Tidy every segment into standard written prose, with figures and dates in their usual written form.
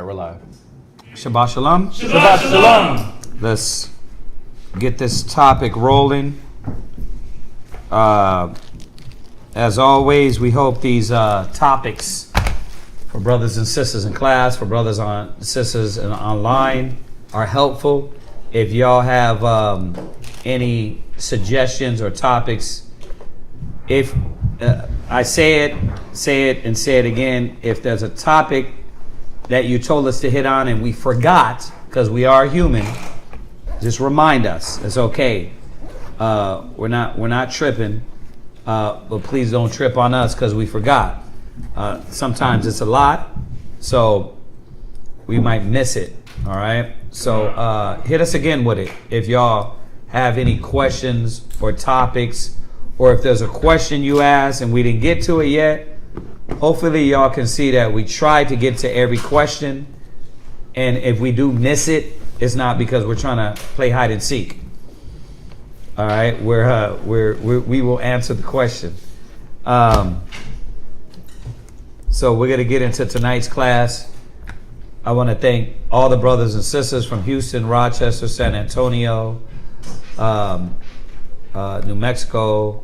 right, we're live. Shabbat Shalom. Shabbat Shalom. Let's get this topic rolling. As always, we hope these topics for brothers and sisters in class, for brothers and sisters online are helpful. If y'all have any suggestions or topics, if I say it and say it again, if there's a topic that you told us to hit on and we forgot, because we are human, just remind us. It's okay. We're not tripping, but please don't trip on us because we forgot. Sometimes it's a lot, so we might miss it. All right. So hit us again with it if y'all have any questions or topics, or if there's a question you asked and we didn't get to it yet. Hopefully y'all can see that we try to get to every question, and if we do miss it, it's not because we're trying to play hide and seek. All right, we will answer the question. So we're gonna get into tonight's class. I want to thank all the brothers and sisters from Houston, Rochester, San Antonio, New Mexico,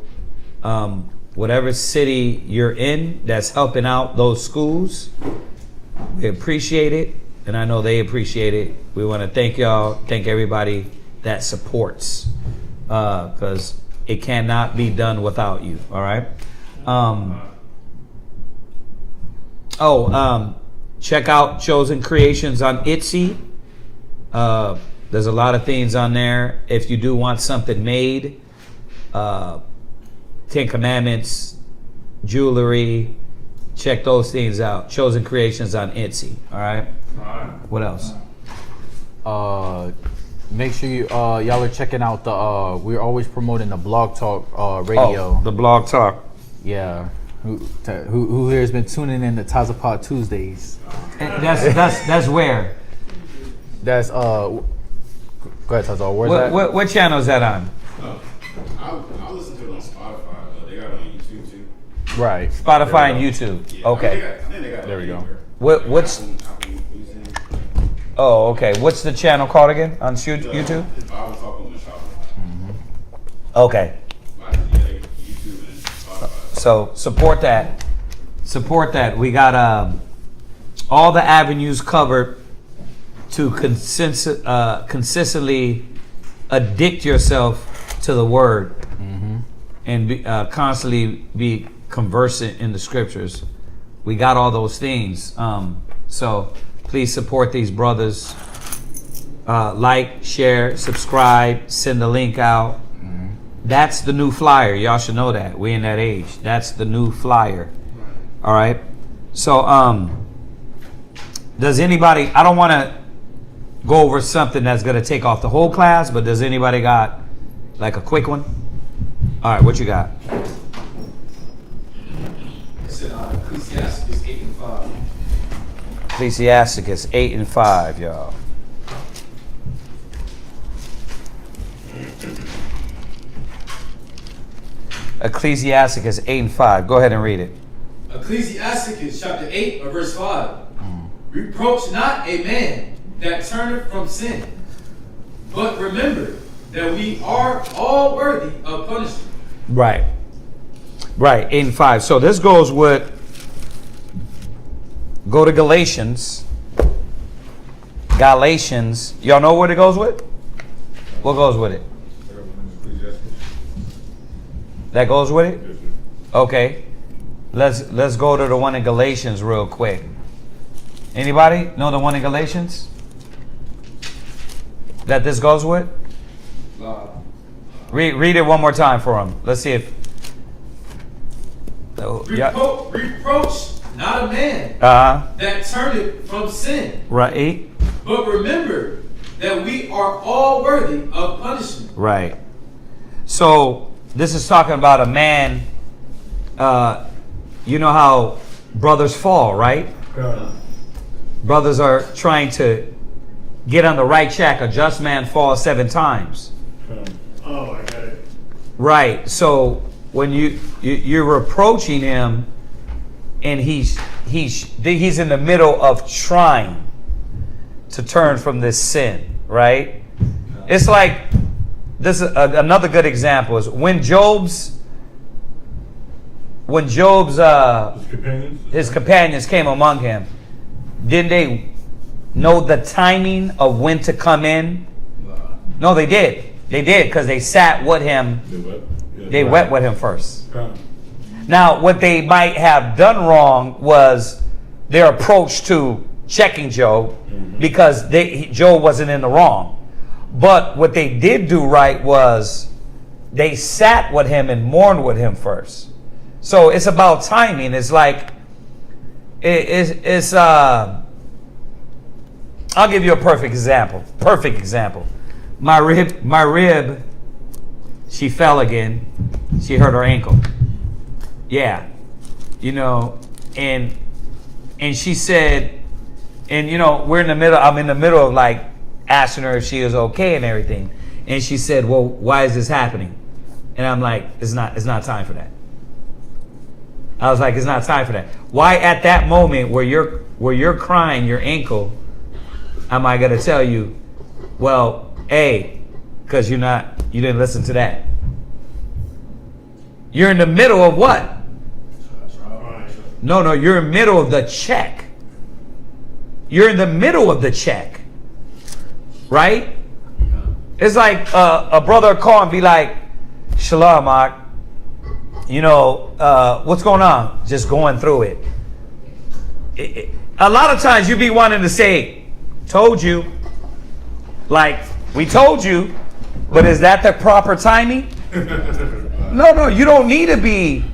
whatever city you're in that's helping out those schools. We appreciate it, and I know they appreciate it. We want to thank y'all, thank everybody that supports, because it cannot be done without you. All right. Check out Chosen Creations on Etsy. There's a lot of things on there. If you do want something made, 10 Commandments, jewelry, check those things out. Chosen Creations on Etsy. All right. What else? Make sure you y'all are checking out the we're always promoting the Blog Talk radio. Oh, the Blog Talk. Yeah. Who here has been tuning in to Tazapod Tuesdays? And that's where? That's go ahead, Taza. Where's that? What channel is that on? I listen to it on Spotify, but they got it on YouTube too. Right. Spotify and YouTube. Yeah, Okay. I think they got There we go. What's? Oh, okay. What's the channel called again on YouTube? It's Bible Talk on the Shop. Okay. YouTube and Spotify. So support that. Support that. We got all the avenues covered to consistently addict yourself to the word, and constantly be conversant in the scriptures. We got all those things. So please support these brothers. Like, share, subscribe, send the link out. That's the new flyer. Y'all should know that. We're in that age. That's the new flyer. All right. So does anybody, I don't want to go over something that's going to take off the whole class, but does anybody got like a quick one? All right, what you got? It's Ecclesiastes 8 and 5. Ecclesiasticus 8 and 5, y'all. Ecclesiasticus 8 and 5. Go ahead and read it. Ecclesiasticus chapter 8 or verse 5. Reproach not a man that turneth from sin, but remember that we are all worthy of punishment. Right. 8 and 5. So this goes with, go to Galatians. Y'all know what it goes with? What goes with it? That goes with it? Okay. Let's go to the one in Galatians real quick. Anybody know the one in Galatians that this goes with? Read it one more time for him. Let's see if. Reproach not a man that turneth from sin. Right. But remember that we are all worthy of punishment. Right. So this is talking about a man. You know how brothers fall, right? Brothers are trying to get on the right track. A just man falls 7 times. Oh, I got it. Right. So when you're reproaching him, and he's in the middle of trying. to turn from this sin, right? It's like, this is another good example is when Job's his companions came among him, didn't they know the timing of when to come in? No, they did. They did, because they sat with him. They wept with him first. Now, what they might have done wrong was their approach to checking Job, because Job wasn't in the wrong. But what they did do right was they sat with him and mourned with him first. So it's about timing. It's like, I'll give you a perfect example. My rib, she fell again. She hurt her ankle. Yeah. You know, and she said, and you know, I'm in the middle of like asking her if she was okay and everything. And she said, well, why is this happening? And I'm like, it's not time for that. I was like, it's not time for that. Why at that moment where you're crying your ankle, am I going to tell you, well, A, because you didn't listen to that. You're in the middle of what? No, you're in the middle of the check. You're in the middle of the check. Right? It's like a brother call and be like, Shalom, Mark. You know, what's going on? Just going through it. A lot of times you be wanting to say, told you. Like, we told you, but is that the proper timing? No, you don't need to be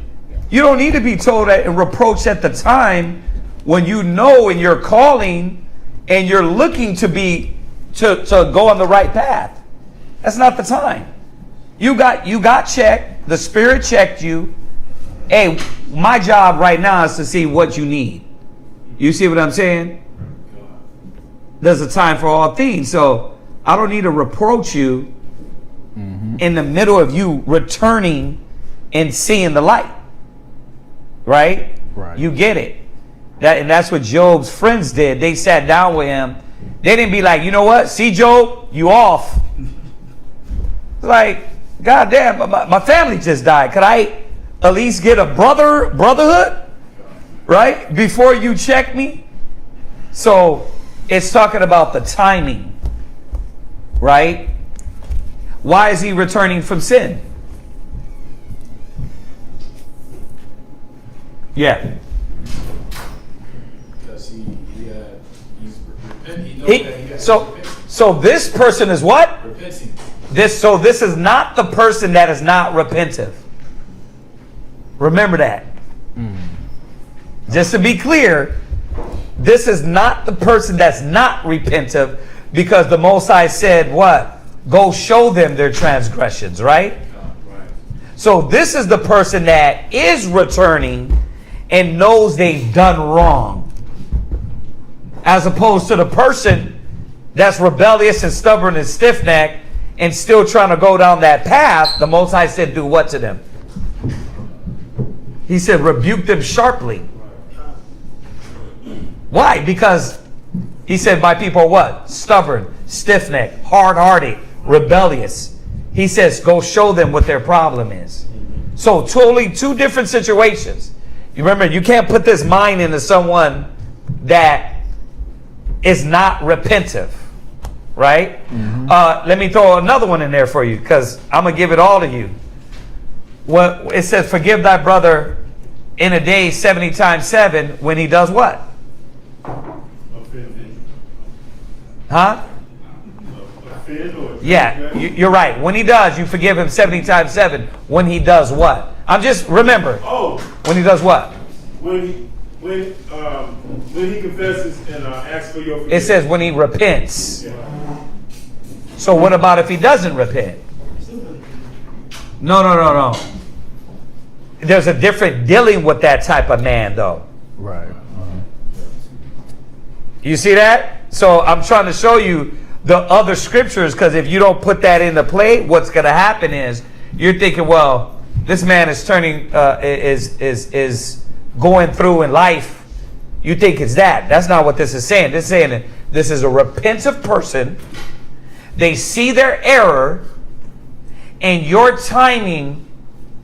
told that and reproached at the time when you know and you're calling and you're looking to go on the right path. That's not the time. You got checked. The Spirit checked you. Hey, my job right now is to see what you need. You see what I'm saying? There's a time for all things. So I don't need to reproach you in the middle of you returning and seeing the light. Right? You get it. And that's what Job's friends did. They sat down with him. They didn't be like, you know what? See, Job, you off. Like, God damn, my family just died. Could I at least get a brotherhood? Right? Before you check me? So it's talking about the timing. Right? Why is he returning from sin? Yeah. Because he's repenting. So this person is what? Repenting. This is not the person that is not repentive. Remember that. Just to be clear, this is not the person that's not repentive, because the Most High said what? Go show them their transgressions, right? So this is the person that is returning and knows they've done wrong, as opposed to the person that's rebellious and stubborn and stiff-necked and still trying to go down that path. The Most High said, do what to them? He said, rebuke them sharply. Why? Because he said, my people are what? Stubborn, stiff-necked, hard-hearted, rebellious. He says, go show them what their problem is. So totally two different situations. You remember, you can't put this mind into someone that is not repentive. Right? Let me throw another one in there for you, because I'm going to give it all to you. What it says, forgive thy brother in a day 70 times 7 when he does what? Huh? Yeah, you're right. When he does, you forgive him 70 times 7. When he does what? I'm just, remember. When he does what? When he confesses and asks for your It forgiveness. says when he repents. So what about if he doesn't repent? No. There's a different dealing with that type of man, though. Right. You see that? So I'm trying to show you the other scriptures, because if you don't put that into play, what's going to happen is you're thinking, well, this man is turning, is going through in life. You think it's that. That's not what this is saying. This is saying that This is a repentant person. They see their error, and your timing,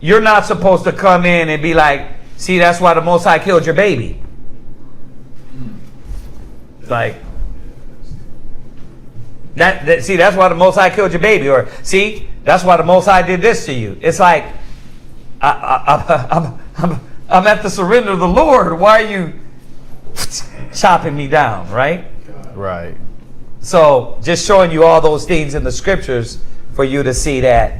you're not supposed to come in and be like, see, that's why the Most High killed your baby. Like, see, that's why the Most High killed your baby. Or, see, that's why the Most High did this to you. It's like, I'm at the surrender of the Lord. Why are you chopping me down, right? Right. So, just showing you all those things in the scriptures for you to see that.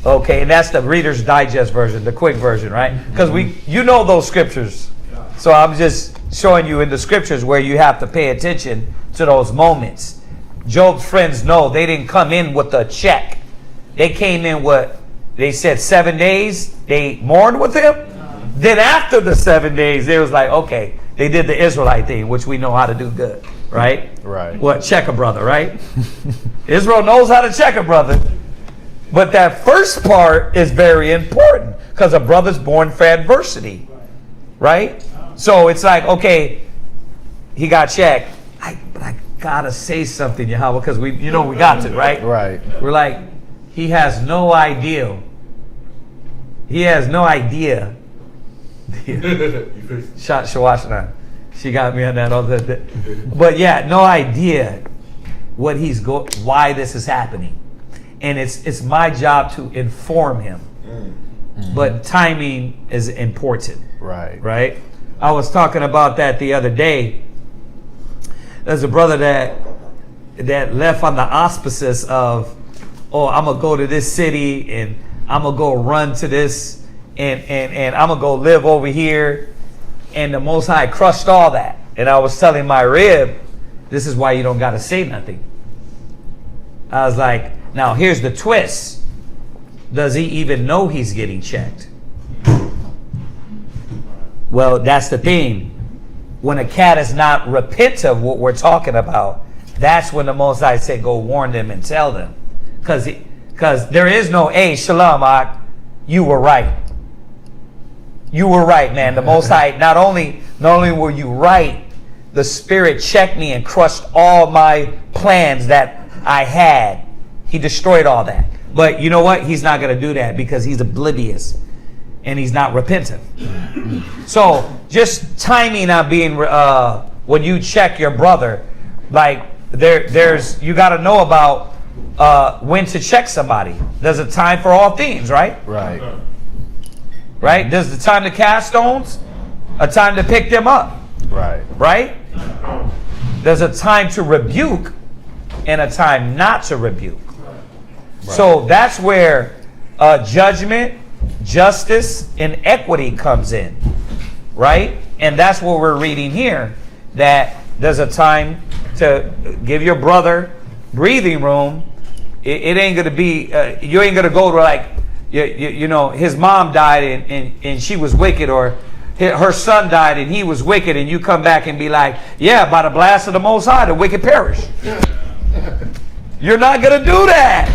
Okay, and that's the Reader's Digest version, the quick version, right? Because you know those scriptures. So I'm just showing you in the scriptures where you have to pay attention to those moments. Job's friends know they didn't come in with a check. They came in they said 7 days. They mourned with him. Then after the 7 days, they was like, okay, they did the Israelite thing, which we know how to do good, right? Right. What? Check a brother, right? Israel knows how to check a brother. But that first part is very important because a brother's born for adversity, right? So it's like, okay, he got checked. But I gotta say something, Yahweh, because we got to, right? Right. We're like, he has no idea. He has no idea. Shot Shawashna. She got me on that all the day. But yeah, no idea why this is happening. And it's my job to inform him. Mm-hmm. But timing is important. Right. Right? I was talking about that the other day. There's a brother that left on the auspices of, I'm going to go to this city and I'm going to go run to this and I'm going to go live over here. And the Most High crushed all that. And I was telling my rib, this is why you don't got to say nothing. I was like, now here's the twist. Does he even know he's getting checked? Well, that's the thing. When a cat is not repentant of what we're talking about, that's when the Most High said, go warn them and tell them. Because there is no, hey, Shalom, you were right. You were right, man. The Most High, not only were you right, the Spirit checked me and crushed all my plans that I had. He destroyed all that. But you know what? He's not going to do that because he's oblivious and he's not repentant. So just timing on being, when you check your brother, like there's you got to know about when to check somebody. There's a time for all things, right? Right. Right? There's the time to cast stones, a time to pick them up. Right. Right? There's a time to rebuke and a time not to rebuke. Right. So that's where judgment, justice, and equity comes in. Right? And that's what we're reading here. That there's a time to give your brother breathing room. It ain't going to be, you ain't going to go to like, you know, his mom died and she was wicked, or her son died and he was wicked, and you come back and be like, yeah, by the blast of the Most High, the wicked perish. You're not going to do that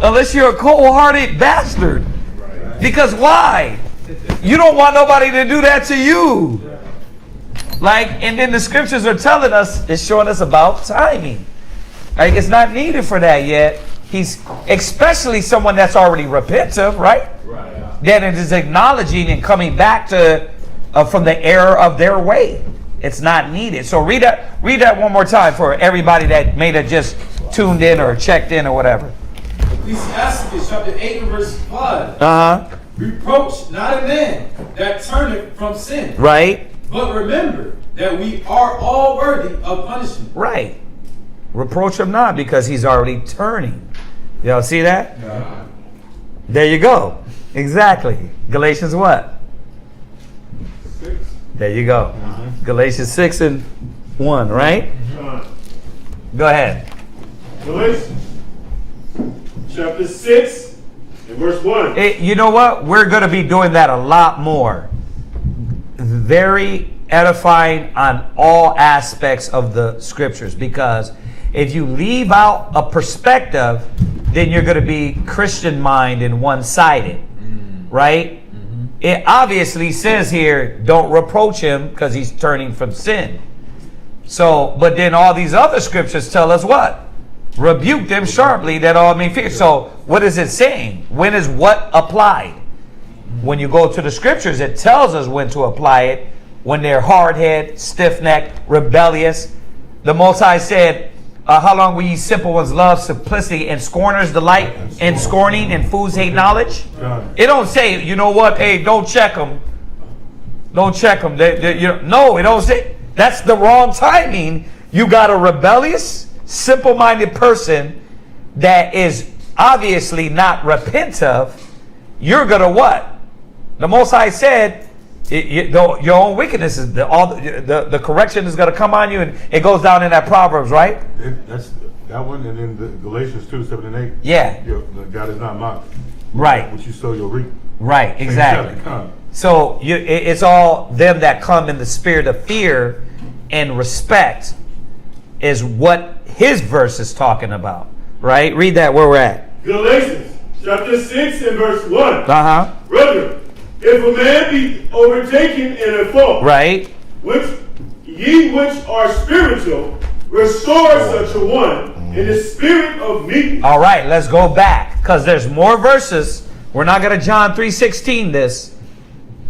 unless you're a cold-hearted bastard. Because why? You don't want nobody to do that to you. Like, and then the scriptures are telling us, it's showing us about timing. Like, it's not needed for that yet. He's especially someone that's already repentant, right? That it is acknowledging and coming back to from the error of their way. It's not needed. So read that one more time for everybody that may have just tuned in or checked in or whatever. Ecclesiastes chapter 8 and verse 5. Reproach not a man that turneth from sin. Right. But remember that we are all worthy of punishment. Right. Reproach him not, because he's already turning. Y'all see that? Yeah. There you go. Exactly. Galatians what? 6. There you go. Galatians 6 and 1, right? Go ahead. Galatians chapter 6 and verse 1. You know what? We're going to be doing that a lot more. Very edifying on all aspects of the scriptures, because if you leave out a perspective, then you're going to be Christian mind and one-sided, right? It obviously says here, don't reproach him because he's turning from sin. So, but then all these other scriptures tell us what? Rebuke them sharply that all may fear. So what is it saying? When is what applied? When you go to the scriptures, it tells us when to apply it. When they're hard-headed, stiff-necked, rebellious. The Most High said, how long will ye simple ones love simplicity and scorners delight in scorning and fools hate knowledge? It don't say, you know what, hey, don't check them. Don't check them. No, it don't say. That's the wrong timing. You got a rebellious, simple-minded person that is obviously not repentive. You're going to what? The Most High said, your own wickedness is the correction is going to come on you, and it goes down in that Proverbs, right? That's that one, and then the Galatians 2:7-8. Yeah. God is not mocked. Right. What you sow, you'll reap. Right. Exactly. So it's all them that come in the spirit of fear and respect is what his verse is talking about, right? Read that where we're at. Galatians chapter 6 and verse 1. Brother, if a man be overtaken in a fault, right, which are spiritual, restore such a one in the spirit of meekness. All right, let's go back because there's more verses. We're not going to John 3:16 this.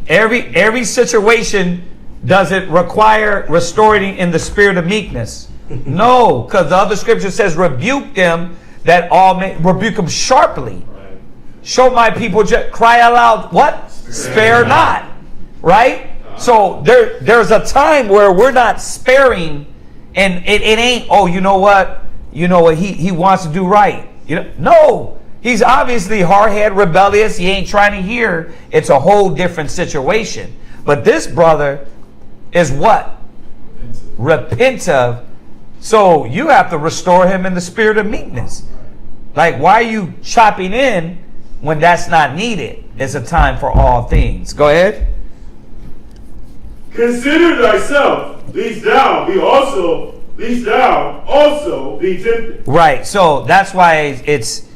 Every situation doesn't require restoring in the spirit of meekness. No, because the other scripture says rebuke them that all may rebuke them sharply. Show my people cry aloud. What? Spare not. Right? So there's a time where we're not sparing, and it ain't. Oh, you know what? He wants to do right. No. He's obviously hard-headed, rebellious. He ain't trying to hear. It's a whole different situation. But this brother is what? Repentive. So you have to restore him in the spirit of meekness. Like, why are you chopping in when that's not needed? It's a time for all things. Go ahead. Consider thyself, lest thou also be tempted. Right. So that's why it's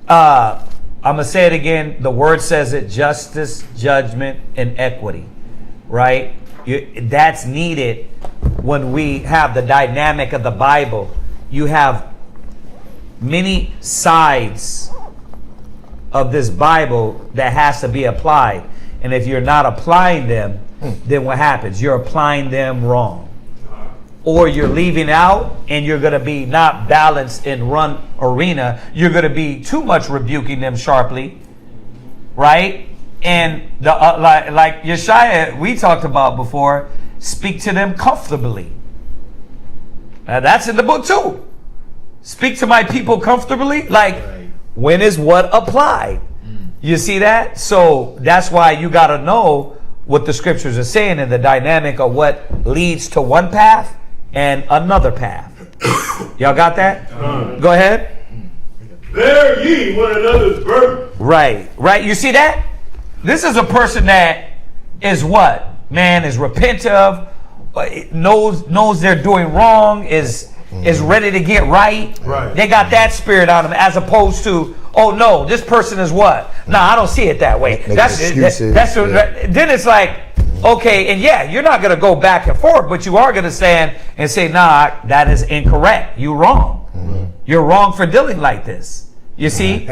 I'm going to say it again. The word says it: justice, judgment, and equity. Right? That's needed when we have the dynamic of the Bible. You have many sides of this Bible that has to be applied. And if you're not applying them, then what happens? You're applying them wrong. Or you're leaving out and you're going to be not balanced in run arena. You're going to be too much rebuking them sharply. Right? And like Yeshaya, we talked about before, speak to them comfortably. Now that's in the book too. Speak to my people comfortably. Like, when is what applied? You see that? So that's why you got to know what the scriptures are saying and the dynamic of what leads to one path and another path. Y'all got that? Go ahead. Bear ye one another's burden. Right. You see that? This is a person that is what? Man, is repentive, knows they're doing wrong, is ready to get right. They got that spirit on them, as opposed to, oh no, this person is what? No, I don't see it that way. Then it's like, okay, and yeah, you're not going to go back and forth, but you are going to stand and say, nah, that is incorrect. You're wrong. You're wrong for dealing like this. You see?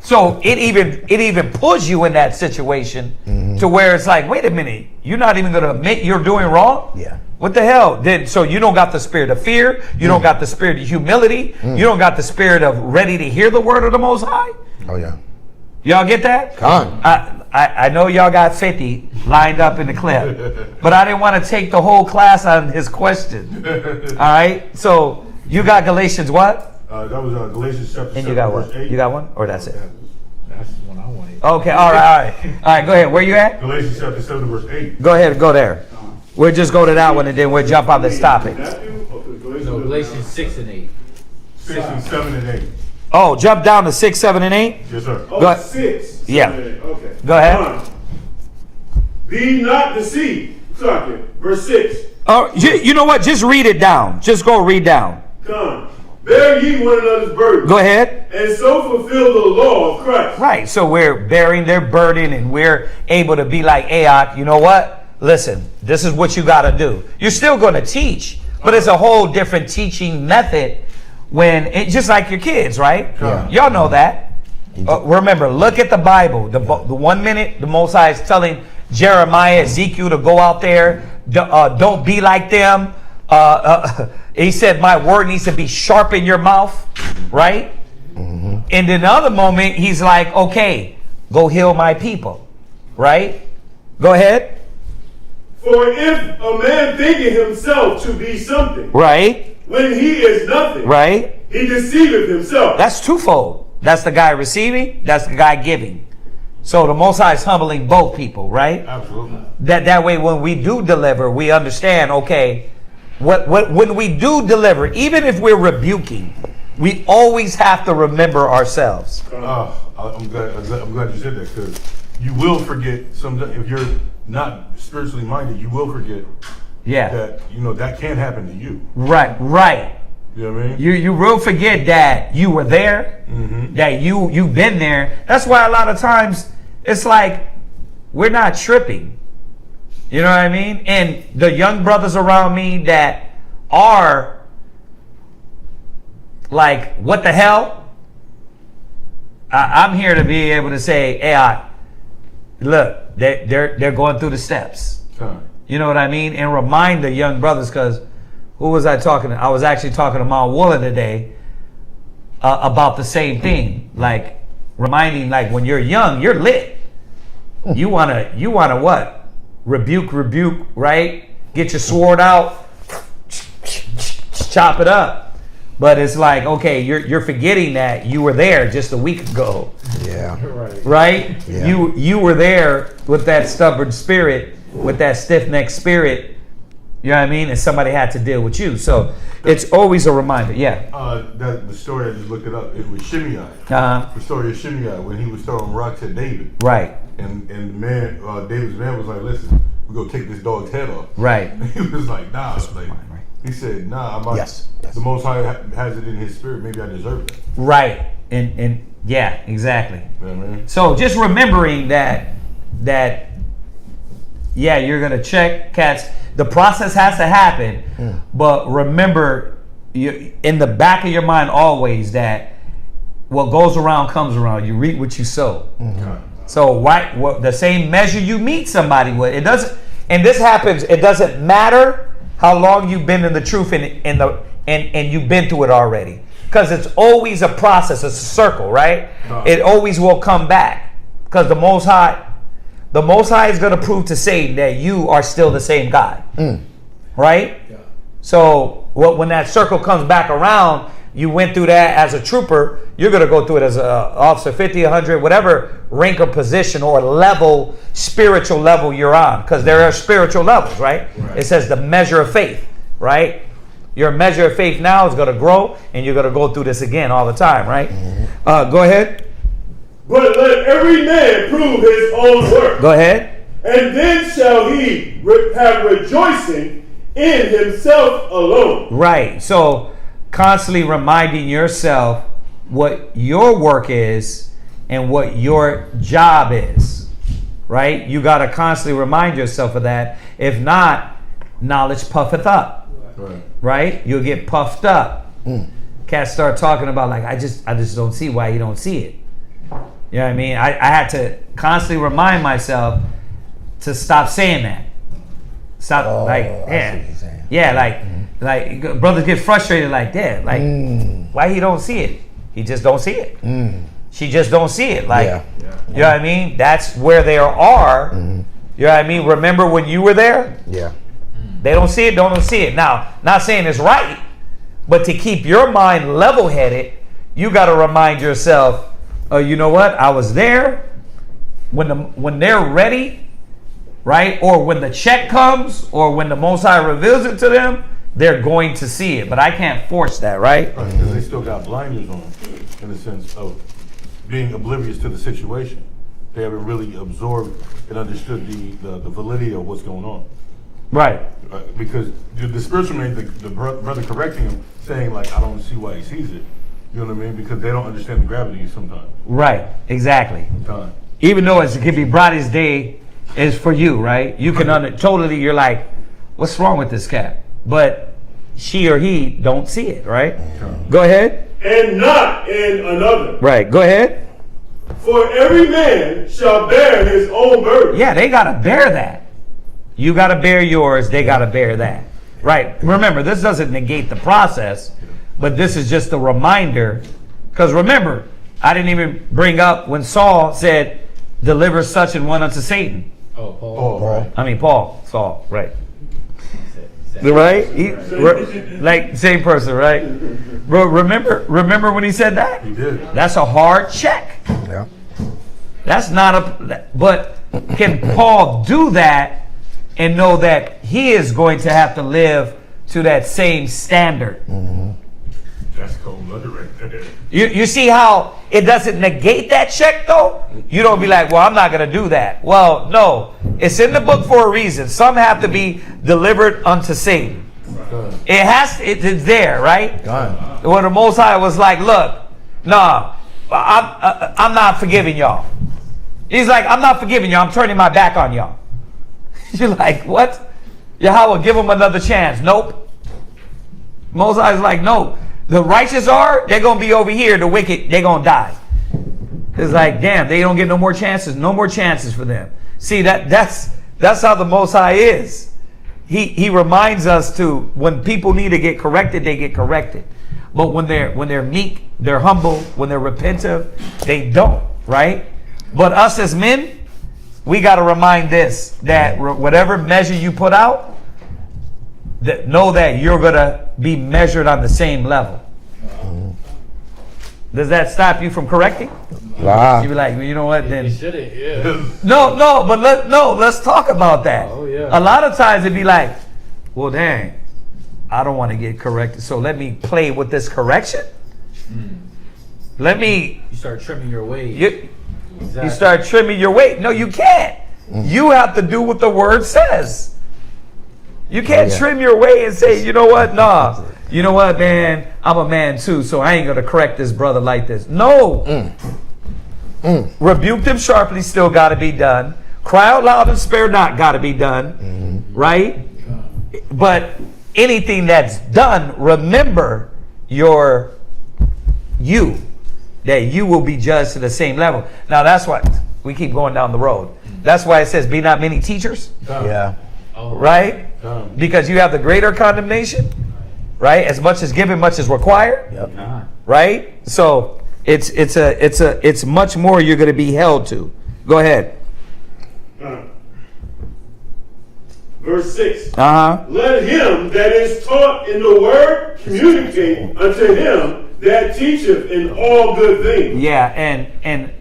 So it even puts you in that situation to where it's like, wait a minute, you're not even going to admit you're doing wrong? Yeah. What the hell? So you don't got the spirit of fear. You don't got the spirit of humility. You don't got the spirit of ready to hear the word of the Most High. Oh, yeah. Y'all get that? I know y'all got 50 lined up in the clip, but I didn't want to take the whole class on his question. All right? So you got Galatians what? That was Galatians chapter 7. And you got what? You got one? Or that's it? That's the one I wanted. Okay, all right. All right, go ahead. Where you at? Galatians chapter 7, verse 8. Go ahead and go there. We'll just go to that one and then we'll jump on this topic. No, Galatians 6 and 8. 6 and 7 and 8. Oh, jump down to 6, 7, and 8? Yes, sir. Go ahead. 6. Yeah. 7 and 8. Okay. Go ahead. Be not deceived. Verse 6. Oh, you know what? Just read it down. Just go read down. Come. Bear ye one another's burden. Go ahead. And so fulfill the law of Christ. Right. So we're bearing their burden and we're able to be like Aok. You know what? Listen, this is what you got to do. You're still going to teach, But it's a whole different teaching method when it just like your kids, right? Yeah. Y'all know that. Remember, look at the Bible. The 1 minute the Most High is telling Jeremiah, Ezekiel to go out there. Don't be like them. He said, my word needs to be sharp in your mouth, right? Mm-hmm. And in another moment, he's like, okay, go heal my people, right? Go ahead. For if a man thinketh himself to be something, Right. when he is nothing, Right. he deceiveth himself. That's twofold. That's the guy receiving, that's the guy giving. So the Most High is humbling both people, right? Absolutely. That way, when we do deliver, we understand, okay, when we do deliver, even if we're rebuking, we always have to remember ourselves. I'm glad you said that, because you will forget if you're not spiritually minded, you will forget that that can happen to you. Right. You know what I mean? You will forget that you were there, that you've been there. That's why a lot of times it's like we're not tripping. You know what I mean? And the young brothers around me that are like, what the hell? I'm here to be able to say, hey, look, they're going through the steps. You know what I mean? And remind the young brothers, because who was I talking to? I was actually talking to Mount Woolen today about the same thing. Like reminding, like when you're young, you're lit. You wanna what? Rebuke, right? Get your sword out, chop it up. But it's like, okay, you're forgetting that you were there just a week ago. Yeah. Right? Yeah. You were there with that stubborn spirit, with that stiff-necked spirit. You know what I mean? And somebody had to deal with you. So it's always a reminder. Yeah. The story, I just looked it up. It was Shimei. Uh-huh. The story of Shimei when he was throwing rocks at David. Right. And the man, David's man was like, listen, we're going to take this dog's head off. Right. And he was like, nah. He said, nah, yes. The Most High has it in his spirit. Maybe I deserve it. Right. And yeah, exactly. You know what I mean? So just remembering that yeah, you're going to check cats. The process has to happen, but remember in the back of your mind always that what goes around comes around. You reap what you sow. So the same measure you meet somebody with, it doesn't. And this happens. It doesn't matter how long you've been in the truth and you've been through it already, because it's always a process. It's a circle, right? It always will come back, because the Most High is going to prove to Satan that you are still the same God, right? Yeah. So when that circle comes back around, you went through that as a trooper, you're going to go through it as an officer, 50, 100, whatever rank or position or level, spiritual level you're on, because there are spiritual levels, right? It says the measure of faith, right? Your measure of faith now is going to grow, and you're going to go through this again all the time, right? Go ahead. But let every man prove his own work. Go ahead. And then shall he have rejoicing in himself alone. Right. So constantly reminding yourself what your work is and what your job is. Right? You got to constantly remind yourself of that. If not, knowledge puffeth up. Right? You'll get puffed up. Cats start talking about, like, I just don't see why you don't see it. You know what I mean? I had to constantly remind myself to stop saying that. Stop, like brothers get frustrated like that. Like, why he don't see it? He just don't see it. She just don't see it. Like, you know what I mean? That's where they are. You know what I mean? Remember when you were there? Yeah. They don't see it, don't see it. Now, not saying it's right, but to keep your mind level-headed, you got to remind yourself, you know what? I was there when they're ready, right? Or when the check comes, or when the Most High reveals it to them, they're going to see it. But I can't force that, right? Because they still got blinders on, in the sense of being oblivious to the situation. They haven't really absorbed and understood the validity of what's going on. Right. Because the spiritual man, the brother correcting him, saying like, I don't see why he sees it. You know what I mean? Because they don't understand the gravity sometimes. Right. Exactly. Sometimes. Even though it could be brightest day is for you, right? You can totally, you're like, what's wrong with this cat? But she or he don't see it, right? Go ahead. And not in another. Right, go ahead. For every man shall bear his own burden. Yeah, they got to bear that. You got to bear yours, they got to bear that. Right. Remember, this doesn't negate the process, but this is just a reminder. Because remember, I didn't even bring up when Saul said, deliver such an one unto Satan. Oh, Paul. Paul. Saul, right. Right? Like, same person, right? Bro, remember when he said that? He did. That's a hard check. Yeah. That's not but can Paul do that and know that he is going to have to live to that same standard? That's cold-blooded right there. You see how it doesn't negate that check, though? You don't be like, well, I'm not going to do that. Well, no. It's in the book for a reason. Some have to be delivered unto Satan. It's there, right? When the Most High was like, look, nah, I'm not forgiving y'all. He's like, I'm not forgiving y'all. I'm turning my back on y'all. You're like, what? Yahweh, give them another chance. Nope. Most High is like, no. The righteous they're going to be over here. The wicked, they're going to die. It's like, damn, they don't get no more chances. No more chances for them. See, that's how the Most High is. He reminds us to, when people need to get corrected, they get corrected. But when they're meek, they're humble, when they're repentant, they don't, right? But us as men, we got to remind this, that whatever measure you put out, that know that you're going to be measured on the same level. Does that stop you from correcting? Wow. You be like, well, you know what? Then You shouldn't, yeah. no, but let's talk about that. Oh, yeah. A lot of times it'd be like, well, dang, I don't want to get corrected, so let me play with this correction. Let me. You start trimming your weight. You start trimming your weight. No, you can't. You have to do what the word says. You can't trim your way and say, you know what? Nah. You know what, man? I'm a man too, so I ain't going to correct this brother like this. No. Rebuke them sharply, still got to be done. Cry out loud and spare not, got to be done. Right? But anything that's done, remember that you will be judged to the same level. Now, that's why we keep going down the road. That's why it says, be not many teachers. Yeah. Right? Because you have the greater condemnation, right? As much as given, much is required. Yep. Right? So it's much more you're going to be held to. Go ahead. Verse 6. Let him that is taught in the word communicate unto him that teacheth in all good things. Yeah, and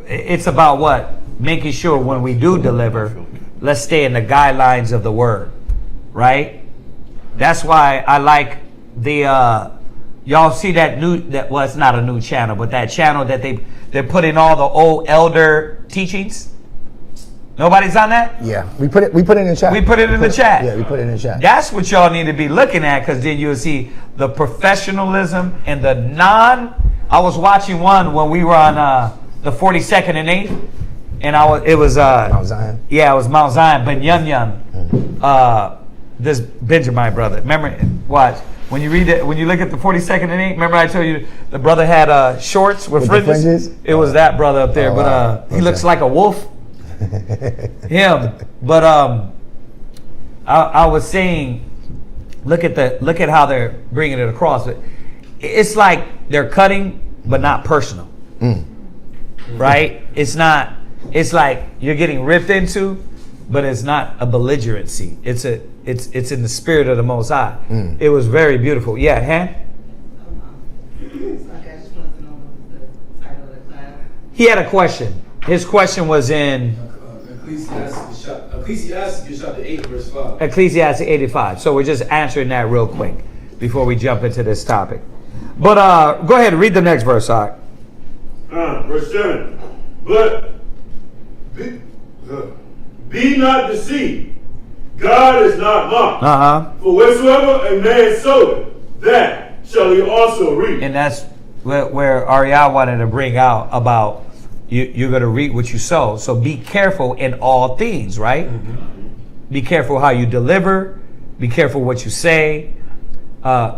it's about what? Making sure when we do deliver, let's stay in the guidelines of the word, right? That's why I like the y'all see well, it's not a new channel, but that channel that they put in all the old elder teachings. Nobody's on that? Yeah. We put it in the chat. We put it in the chat. Yeah, we put it in the chat. That's what y'all need to be looking at, because then you'll see the professionalism and the I was watching one when we were on the 42nd and 8th. And it was Mount Zion. Yeah, it was Mount Zion. But Yun, this Benjamin brother. Remember, watch when you read it. When you look at the 42nd and 8th. Remember, I told you the brother had shorts with fringes. It was that brother up there, but he looks like a wolf. Him, but I was saying, look at how they're bringing it across. It's like they're cutting, but not personal. Right? It's not. It's like you're getting ripped into, but it's not a belligerency. It's in the spirit of the Most High. It was very beautiful. Yeah, Han? He had a question. His question was in Ecclesiastes chapter 8, verse 5. Ecclesiastes 85. So we're just answering that real quick before we jump into this topic. But go ahead and read the next verse, Art. Verse 7. But be not deceived. God is not mocked. For whatsoever a man soweth, that shall he also reap. And that's where Ariel wanted to bring out about you're going to reap what you sow. So be careful in all things, right? Be careful how you deliver. Be careful what you say.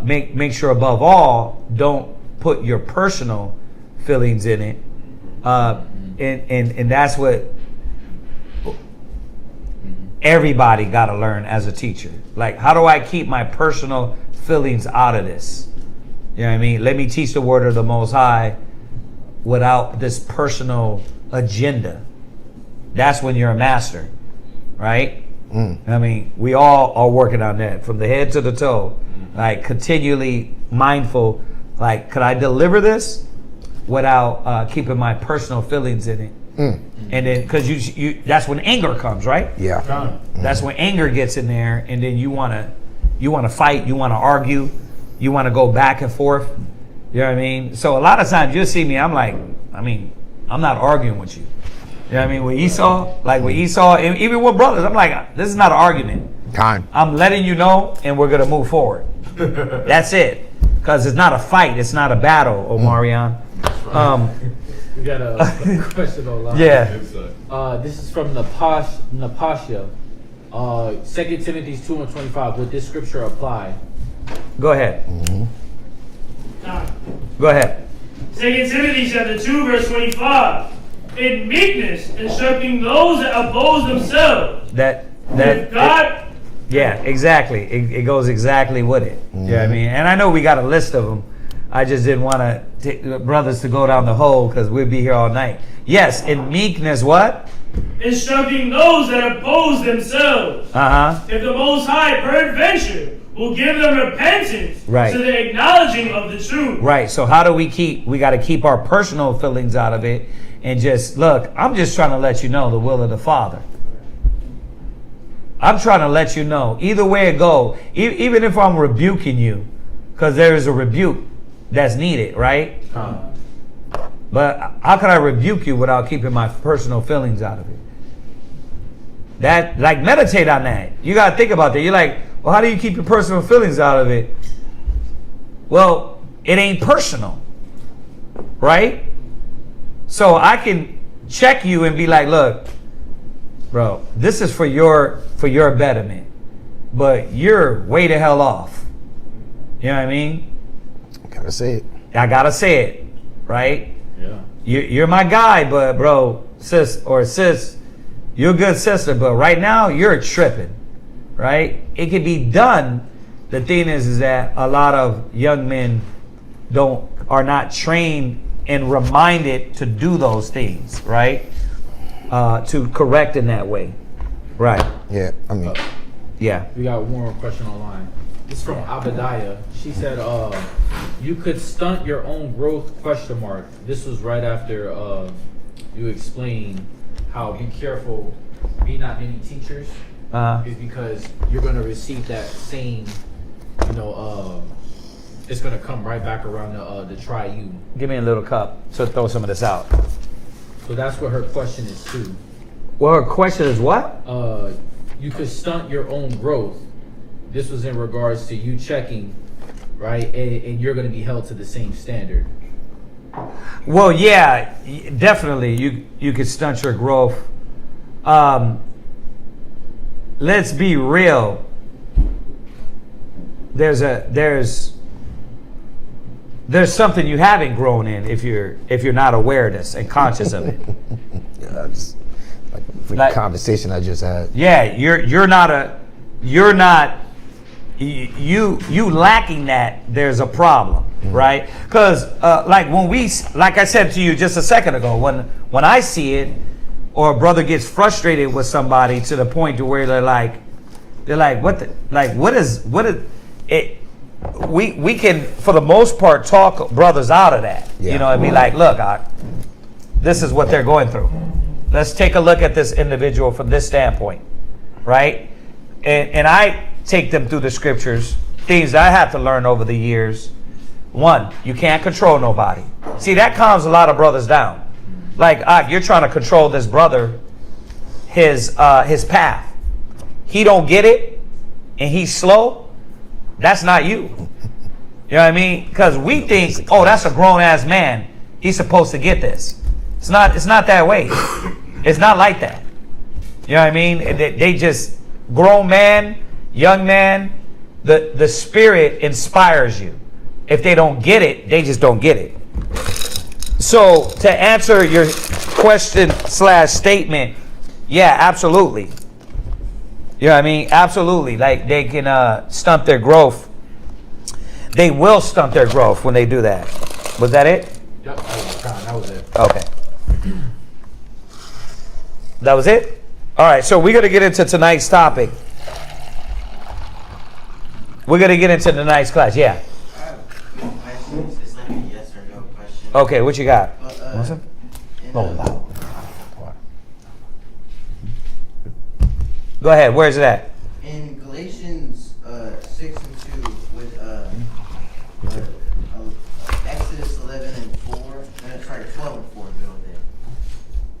make sure above all, don't put your personal feelings in it. And that's what everybody got to learn as a teacher. Like, how do I keep my personal feelings out of this? You know what I mean? Let me teach the word of the Most High without this personal agenda. That's when you're a master, right? I mean, we all are working on that from the head to the toe, like continually mindful. Like, could I deliver this without keeping my personal feelings in it? And then, because you that's when anger comes, right? Yeah. That's when anger gets in there, and then you wanna fight, you wanna argue, you wanna go back and forth. You know what I mean? So a lot of times you'll see me, I'm like, I'm not arguing with you. You know what I mean? With Esau, and even with brothers, I'm like, this is not an argument. I'm letting you know, and we're gonna move forward. That's it. Because it's not a fight, it's not a battle, Omarion. We got a question online. Yeah. This is from Napasha. 2 Timothy 2:25. Would this scripture apply? Go ahead. Go ahead. 2 Timothy chapter 2, verse 25. In meekness, instructing those that oppose themselves. That God. Yeah, exactly. It goes exactly with it. Yeah, you know what I mean, and I know we got a list of them. I just didn't want to take brothers to go down the hole because we'd be here all night. Yes, in meekness, what? Instructing those that oppose themselves. If the Most High, peradventure, will give them repentance to the acknowledging of the truth. Right. So how do we got to keep our personal feelings out of it and just look. I'm just trying to let you know the will of the Father. I'm trying to let you know, either way it go, even if I'm rebuking you, because there is a rebuke that's needed, right? But how can I rebuke you without keeping my personal feelings out of it? That, like, meditate on that. You got to think about that. You're like, well, how do you keep your personal feelings out of it? Well, it ain't personal, right? So I can check you and be like, look, bro, this is for your betterment, but you're way the hell off. You know what I mean? Gotta say it. I gotta say it, right? Yeah. You're my guy, but bro, sis, you're a good sister, but right now you're tripping, right? It can be done. The thing is that a lot of young men are not trained and reminded to do those things, right? To correct in that way. Right. Yeah, I mean. Yeah. We got one more question online. This is from Abadiah. She said, you could stunt your own growth, ? This was right after you explained how be careful, be not many teachers. Is because you're going to receive that same, it's going to come right back around the triune. Give me a little cup to throw some of this out. So that's what her question is too. Well, her question is what? You could stunt your own growth. This was in regards to you checking, right? And you're going to be held to the same standard. Well, yeah, definitely. You could stunt your growth. Let's be real. There's something you haven't grown in if you're not aware of this and conscious of it. Yeah, that's like conversation I just had. Yeah, you're lacking that. There's a problem, right? Because like I said to you just a second ago, when I see it, or a brother gets frustrated with somebody to the point to where they're like, what is it? We can, for the most part, talk brothers out of that. Yeah. You know what I mean? Like, look, this is what they're going through. Let's take a look at this individual from this standpoint, right? And I take them through the scriptures, things that I had to learn over the years. One, you can't control nobody. See, that calms a lot of brothers down. Like, you're trying to control this brother, his path. He don't get it, and he's slow. That's not you. You know what I mean? Because we think, oh, that's a grown-ass man. He's supposed to get this. It's not that way. It's not like that. You know what I mean? They just, grown man, young man, The Spirit inspires you. If they don't get it, they just don't get it. So to answer your question / statement, yeah, absolutely. You know what I mean? Absolutely. Like they can stunt their growth. They will stunt their growth when they do that. Was that it? Yep, that was it. Okay. That was it? All right, so we're going to get into tonight's topic. We're going to get into tonight's class. Yeah. I have a question. It's like a yes or no question. Okay, what you got? Loud. Go ahead. Where's it at? In Galatians 6 and 2 with Exodus 11 and 4, 12 and 4, Bill there.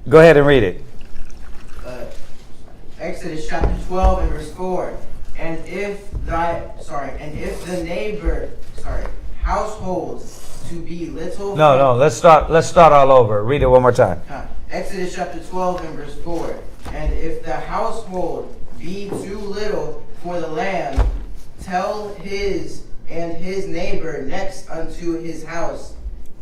Go ahead and read it. Exodus chapter 12 and verse 4. And if the neighbor, households to be little. No. Let's start all over. Read it one more time. Exodus chapter 12 and verse 4. And if the household be too little for the land, tell his and his neighbor next unto his house,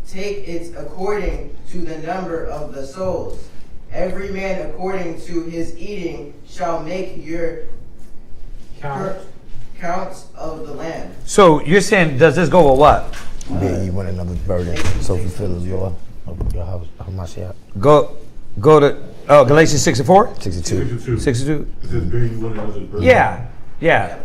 take it according to the number of the souls. Every man according to his eating shall make your counts of the land. So you're saying, does this go with what? Bear ye one another's burden, so fulfill the law of your house. How much? Yeah. Go to Galatians 6 and 4? 62. 62? It says, bear ye one another's burden. Yeah.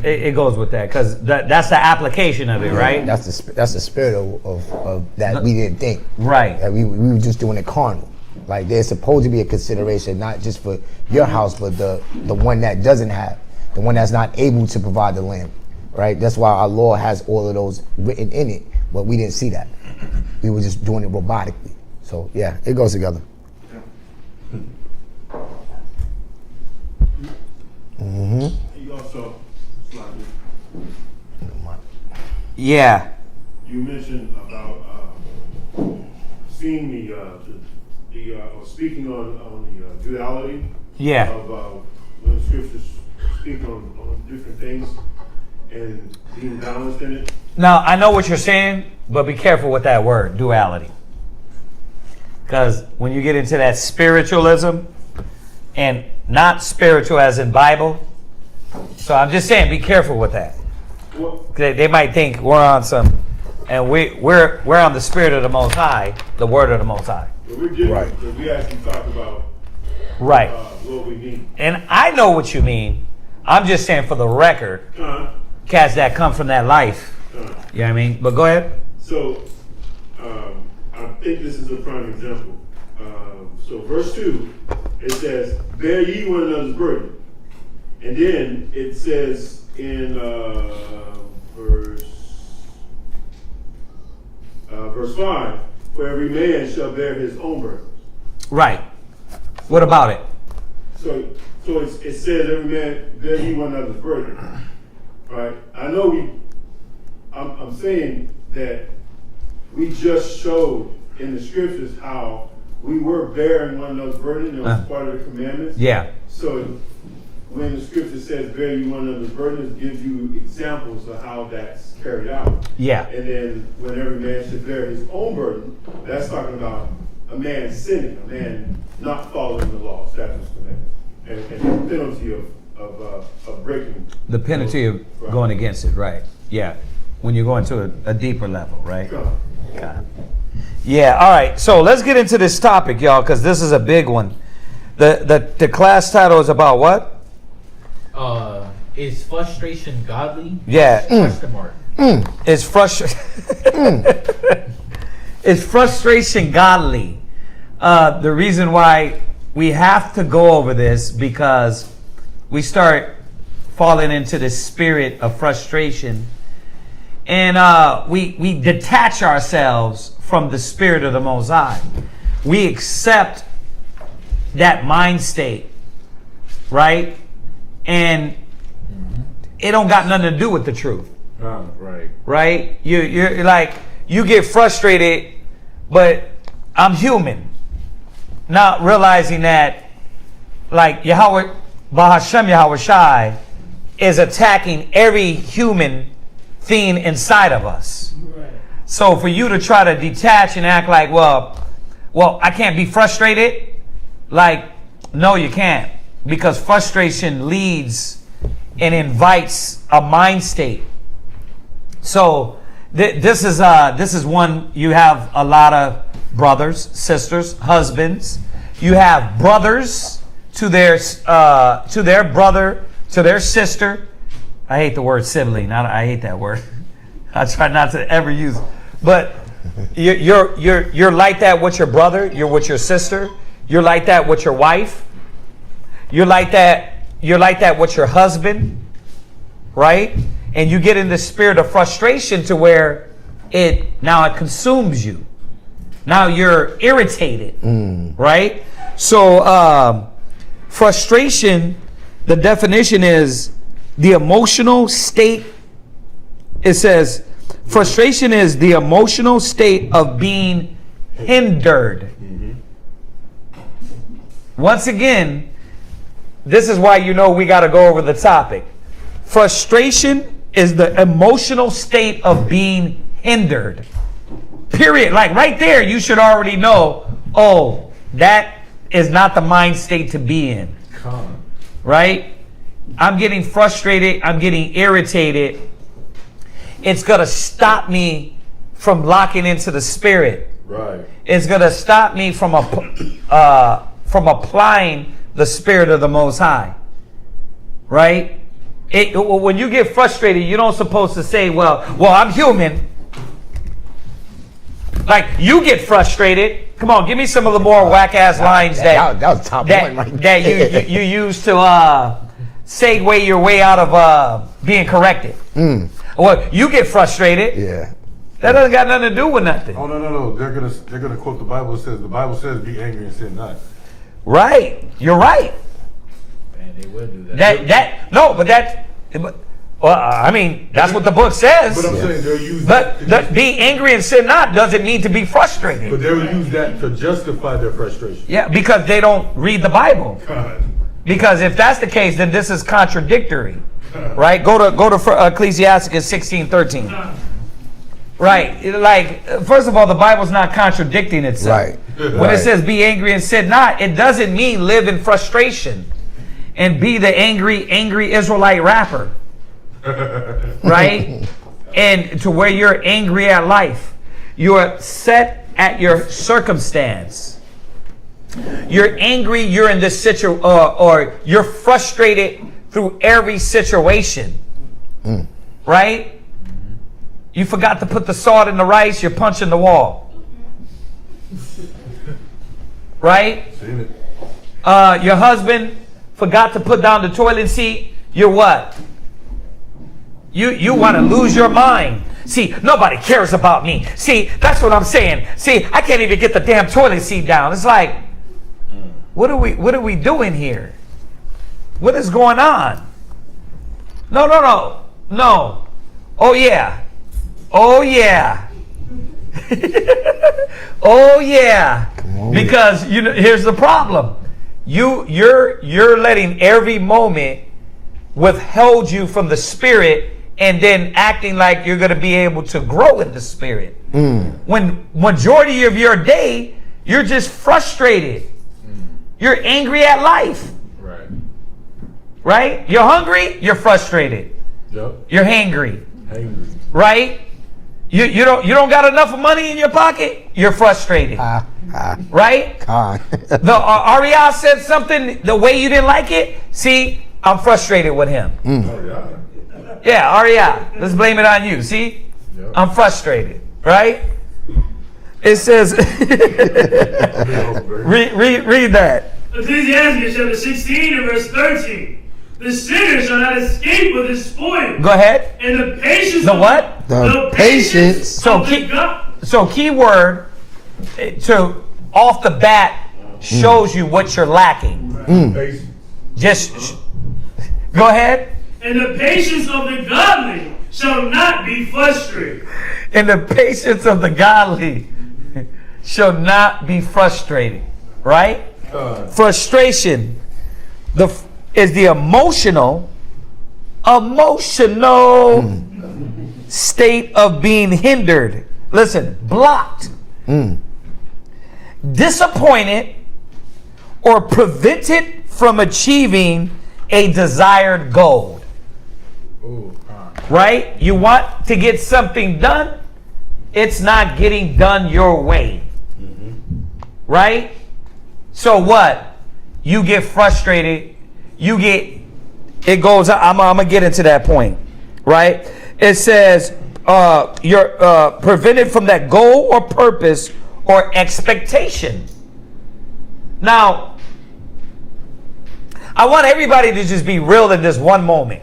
It goes with that because that's the application of it, right? That's the spirit of that we didn't think. Right. That we were just doing it carnal. Like there's supposed to be a consideration not just for your house, but the one that doesn't have, the one that's not able to provide the land. Right. That's why our law has all of those written in it, but we didn't see that. We were just doing it robotically. So yeah, it goes together. You also, Yeah. you mentioned about seeing or speaking on the duality. Yeah. Of when scriptures speak on different things and being balanced in it. Now, I know what you're saying, but be careful with that word, duality. Because when you get into that spiritualism, and not spiritual as in Bible, so I'm just saying, be careful with that. They might think we're on some, and we're on the Spirit of the Most High, the Word of the Most High. Right. We actually talk about right. What we mean. And I know what you mean. I'm just saying for the record, cats that come from that life. You know what I mean? But go ahead. So, I think this is a prime example. So verse 2, it says, bear ye one another's burden. And then it says in verse 5, for every man shall bear his own burden. Right. What about it? So it says every man bear ye one another's burden. Right? I know I'm saying that we just showed in the scriptures how we were bearing one another's burden. It was part of the commandments. Yeah. So when the scripture says bear you one another's burden, it gives you examples of how that's carried out. Yeah. And then when every man should bear his own burden, that's talking about a man sinning, a man not following the law, statutes, commandments, and the penalty of breaking. The penalty of going against it, right? Yeah. When you're going to a deeper level, right? God. Yeah. All right. So let's get into this topic, y'all, because this is a big one. The class title is about what? Is frustration godly? Yeah. Question mark. Is frustration godly? The reason why we have to go over this because we start falling into the spirit of frustration, and we detach ourselves from the Spirit of the Most High. We accept that mind state, right? And it don't got nothing to do with the truth. Right. Right? You're like, you get frustrated, but I'm human. Not realizing that, like, Yahweh, Bahashem Yahweh Shai is attacking every human thing inside of us. Right. So for you to try to detach and act like, well, I can't be frustrated. Like, no, you can't. Because frustration leads and invites a mind state. So this is one. You have a lot of brothers, sisters, husbands. You have brothers to their brother, to their sister. I hate the word sibling. I hate that word. I try not to ever use it. But you're like that with your brother. You're with your sister. You're like that with your wife. You're like that with your husband, right? And you get in the spirit of frustration to where it consumes you. Now you're irritated, right? So frustration, the definition is the emotional state. It says frustration is the emotional state of being hindered. Once again, this is why we got to go over the topic. Frustration is the emotional state of being hindered. Period. Like right there, you should already know, oh, that is not the mind state to be in. Right? I'm getting frustrated. I'm getting irritated. It's going to stop me from locking into the spirit. Right. It's going to stop me from applying the spirit of the Most High. Right? When you get frustrated, you don't supposed to say, well, I'm human. Like, you get frustrated. Come on, give me some of the more whack-ass lines that was top one right there. that you use to segue your way out of being corrected. Well, you get frustrated. Yeah. That doesn't got nothing to do with nothing. Oh, no. They're gonna quote the Bible. The Bible says, be angry and sin not. Right. You're right. Man, they will do that. That's what the book says. But I'm saying they'll use But be angry and sin not doesn't mean to be frustrated. But they'll use that to justify their frustration. Yeah, because they don't read the Bible. God. Because if that's the case, then this is contradictory. Right? Go to Ecclesiastes 16:13. Right. Like, first of all, the Bible's not contradicting itself. Right. When it says be angry and sin not, it doesn't mean live in frustration and be the angry Israelite rapper. Right? And to where you're angry at life. You're set at your circumstance. You're angry, you're in this situation, or you're frustrated through every situation. Right? You forgot to put the salt in the rice, you're punching the wall. Right? Your husband forgot to put down the toilet seat, you're what? You want to lose your mind. See, nobody cares about me. See, that's what I'm saying. See, I can't even get the damn toilet seat down. It's like, what are we doing here? What is going on? No. Oh yeah. Oh yeah. Because here's the problem. You're letting every moment withhold you from the spirit and then acting like you're going to be able to grow in the spirit. When majority of your day, you're just frustrated. You're angry at life. Right? You're hungry, you're frustrated. Yep. You're hangry. Right? You don't got enough money in your pocket, you're frustrated. Right? The Ariel said something the way you didn't like it. See, I'm frustrated with him. Yeah, Ariel, let's blame it on you. See? Yep. I'm frustrated. Right? It says read that. Ecclesiastes chapter 16 and verse 13. The sinner shall not escape with his spoil. Go ahead. And the patience. The what? The patience. So key word to off the bat shows you what you're lacking. Just go ahead. And the patience of the godly shall not be frustrated. And the patience of the godly shall not be frustrated. Right? Frustration is the emotional emotional state of being hindered. Listen, blocked, disappointed, or prevented from achieving a desired goal. Right? You want to get something done, it's not getting done your way. Right? So what? You get frustrated. It goes, I'm going to get into that point. Right? It says, you're prevented from that goal or purpose or expectation. Now, I want everybody to just be real in this one moment.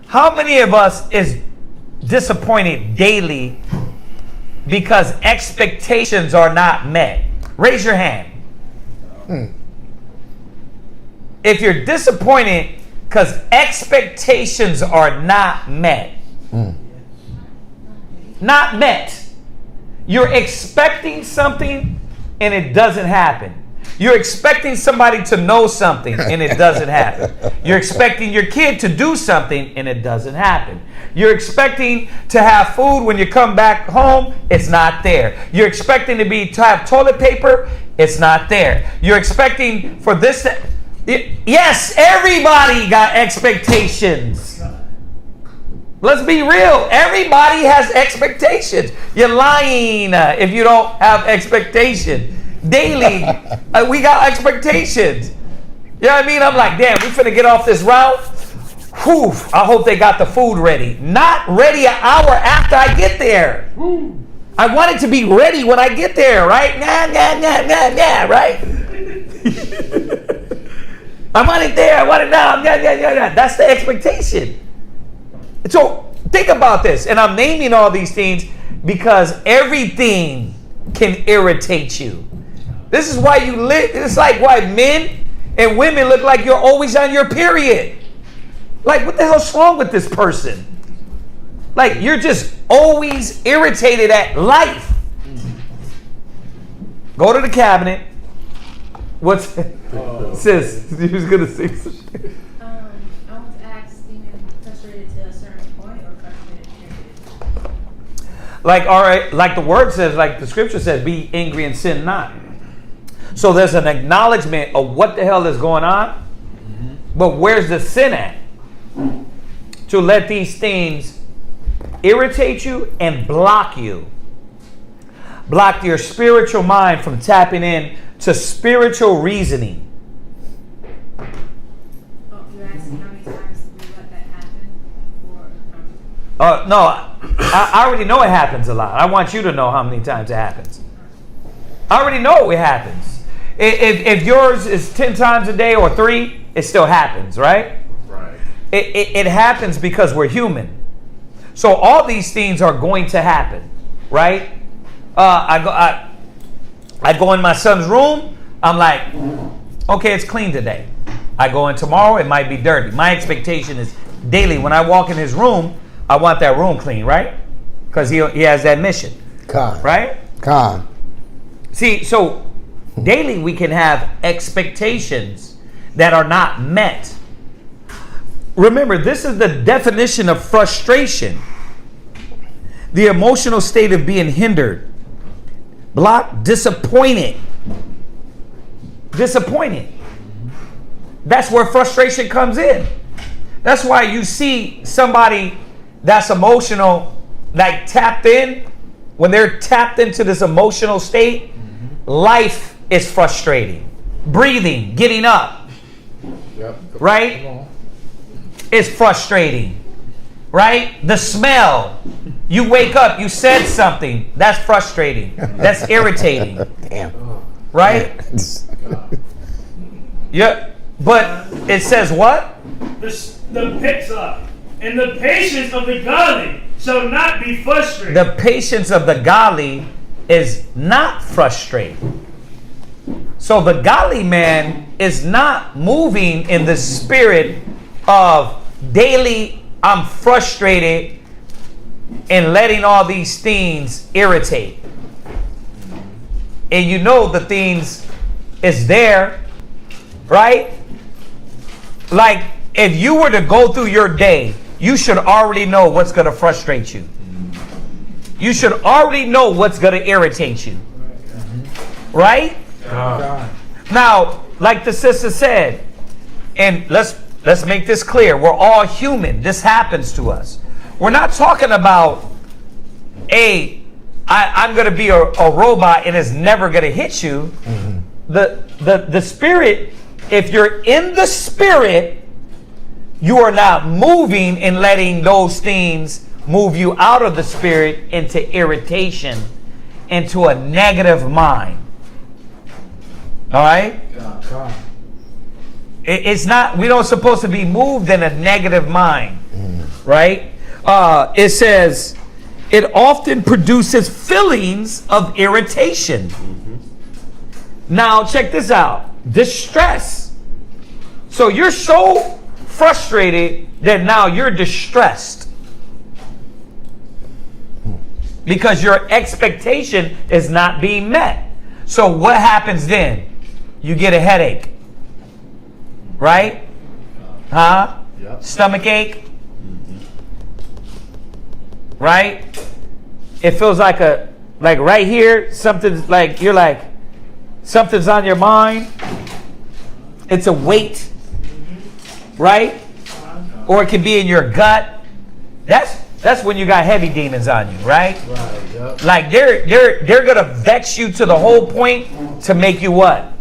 How many of us is disappointed daily because expectations are not met? Raise your hand. If you're disappointed because expectations are not met. Not met. You're expecting something and it doesn't happen. You're expecting somebody to know something and it doesn't happen. You're expecting your kid to do something and it doesn't happen. You're expecting to have food when you come back home, it's not there. You're expecting to have toilet paper, it's not there. You're expecting for this. Yes, everybody got expectations. Let's be real. Everybody has expectations. You're lying if you don't have expectations. Daily, we got expectations. You know what I mean? I'm like, damn, we finna get off this route. Whew, I hope they got the food ready. Not ready an hour after I get there. I want it to be ready when I get there, right? Nah, right? I want it there. I want it now. That's the expectation. So think about this. And I'm naming all these things because everything can irritate you. This is why you live. It's like why men and women look like you're always on your period. Like, what the hell's wrong with this person? Like, you're just always irritated at life. Go to the cabinet. What's sis? You was gonna say something. I want to ask, being frustrated to a certain point or frustrated period? Like, all right, like the word says, like the scripture says, be angry and sin not. So there's an acknowledgement of what the hell is going on, but where's the sin at? To let these things irritate you and block you. Block your spiritual mind from tapping in to spiritual reasoning. Oh, you're asking how many times did we let that happen? No, I already know it happens a lot. I want you to know how many times it happens. I already know it happens. If yours is 10 times a day or 3, it still happens, right? Right. It happens because we're human. So all these things are going to happen, right? I go in my son's room. I'm like, okay, it's clean today. I go in tomorrow, it might be dirty. My expectation is daily. When I walk in his room, I want that room clean, right? Because he has that mission, right? See, so daily we can have expectations that are not met. Remember, this is the definition of frustration. The emotional state of being hindered, blocked, disappointed. Disappointed. That's where frustration comes in. That's why you see somebody that's emotional, like tapped in. When they're tapped into this emotional state, life is frustrating. Breathing, getting up, right? It's frustrating, right? The smell. You wake up, you said something. That's frustrating. That's irritating. Damn. Right? Yeah. But it says what? The picks up. And the patience of the godly shall not be frustrated. The patience of the godly is not frustrated. So the godly man is not moving in the spirit of daily, I'm frustrated, and letting all these things irritate. And you know the things is there, right? Like if you were to go through your day, you should already know what's going to frustrate you. You should already know what's going to irritate you. Right? Now, like the sister said, and let's make this clear. We're all human. This happens to us. We're not talking about, I'm going to be a robot and it's never going to hit you. The spirit, if you're in the spirit, you are not moving and letting those things move you out of the spirit into irritation, into a negative mind. All right? It's not, we don't supposed to be moved in a negative mind. Right? It says, it often produces feelings of irritation. Now, check this out. Distress. So you're so frustrated that now you're distressed. Because your expectation is not being met. So what happens then? You get a headache. Right? Huh? Yep. Stomach ache. Right? It feels like right here, something's like, you're like, something's on your mind. It's a weight. Right? Or it can be in your gut. That's when you got heavy demons on you, right? Yep. Like they're gonna vex you to the whole point to make you what?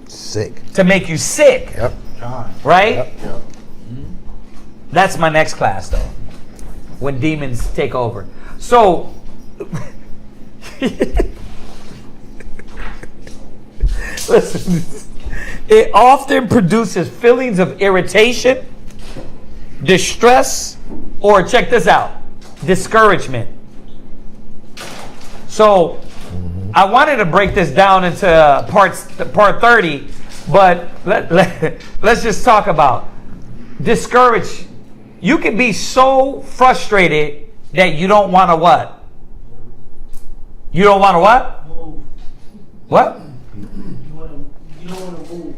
Sick. To make you sick. Yep. Right? Yep. That's my next class though. When demons take over. So listen, it often produces feelings of irritation, distress, or check this out, discouragement. So I wanted to break this down into part 30, but let's just talk about discourage. You can be so frustrated that you don't want to what? You don't want to what? Move. What? You don't want to move.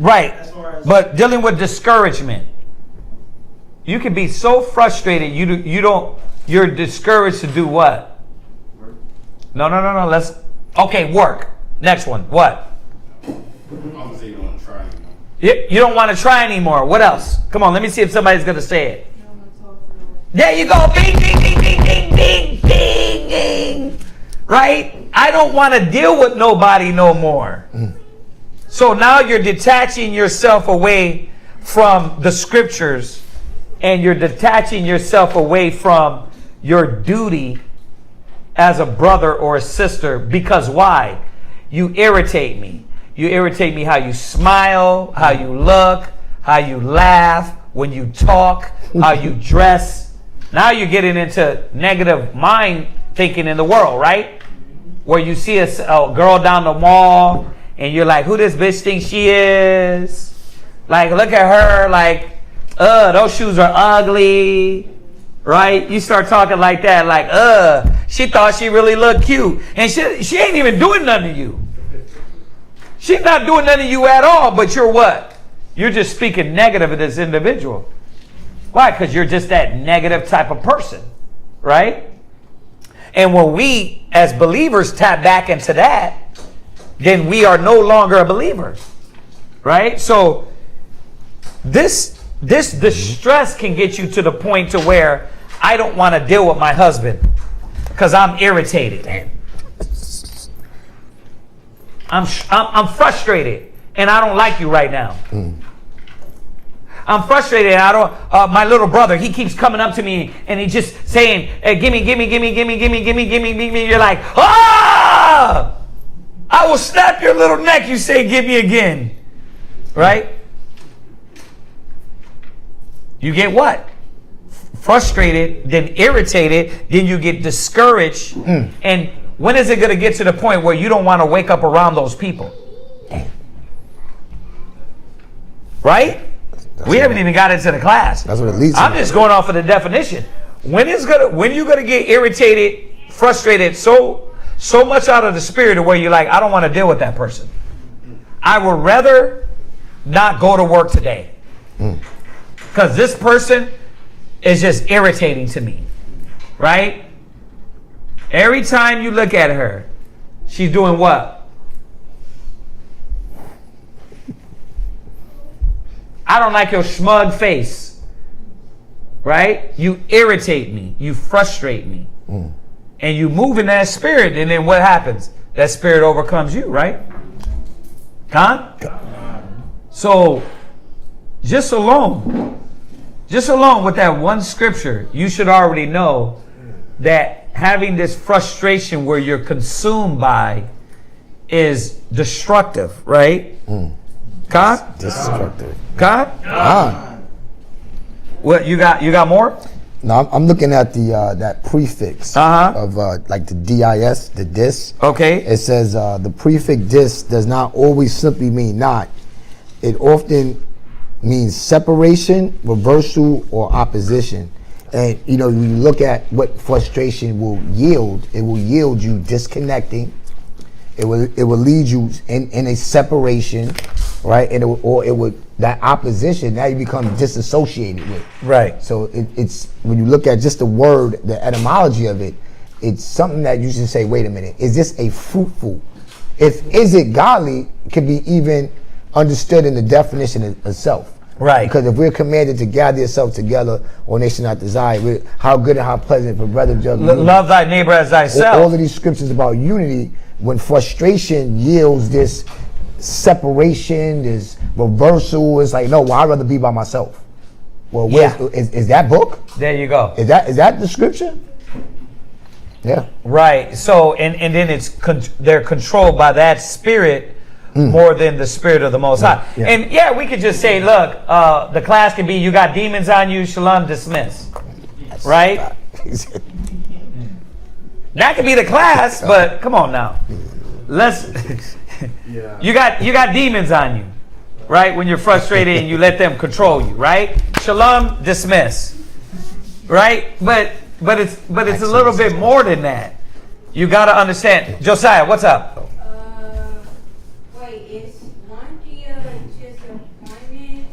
Right. But dealing with discouragement. You can be so frustrated you're discouraged to do what? Work. No. Okay, work. Next one. What? I'm gonna say you don't want to try anymore. You don't want to try anymore. What else? Come on, let me see if somebody's going to say it. There you go. Bing, ding, ding, ding, ding, ding, ding, ding. Right? I don't want to deal with nobody no more. So now you're detaching yourself away from the scriptures, and you're detaching yourself away from your duty as a brother or a sister. Because why? You irritate me. You irritate me how you smile, how you look, how you laugh, when you talk, how you dress. Now you're getting into negative mind thinking in the world, right? Where you see a girl down the mall and you're like, who this bitch thinks she is? Like, look at her, like, those shoes are ugly, right? You start talking like that, like, she thought she really looked cute. And she ain't even doing nothing to you. She's not doing nothing to you at all, but you're what? You're just speaking negative of this individual. Why? Because you're just that negative type of person, right? And when we, as believers, tap back into that, then we are no longer a believer, right? So this distress can get you to the point to where I don't want to deal with my husband because I'm irritated. I'm frustrated and I don't like you right now. I'm frustrated. And I don't. My little brother, he keeps coming up to me and he's just saying, hey, "Gimme." You're like, ah! I will snap your little neck. You say, "Give me again," right? You get what? Frustrated, then irritated, then you get discouraged. And when is it going to get to the point where you don't want to wake up around those people? Right? We haven't even got into the class. That's what it leads to. I'm just going off of the definition. When you're gonna get irritated, frustrated, so much out of the spirit of where you're like, I don't want to deal with that person. I would rather not go to work today. Because this person is just irritating to me, right? Every time you look at her, she's doing what? I don't like your smug face, right? You irritate me. You frustrate me. And you move in that spirit, and then what happens? That spirit overcomes you, right? So, just alone with that one scripture, you should already know that having this frustration where you're consumed by is destructive, right? God? Destructive. God? What, you got more? No, I'm looking at the that prefix of like the dis, the dis. Okay. It says the prefix dis does not always simply mean not. It often means separation, reversal, or opposition. And you know, when you look at what frustration will yield, it will yield you disconnecting. It will lead you in a separation, right? And it would that opposition, now you become disassociated with. Right. So it's when you look at just the word, the etymology of it, it's something that you should say, wait a minute, is this a fruitful? Is it godly can be even understood in the definition of self. Right. Because if we're commanded to gather yourself together, or nation not desire, how good and how pleasant for brother judge. Love thy neighbor as thyself. All of these scriptures about unity, when frustration yields this separation, this reversal, it's like, no, well, I'd rather be by myself. Well, is that book? There you go. Is that the scripture? Yeah. Right. So, and then they're controlled by that spirit more than the spirit of the Most High. Yeah. And we could just say, look, the class can be, you got demons on you, shalom, dismiss. Right? That could be the class, but come on now. You got demons on you, right? When you're frustrated and you let them control you, right? Shalom, dismiss. Right? But it's a little bit more than that. You got to understand. Josiah, what's up? Wait, is one disappointment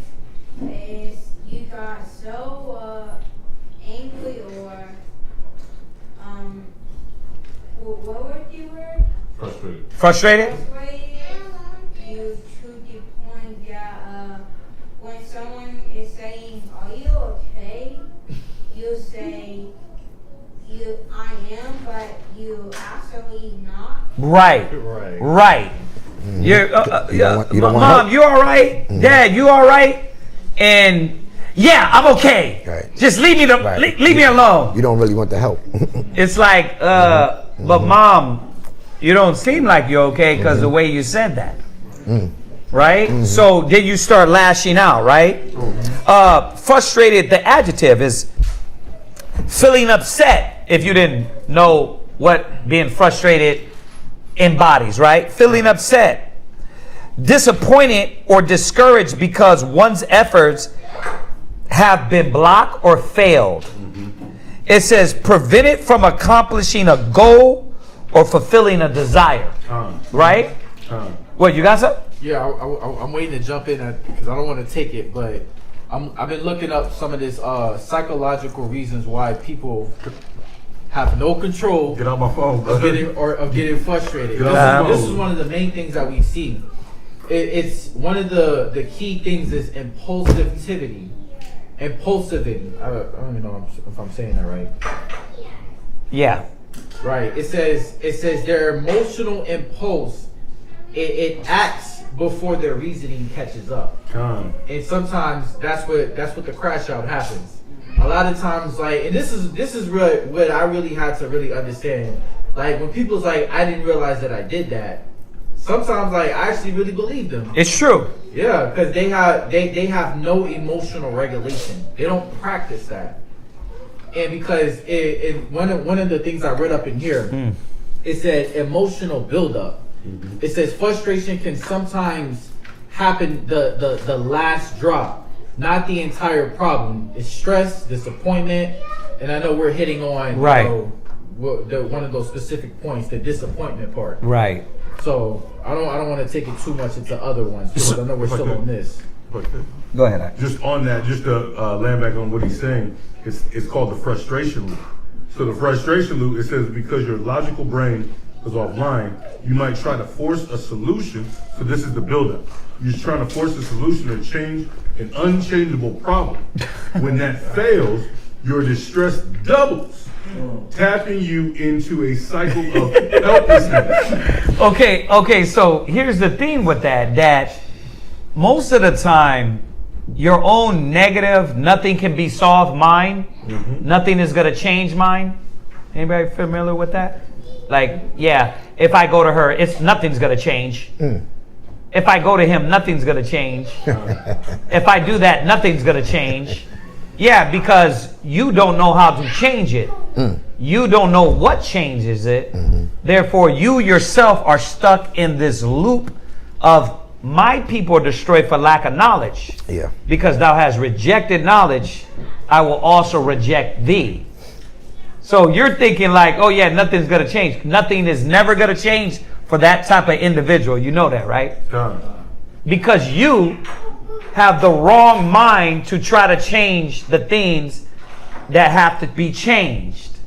is you got so angry or what word you were? Frustrated? You to the point that when someone is saying, "Are you okay?" you say, "I am," but you actually not. Right. You're, Mom, you all right? Dad, you all right? And yeah, I'm okay. Right. Just leave me alone. You don't really want the help. It's like, but Mom, you don't seem like you're okay because the way you said that. Right? So then you start lashing out, right? Frustrated, the adjective is feeling upset, if you didn't know what being frustrated embodies, right? Feeling upset, disappointed or discouraged because one's efforts have been blocked or failed. It says prevented from accomplishing a goal or fulfilling a desire, right? What, you got something? Yeah, I'm waiting to jump in because I don't want to take it, but I've been looking up some of this psychological reasons why people have no control. Get on my phone, of getting frustrated. This is one of the main things that we see. It's one of the key things is impulsivity. I don't even know if I'm saying that right. Yeah. Right. It says their emotional impulse. It acts before their reasoning catches up. And sometimes that's what the crash out happens. A lot of times, like, and this is really what I really had to really understand. Like, when people's like, I didn't realize that I did that. Sometimes, like, I actually really believe them. It's true. Yeah, because they have no emotional regulation. They don't practice that. And because one of the things I read up in here, it said emotional buildup. It says frustration can sometimes happen the last drop. Not the entire problem. It's stress, disappointment, and I know we're hitting on one of those specific points, the disappointment part. Right. So I don't want to take it too much into other ones because I know we're still on this. Go ahead. Just on that, just to land back on what he's saying, it's called the frustration loop. So the frustration loop, it says because your logical brain is offline, you might try to force a solution. So this is the buildup. You're just trying to force a solution to change an unchangeable problem. When that fails, your distress doubles, tapping you into a cycle of helplessness. Okay, so here's the thing with that most of the time, your own negative, nothing can be solved mind, nothing is going to change mind. Anybody familiar with that? Like, yeah, if I go to her, nothing's going to change. If I go to him, nothing's going to change. If I do that, nothing's going to change. Yeah, because you don't know how to change it. You don't know what changes it. Therefore, you yourself are stuck in this loop of my people are destroyed for lack of knowledge. Yeah. Because thou hast rejected knowledge, I will also reject thee. So you're thinking like, oh yeah, nothing's going to change. Nothing is never going to change for that type of individual. You know that, right? Because you have the wrong mind to try to change the things that have to be changed.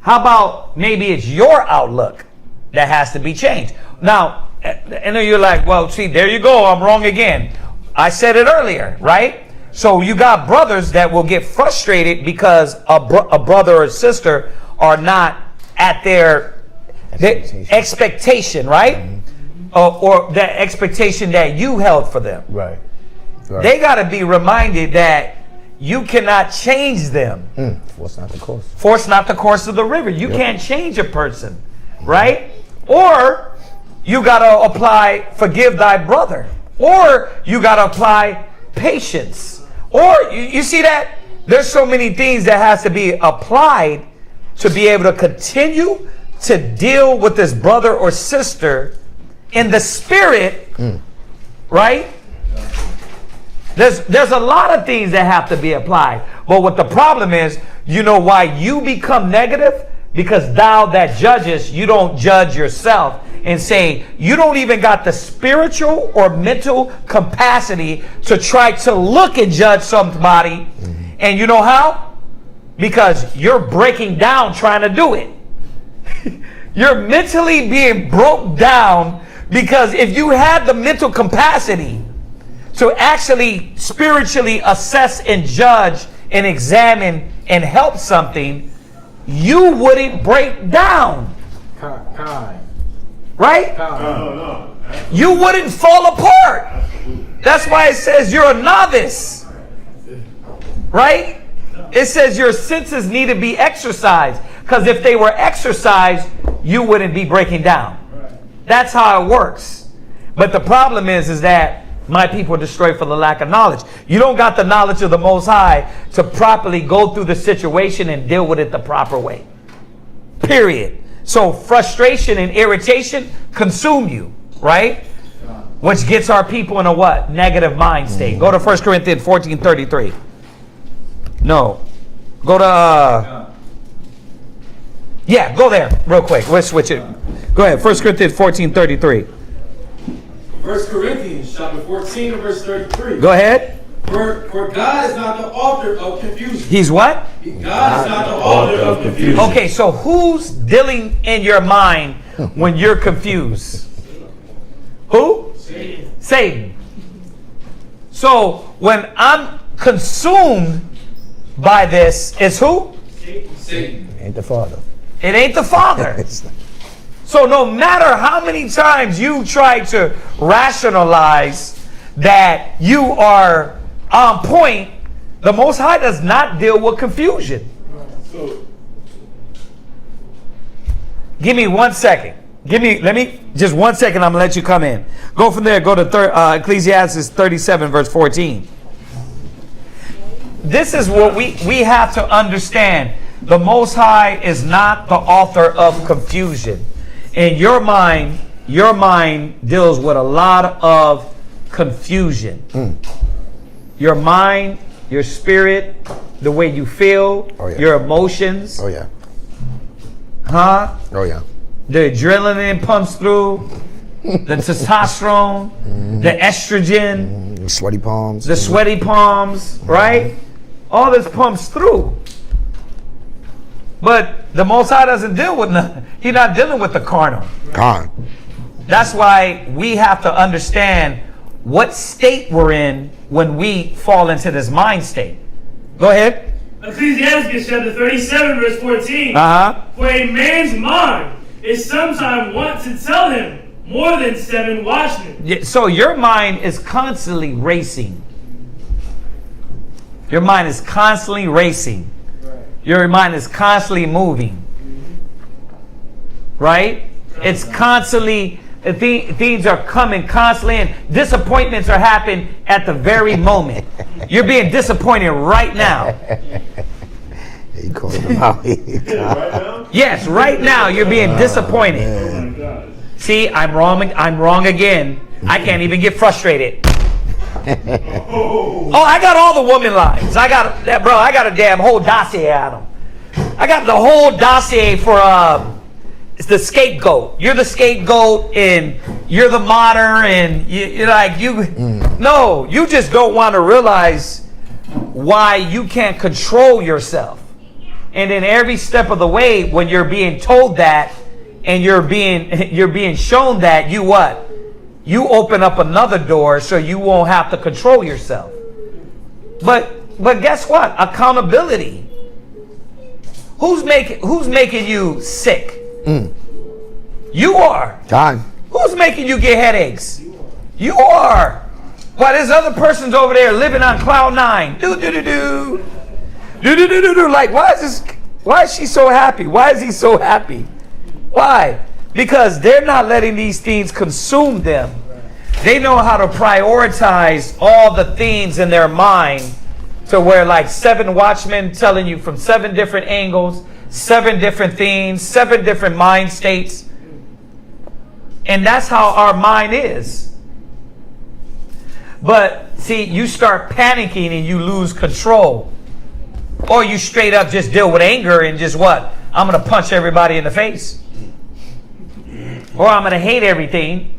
How about maybe it's your outlook that has to be changed? Now, and then you're like, well, see, there you go. I'm wrong again. I said it earlier, right? So you got brothers that will get frustrated because a brother or sister are not at their expectation, right? Or the expectation that you held for them. Right. They got to be reminded that you cannot change them. Force not the course. Force not the course of the river. You can't change a person, right? Or you got to apply forgive thy brother. Or you got to apply patience. Or you see that? There's so many things that has to be applied to be able to continue to deal with this brother or sister in the spirit, right? There's a lot of things that have to be applied. But what the problem is, you know why you become negative? Because thou that judgest, you don't judge yourself and say, you don't even got the spiritual or mental capacity to try to look and judge somebody. And you know how? Because you're breaking down trying to do it. You're mentally being broke down, because if you had the mental capacity to actually spiritually assess and judge and examine and help something, you wouldn't break down. Right? No. You wouldn't fall apart. That's why it says you're a novice. Right? It says your senses need to be exercised. Because if they were exercised, you wouldn't be breaking down. That's how it works. But the problem is that my people are destroyed for the lack of knowledge. You don't got the knowledge of the Most High to properly go through the situation and deal with it the proper way. Period. So frustration and irritation consume you, right? Which gets our people in a what? Negative mind state. Go to 1 Corinthians 14:33. No. Go to... go there real quick. Let's switch it. Go ahead. 1 Corinthians 14:33. 1 Corinthians chapter 14 and verse 33. Go ahead. For God is not the author of confusion. He's what? God is not the author of confusion. Okay, so who's dealing in your mind when you're confused? Who? Satan. So when I'm consumed by this, it's who? Satan. Ain't the Father. It ain't the Father. So no matter how many times you try to rationalize that you are on point, the Most High does not deal with confusion. Give me 1 second. Just 1 second. I'm gonna let you come in. Go from there. Go to Ecclesiastes 37 verse 14. This is what we have to understand. The Most High is not the author of confusion. In your mind deals with a lot of confusion. Your mind, your spirit, the way you feel, your emotions. Oh yeah. Huh? Oh yeah. The adrenaline pumps through. the testosterone, the estrogen, the sweaty palms, right? All this pumps through. But the Most High doesn't deal with nothing. He's not dealing with the carnal. God. That's why we have to understand what state we're in when we fall into this mind state. Go ahead. Ecclesiastes chapter 37, verse 14. For a man's mind is sometimes wont to tell him more than 7 watchmen. Yeah, so your mind is constantly racing. Your mind is constantly racing. Your mind is constantly moving. Right? It's constantly, things are coming constantly, and disappointments are happening at the very moment. You're being disappointed right now. He called him out. Yes, right now you're being disappointed. See, I'm wrong again. I can't even get frustrated. Oh, I got all the woman lines. I got a damn whole dossier on them. I got the whole dossier for it's the scapegoat. You're the scapegoat, and you're the martyr, and you're like No, you just don't want to realize why you can't control yourself. And then every step of the way, when you're being told that, and you're being shown that, you open up another door so you won't have to control yourself. But guess what? Accountability. Who's making you sick? You are. God. Who's making you get headaches? You are. Why, there's other persons over there living on cloud 9. Like, why is she so happy? Why is he so happy? Why? Because they're not letting these things consume them. They know how to prioritize all the things in their mind to where, like, 7 watchmen telling you from 7 different angles, 7 different things, 7 different mind states. And that's how our mind is. But see, you start panicking and you lose control. Or you straight up just deal with anger and just what? I'm going to punch everybody in the face. Or I'm going to hate everything.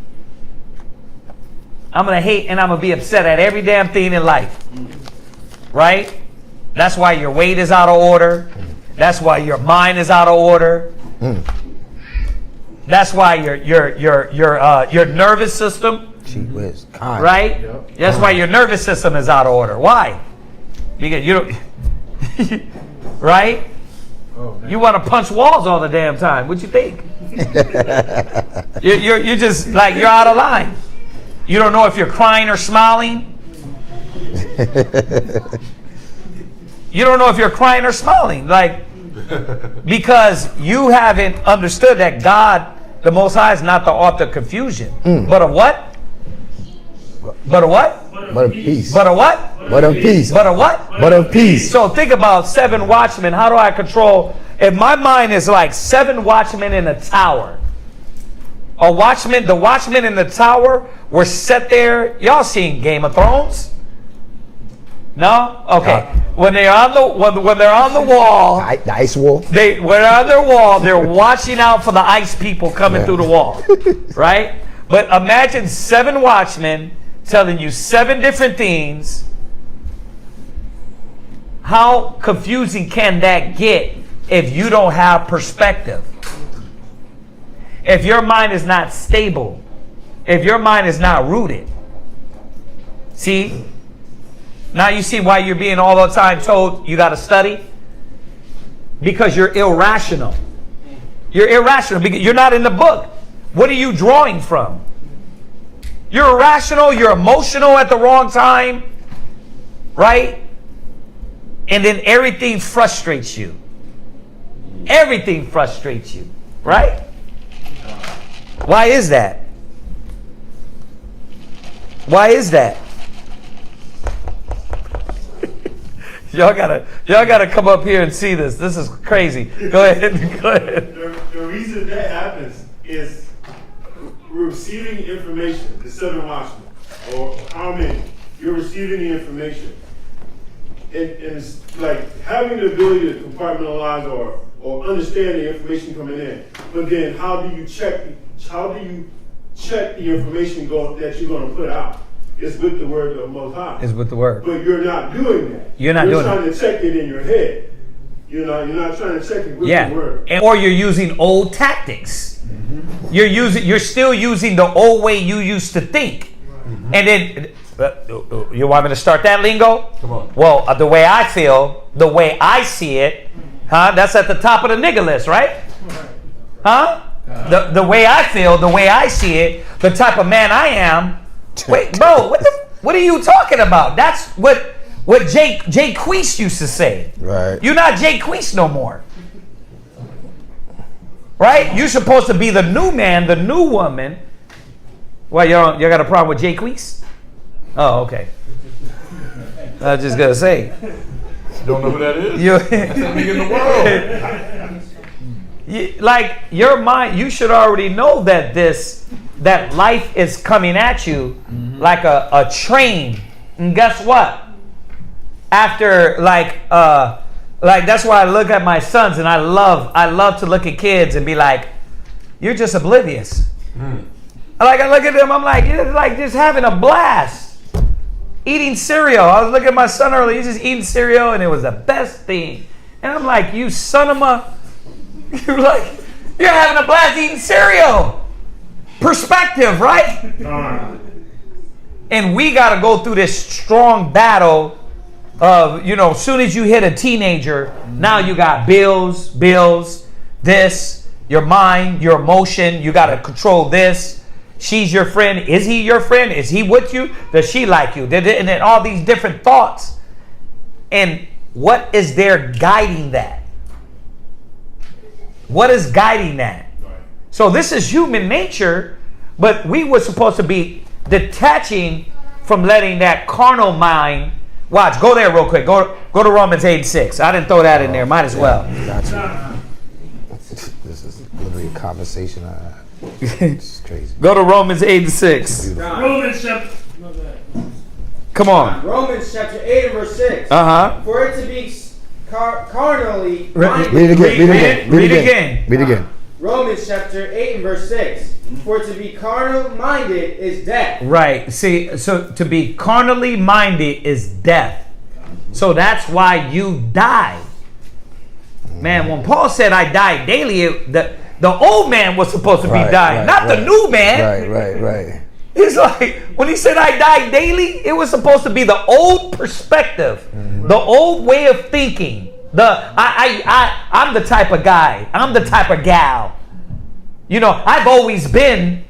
I'm going to hate and I'm going to be upset at every damn thing in life. Right? That's why your weight is out of order. That's why your mind is out of order. That's why your nervous system, right? That's why your nervous system is out of order. Why? Because you don't, right? You want to punch walls all the damn time. What you think? You're just like, you're out of line. You don't know if you're crying or smiling. You don't know if you're crying or smiling, like, because you haven't understood that God, the Most High, is not the author of confusion, but of what? But of what? But of peace. But of what? But of peace. But of what? But of peace. So think about 7 watchmen. How do I control? If my mind is like 7 watchmen in a tower, the watchmen in the tower were set there. Y'all seen Game of Thrones? No? Okay. When they're on the wall, the ice wall. When they're on their wall, they're watching out for the ice people coming through the wall. Right? But imagine 7 watchmen telling you 7 different things. How confusing can that get if you don't have perspective? If your mind is not stable, if your mind is not rooted. See? Now you see why you're being all the time told you got to study? Because you're irrational. You're irrational because you're not in the book. What are you drawing from? You're irrational, you're emotional at the wrong time, right? And then everything frustrates you. Everything frustrates you, right? Why is that? Why is that? Y'all gotta come up here and see this. This is crazy. Go ahead. Go ahead. The reason that happens is we're receiving information, the 7 watchmen, or how many, you're receiving the information. And it's like having the ability to compartmentalize or understand the information coming in. But then how do you check the information that you're going to put out. It's with the word of the Most High. It's with the word. But you're not doing that. You're not doing trying to check it in your head. You're not trying to check it with the word. Or you're using old tactics. Mm-hmm. You're still using the old way you used to think. Mm-hmm. And then you want me to start that lingo? Come on. Well, the way I feel, the way I see it, that's at the top of the nigga list, right? Huh? The way I feel, the way I see it, the type of man I am. Wait, bro, what are you talking about? That's what Jay Queese used to say. Right. You're not Jay Queese no more. Right? You're supposed to be the new man, the new woman. Well, you got a problem with Jay Queese? Oh, okay. I was just gonna say. You don't know who that is? That's the big in the world. Like your mind, you should already know that life is coming at you like a train. And guess what? After like that's why I look at my sons, and I love to look at kids and be like, you're just oblivious. I look at them, I'm like, you're like just having a blast. Eating cereal. I was looking at my son earlier, he's just eating cereal, and it was the best thing. And I'm like, you son of a, you're having a blast eating cereal. Perspective, right? And we got to go through this strong battle of, as soon as you hit a teenager, now you got bills, this, your mind, your emotion, you got to control this. She's your friend. Is he your friend? Is he with you? Does she like you? And then all these different thoughts. And what is there guiding that? What is guiding that? So this is human nature, but we were supposed to be detaching from letting that carnal mind. Watch, go there real quick. Go to Romans 8:6. I didn't throw that in there. Might as well. Gotcha. This is literally a conversation I had. It's crazy. Go to Romans 8:6. Romans chapter. Come on. Romans chapter 8 and verse 6. For it to be carnally minded. Read it again. Romans chapter 8 and verse 6. For to be carnal minded is death. Right. See, so to be carnally minded is death. So that's why you die. Man, when Paul said I die daily, the old man was supposed to be dying, not the new man. Right. It's like, when he said I die daily, it was supposed to be the old perspective, the old way of thinking. I'm the type of guy. I'm the type of gal. I've always been.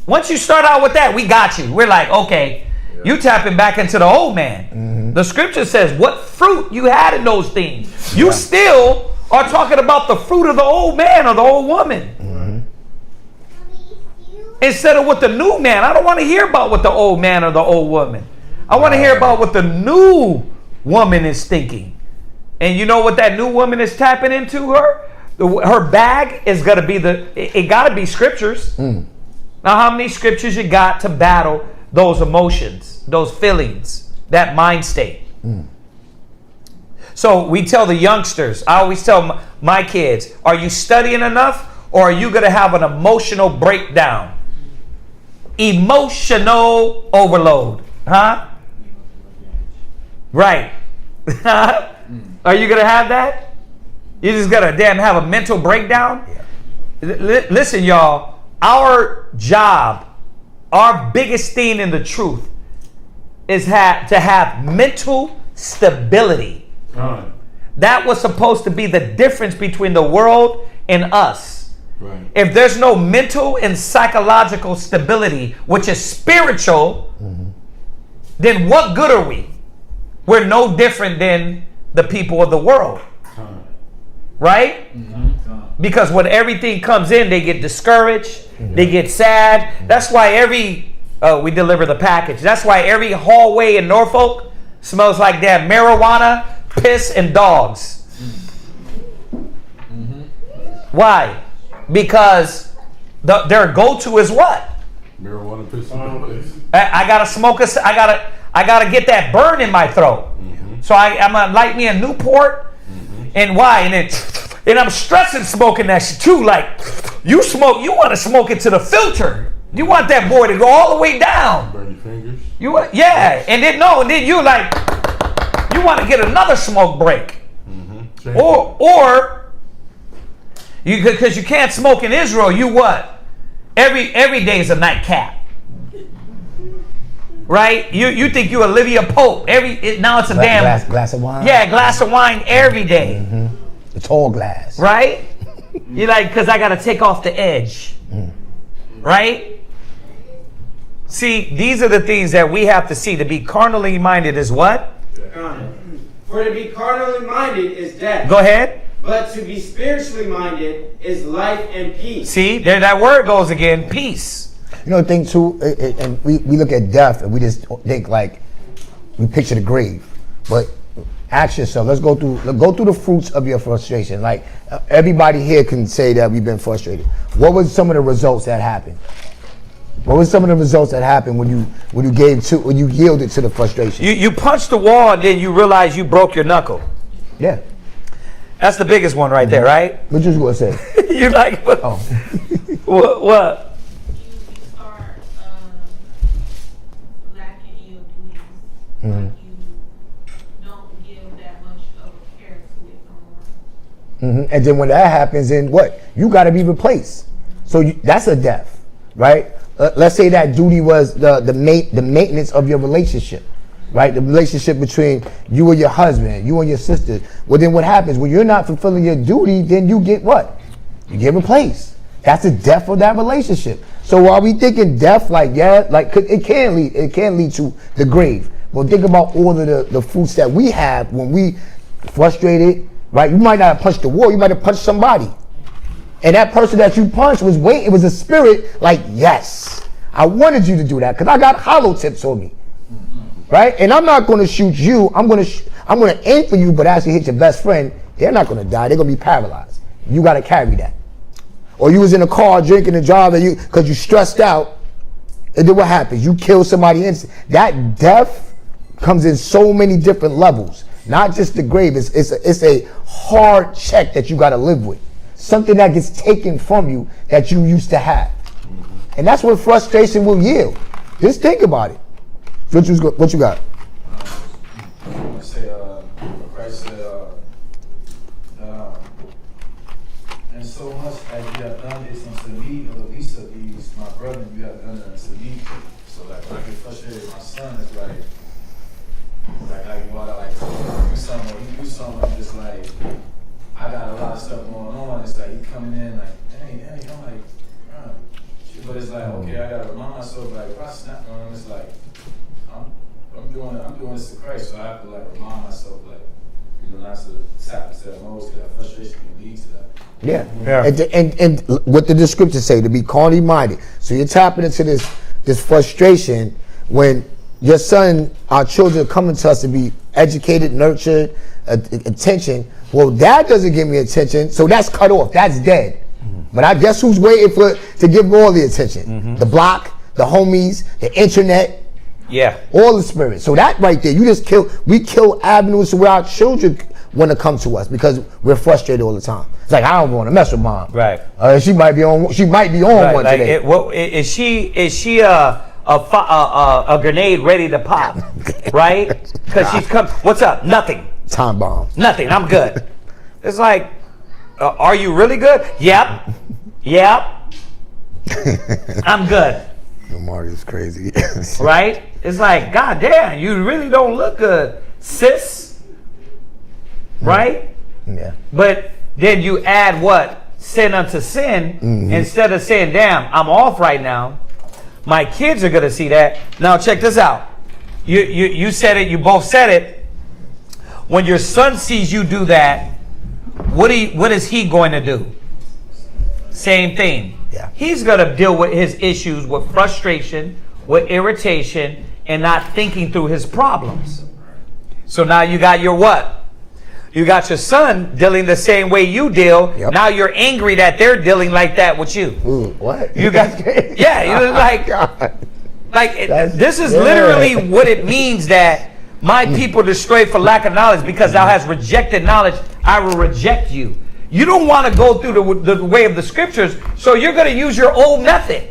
Once you start out with that, we got you. We're like, okay, you tapping back into the old man. The scripture says what fruit you had in those things. You still are talking about the fruit of the old man or the old woman. Instead of what the new man. I don't want to hear about what the old man or the old woman. I want to hear about what the new woman is thinking. And you know what that new woman is tapping into her? Her bag is going to be it got to be scriptures. Now, how many scriptures you got to battle those emotions, those feelings, that mind state? So we tell the youngsters, I always tell my kids, are you studying enough, or are you going to have an emotional breakdown? Emotional overload. Huh? Right. Are you going to have that? You just got to have a mental breakdown? Listen, y'all, our job, our biggest thing in the truth is to have mental stability. That was supposed to be the difference between the world and us. Right. If there's no mental and psychological stability, which is spiritual, then what good are we? We're no different than the people of the world. Right? Because when everything comes in, they get discouraged, they get sad. That's why we deliver the package. That's why every hallway in Norfolk smells like that marijuana, piss, and dogs. Why? Because their go-to is what? Marijuana, piss, and dogs. I gotta smoke I gotta get that burn in my throat. So I'm gonna light me a Newport. And why? And I'm stressing smoking that shit too. Like, you want to smoke it to the filter. You want that boy to go all the way down. Burn your fingers. Yeah, and then you like, you want to get another smoke break. Mm-hmm. Or you, because you can't smoke in Israel, you what? Every day is a nightcap. Right? You think you Olivia Pope. Now it's a glass of wine. Yeah, a glass of wine every day. Mm-hmm. The tall glass. Right? You're like, because I got to take off the edge. Right? See, these are the things that we have to see. To be carnally minded is what? For to be carnally minded is death. Go ahead. But to be spiritually minded is life and peace. See, there that word goes again, peace. You know the thing too, and we look at death and we just think like, we picture the grave. But ask yourself, let's go through the fruits of your frustration. Like everybody here can say that we've been frustrated. What was some of the results that happened? What was some of the results that happened when you yielded to the frustration? You punched the wall and then you realize you broke your knuckle. Yeah. That's the biggest one right there, right? What you gonna say? You're like, what? Oh. What? You are lacking in your duties. Mm-hmm. Like you don't give that much of a care to it no more. Mm-hmm. And then when that happens, then what? You got to be replaced. So that's a death, right? Let's say that duty was the maintenance of your relationship, right? The relationship between you and your husband, you and your sister. Well, then what happens? When you're not fulfilling your duty, then you get what? You get replaced. That's the death of that relationship. So while we thinking death, like it can lead to the grave. Well, think about all of the fruits that we have when we frustrated, right? You might not have punched the wall, you might have punched somebody. And that person that you punched was waiting. It was a spirit like, yes, I wanted you to do that because I got hollow tips on me, right? And I'm not going to shoot you. I'm going to aim for you, but as you hit your best friend, they're not going to die. They're going to be paralyzed. You got to carry that. Or you was in a car drinking and driving because you stressed out, and then what happens? You kill somebody instantly. That death comes in so many different levels, not just the grave. It's a hard check that you got to live with. Something that gets taken from you that you used to have. And that's what frustration will yield. Just think about it. What you got? I say, Christ said, and so much as you have done this unto me, or the least of these, my brethren, you have done it unto me. So like when I get frustrated with my son, it's like how you want to like do something, or he do something, I'm just like, I got a lot of stuff going on. It's like he coming in like, dang, I'm like, but it's like, okay, I gotta remind myself like, if I snap on him, it's like, I'm doing this to Christ, so I have to like remind myself like, not to tap into that most, because that frustration can lead to that. Yeah. And what the scriptures say, to be carnally minded. So you're tapping into this frustration when your son, our children are coming to us to be educated, nurtured, attention. Well, dad doesn't give me attention, so that's cut off. That's dead. Mm-hmm. But I guess who's waiting to give all the attention? Mm-hmm. The block, the homies, the internet. Yeah. All the spirits. So that right there, we kill avenues where our children want to come to us because we're frustrated all the time. It's like, I don't want to mess with mom. Right. She might be on right. One like today. Is she a grenade ready to pop? Right? Because she's come. What's up? Nothing. Time bomb. Nothing. I'm good. It's like, are you really good? Yep. I'm good. Mario's crazy. Right? It's like, God damn, you really don't look good, sis. Right? Yeah. But then you add what? Sin unto sin. Mm-hmm. Instead of saying, damn, I'm off right now. My kids are going to see that. Now check this out. You said it. You both said it. When your son sees you do that, what is he going to do? Same thing. Yeah. He's going to deal with his issues with frustration, with irritation, and not thinking through his problems. So now you got your what? You got your son dealing the same way you deal. Yep. Now you're angry that they're dealing like that with you. Ooh, what? You got, yeah, you're this is literally what it means that my people destroyed for lack of knowledge, because thou hast rejected knowledge, I will reject you. You don't want to go through the way of the scriptures, so you're going to use your old method.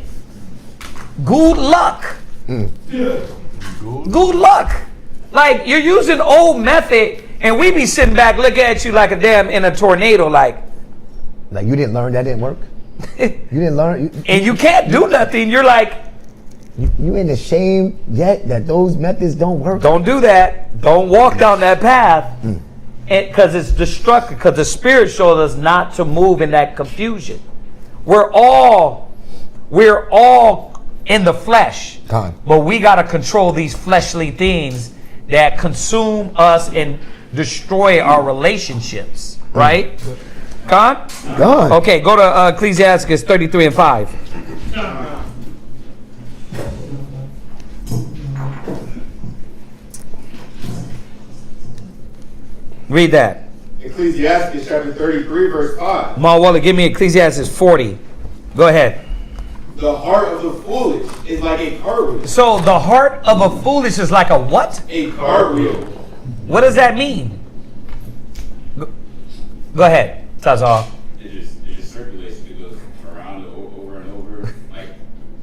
Good luck. Good luck. Like, you're using old method, and we be sitting back looking at you like a damn in a tornado, like you didn't learn that didn't work. You didn't learn, and you can't do nothing. You're like, you ain't ashamed yet that those methods don't work. Don't do that. Don't walk down that path, because it's destructive. Because the Spirit showed us not to move in that confusion. We're all in the flesh, but we got to control these fleshly things that consume us and destroy our relationships, right? Con? Okay, go to Ecclesiastes 33 and 5. Read that. Ecclesiastes chapter 33, verse 5. Ma Waller, give me Ecclesiastes 40. Go ahead. The heart of the foolish is like a cartwheel. So the heart of a foolish is like a what? A cartwheel. What does that mean? Go ahead, Tazal. It just circulates. It goes around over and over. Like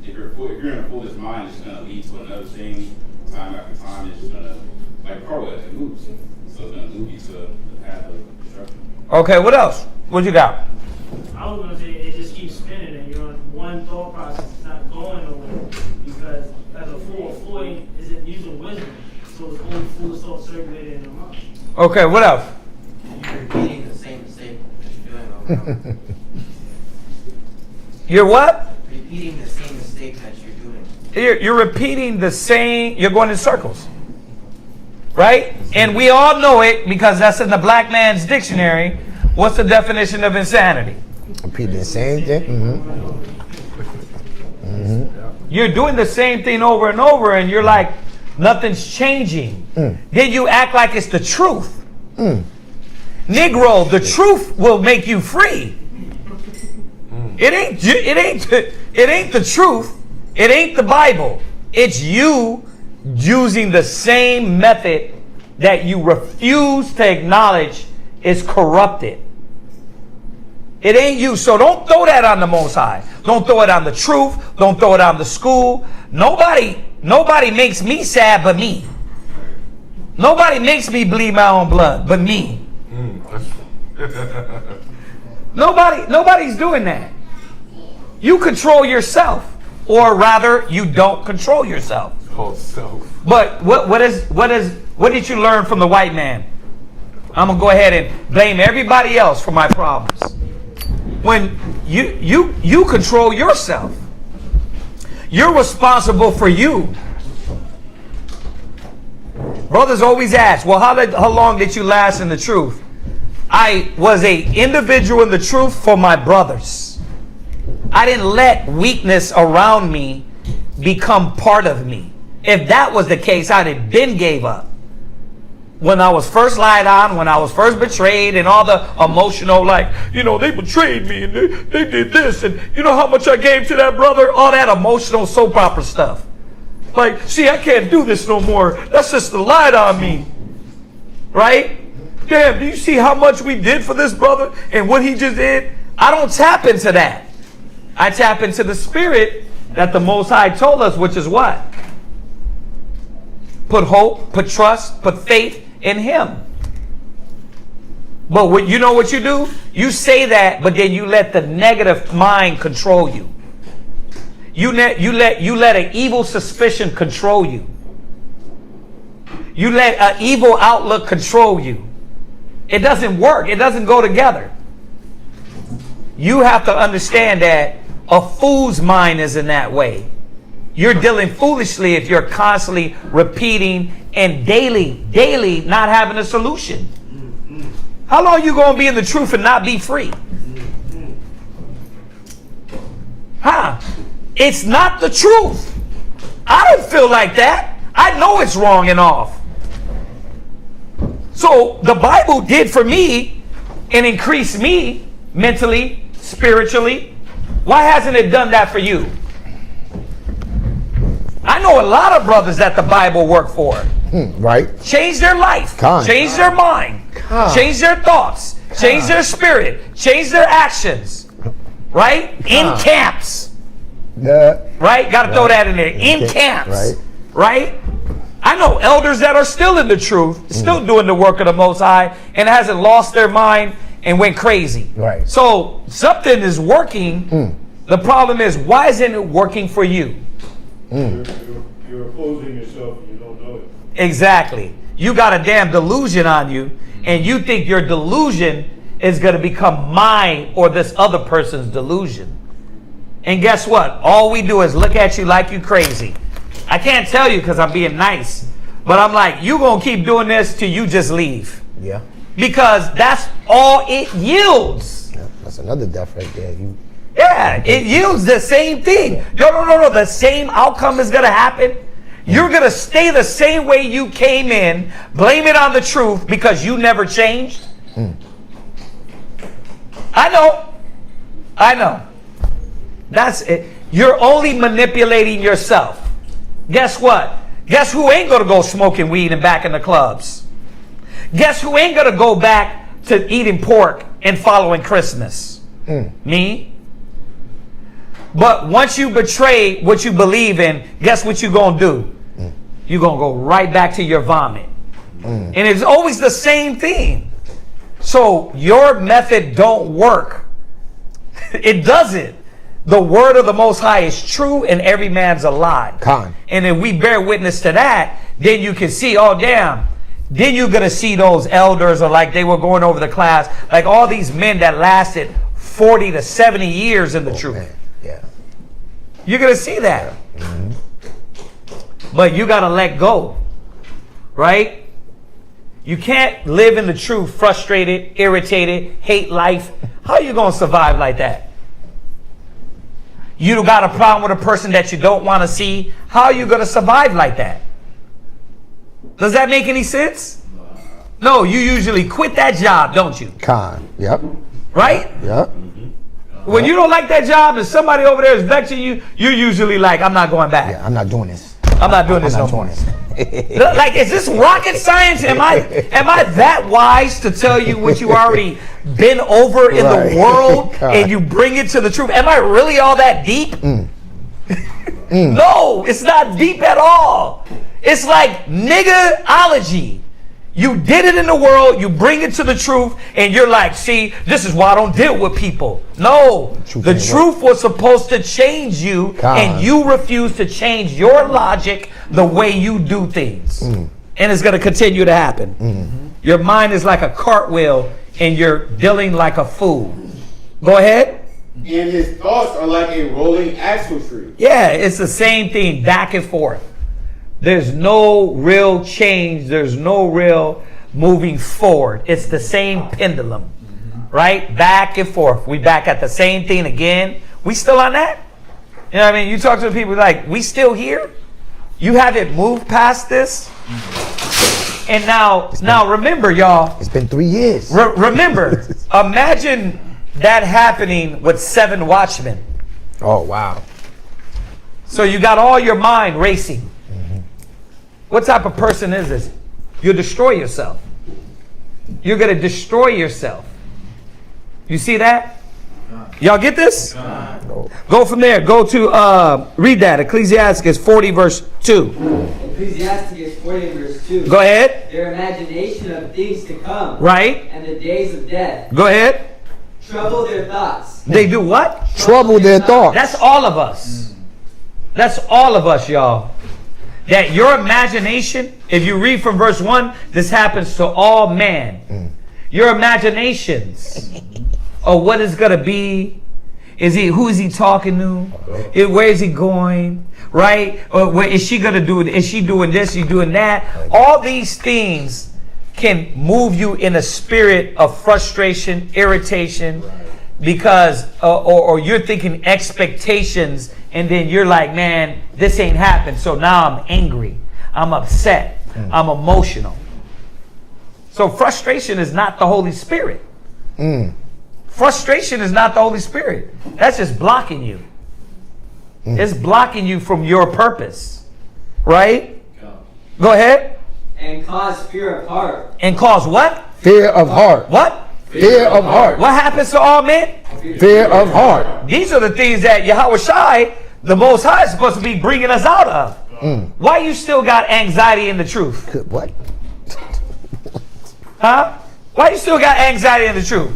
if you're in a foolish mind, it's gonna lead to another thing. Time after time, it's just gonna like cartwheel. It moves, so it's gonna move you to the path of destruction. Okay, what else? What you got? I was gonna say it just keeps spinning, and you're on one thought process. It's not going nowhere because as a fool isn't using wisdom, so it's only foolish thoughts circulating in their mind. Okay, what else? You're repeating the same mistake that you're doing over and over. You're what? Repeating the same mistake that you're doing. You're repeating the same. You're going in circles, right? And we all know it because that's in the black man's dictionary. What's the definition of insanity? Repeating the same thing. You're doing the same thing over and over, and you're like, nothing's changing. Then you act like it's the truth. Negro, the truth will make you free. It ain't the truth. It ain't the Bible. It's you using the same method that you refuse to acknowledge is corrupted. It ain't you. So don't throw that on the Most High. Don't throw it on the truth. Don't throw it on the school. Nobody makes me sad but me. Nobody makes me bleed my own blood but me. Nobody's doing that. You control yourself, or rather, you don't control yourself. But what did you learn from the white man? I'm gonna go ahead and blame everybody else for my problems. When you control yourself, you're responsible for you. Brothers always ask, well, how long did you last in the truth? I was an individual in the truth for my brothers. I didn't let weakness around me become part of me. If that was the case, I'd have been gave up. When I was first lied on, when I was first betrayed, and all the emotional, like, they betrayed me, and they did this, and you know how much I gave to that brother? All that emotional soap opera stuff. Like, see, I can't do this no more. That's just the lied on me. Right? Damn, do you see how much we did for this brother and what he just did? I don't tap into that. I tap into the spirit that the Most High told us, which is what? Put hope, put trust, put faith in Him. But you know what you do? You say that, but then you let the negative mind control you. You let an evil suspicion control you. You let an evil outlook control you. It doesn't work. It doesn't go together. You have to understand that a fool's mind is in that way. You're dealing foolishly if you're constantly repeating and daily not having a solution. How long are you going to be in the truth and not be free? Huh? It's not the truth. I don't feel like that. I know it's wrong and off. So the Bible did for me and increased me mentally, spiritually. Why hasn't it done that for you? I know a lot of brothers that the Bible worked for. Right. Change their life. Change their mind. Change their thoughts. Change their spirit. Change their actions. Right? In camps. Right? Got to throw that in there. In camps. Right? I know elders that are still in the truth, still doing the work of the Most High, and hasn't lost their mind and went crazy. Right. So something is working. The problem is, why isn't it working for you? You're opposing yourself and you don't know it. Exactly. You got a damn delusion on you, and you think your delusion is going to become mine or this other person's delusion. And guess what? All we do is look at you like you crazy. I can't tell you because I'm being nice, but I'm like, you going to keep doing this till you just leave. Yeah. Because that's all it yields. Yeah, that's another death right there. Yeah, it yields the same thing. No. The same outcome is going to happen. You're going to stay the same way you came in, blame it on the truth because you never changed. I know. That's it. You're only manipulating yourself. Guess what? Guess who ain't going to go smoking weed and back in the clubs? Guess who ain't going to go back to eating pork and following Christmas? Me. But once you betray what you believe in, guess what you're going to do? You're going to go right back to your vomit. And it's always the same thing. So your method don't work. It doesn't. The word of the Most High is true and every man's a lie. And if we bear witness to that, then you can see, oh damn, then you're going to see those elders, or like they were going over the class, like all these men that lasted 40 to 70 years in the truth. Man. Yeah. You're going to see that. But you got to let go. Right? You can't live in the truth frustrated, irritated, hate life. How are you going to survive like that? You got a problem with a person that you don't want to see. How are you going to survive like that? Does that make any sense? No, you usually quit that job, don't you? Yep. Right? Yep. When you don't like that job and somebody over there is vexing you, you're usually like, I'm not going back. Yeah, I'm not doing this. I'm not doing this no more. Like, is this rocket science? Am I that wise to tell you what you already been over in the world and you bring it to the truth? Am I really all that deep? No, it's not deep at all. It's like niggerology. You did it in the world, you bring it to the truth, and you're like, see, this is why I don't deal with people. No, the truth was supposed to change you, and you refuse to change your logic the way you do things. And it's going to continue to happen. Your mind is like a cartwheel, and you're dealing like a fool. Go ahead. And his thoughts are like a rolling axle tree. Yeah, it's the same thing, back and forth. There's no real change. There's no real moving forward. It's the same pendulum, right? Back and forth. We back at the same thing again. We still on that? You know what I mean? You talk to the people like, we still here? You haven't moved past this? And now remember, y'all. It's been 3 years. Remember, imagine that happening with 7 watchmen. Oh, wow. So you got all your mind racing. What type of person is this? You'll destroy yourself. You're going to destroy yourself. You see that? Y'all get this? Go from there. Go to, read that. Ecclesiastes 40 verse 2. Ecclesiastes 40 verse 2. Go ahead. Their imagination of things to come. Right. And the days of death. Go ahead. Trouble their thoughts. They do what? Trouble their thoughts. That's all of us. That's all of us, y'all. That your imagination, if you read from verse 1, this happens to all man. Your imaginations of what is going to be, who is he talking to? Where is he going? Right? Or what is she going to do? Is she doing this? Is she doing that? All these things can move you in a spirit of frustration, irritation, because, or you're thinking expectations. And then you're like, man, this ain't happened. So now I'm angry. I'm upset. I'm emotional. So frustration is not the Holy Spirit. Frustration is not the Holy Spirit. That's just blocking you. It's blocking you from your purpose. Right? Go ahead. And cause fear of heart. And cause what? Fear of heart. What? Fear of heart. What happens to all men? Fear of heart. These are the things that Yahweh Shai the Most High is supposed to be bringing us out of. Why you still got anxiety in the truth? What? Huh? Why you still got anxiety in the truth?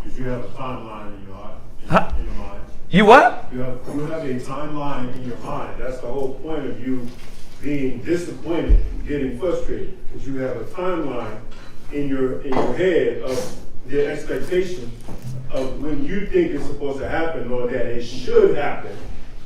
Because you have a timeline in your heart, in your mind. You what? You have a timeline in your mind. That's the whole point of you being disappointed, getting frustrated, because you have a timeline in your head of the expectation of when you think it's supposed to happen or that it should happen,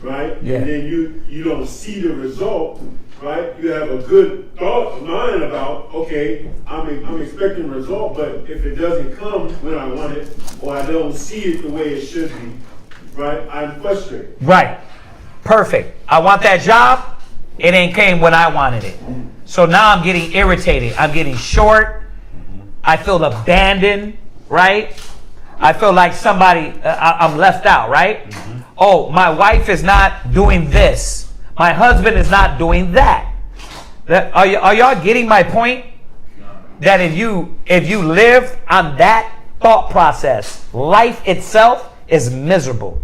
right? Yeah. And then you don't see the result, right? You have a good thought mind about, okay, I'm expecting a result, but if it doesn't come when I want it, or I don't see it the way it should be, right? I'm frustrated. Right. Perfect. I want that job. It ain't came when I wanted it. So now I'm getting irritated. I'm getting short. I feel abandoned, right? I feel like somebody, I'm left out, right? Oh, my wife is not doing this. My husband is not doing that. Are y'all getting my point? That if you live on that thought process, life itself is miserable.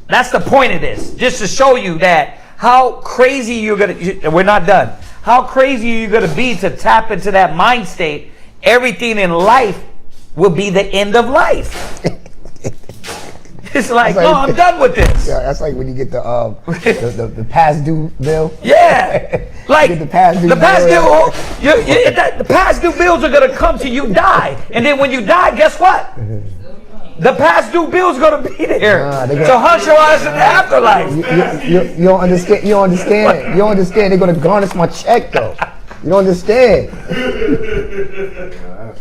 That's the point of this. Just to show you that how crazy you're gonna, we're not done. How crazy are you gonna be to tap into that mind state? Everything in life will be the end of life. It's like, no, I'm done with this. Yeah, that's like when you get the past due bill. Yeah, like the past due. The past due bills are gonna come till you die, and then when you die, guess what? The past due bill's gonna be there to hush your eyes in the afterlife. You don't understand. You don't understand. You don't understand. They're gonna garnish my check though. You don't understand.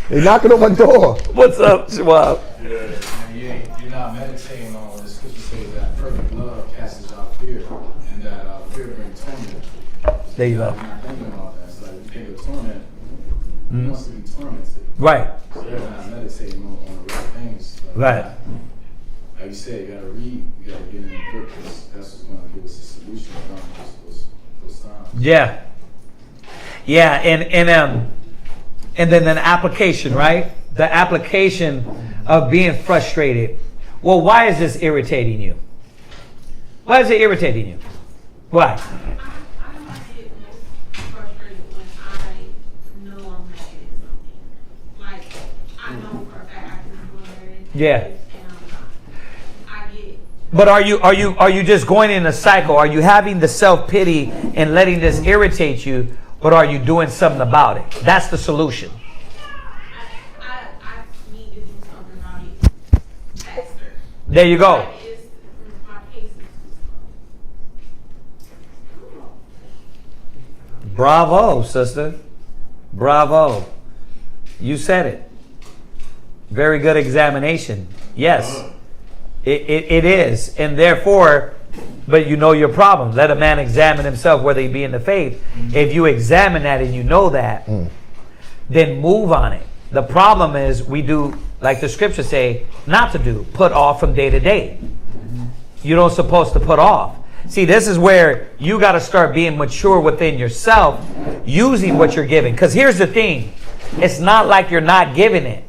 They're knocking on my door. What's up, Schwab? You're not meditating on what the scripture says that perfect love casts out fear, and that fear brings torment. There you go. You're not thinking about that. So if you think of torment, he wants to be tormented. Right. So you're not meditating on the right things. Right. Like you said, you gotta read, you gotta get in the book, because that's what's gonna give us a solution around those times. Yeah. Yeah, and then an application, right? The application of being frustrated. Well, why is this irritating you? Why is it irritating you? Why? I get frustrated when I know I'm not getting something. Like, I know for a fact I can do it. Yeah. And I'm not. I get. But are you just going in a cycle? Are you having the self-pity and letting this irritate you, but are you doing something about it? That's the solution. I need to do something about it faster. There you go. My pace is too slow. Bravo, sister. Bravo. You said it. Very good examination. Yes. It is. And therefore, but you know your problem. Let a man examine himself whether he be in the faith. If you examine that and you know that, then move on it. The problem is we do, like the scriptures say, not to do. Put off from day to day. You don't supposed to put off. See, this is where you got to start being mature within yourself, using what you're giving. Because here's the thing. It's not like you're not giving it.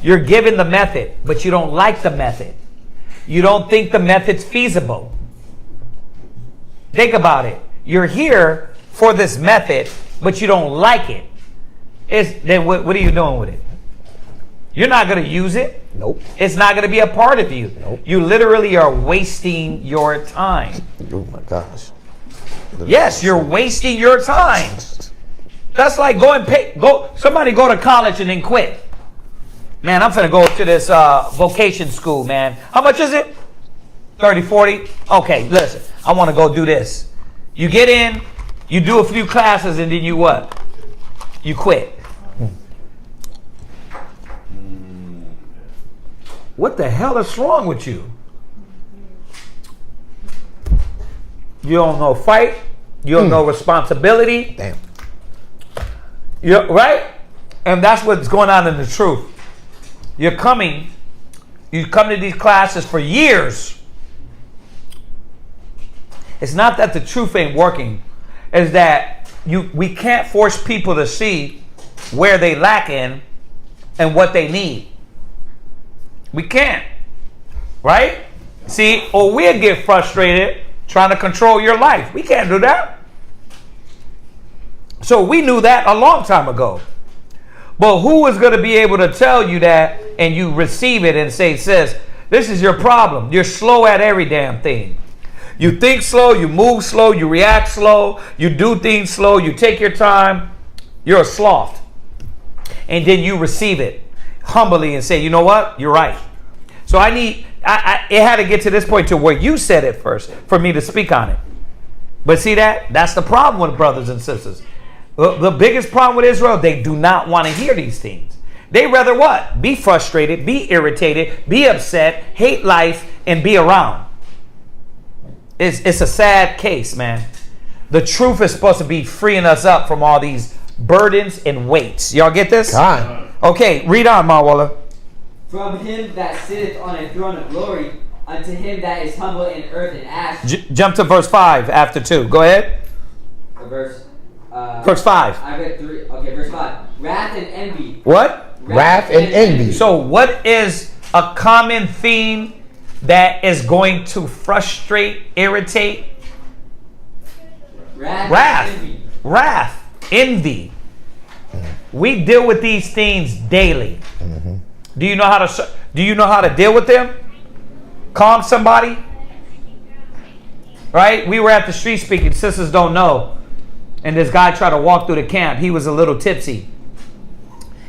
You're giving the method, but you don't like the method. You don't think the method's feasible. Think about it. You're here for this method, but you don't like it. Then what are you doing with it? You're not going to use it. Nope. It's not going to be a part of you. Nope. You literally are wasting your time. Oh my gosh. Yes, you're wasting your time. That's like somebody go to college and then quit. Man, I'm finna go to this vocation school, man. How much is it? 30, 40? Okay, listen. I want to go do this. You get in, you do a few classes, and then you what? You quit. What the hell is wrong with you? You don't know fight. You don't know responsibility. Damn. You're, right? And that's what's going on in the truth. You come to these classes for years. It's not that the truth ain't working. It's that we can't force people to see where they lack in and what they need. We can't. Right? See, or we'll get frustrated trying to control your life. We can't do that. So we knew that a long time ago. But who is going to be able to tell you that and you receive it and say, sis, this is your problem. You're slow at every damn thing. You think slow, you move slow, you react slow, you do things slow, you take your time. You're a sloth. And then you receive it humbly and say, you know what? You're right. So it had to get to this point to where you said it first for me to speak on it. But see that? That's the problem with brothers and sisters. The biggest problem with Israel, they do not want to hear these things. They rather what? Be frustrated, be irritated, be upset, hate life, and be around. It's a sad case, man. The truth is supposed to be freeing us up from all these burdens and weights. Y'all get this? Time. Okay, read on, Mawala. From him that sitteth on a throne of glory, unto him that is humble in earth and ash. Jump to verse 5 after 2. Go ahead. Verse 5. I read 3. Okay, verse 5. Wrath and envy. What? Wrath and envy. So what is a common theme that is going to frustrate, irritate? Wrath, envy. We deal with these things daily. Mm-hmm. Do you know how to deal with them? Calm somebody? Right? We were at the street speaking. Sisters don't know. And this guy tried to walk through the camp. He was a little tipsy.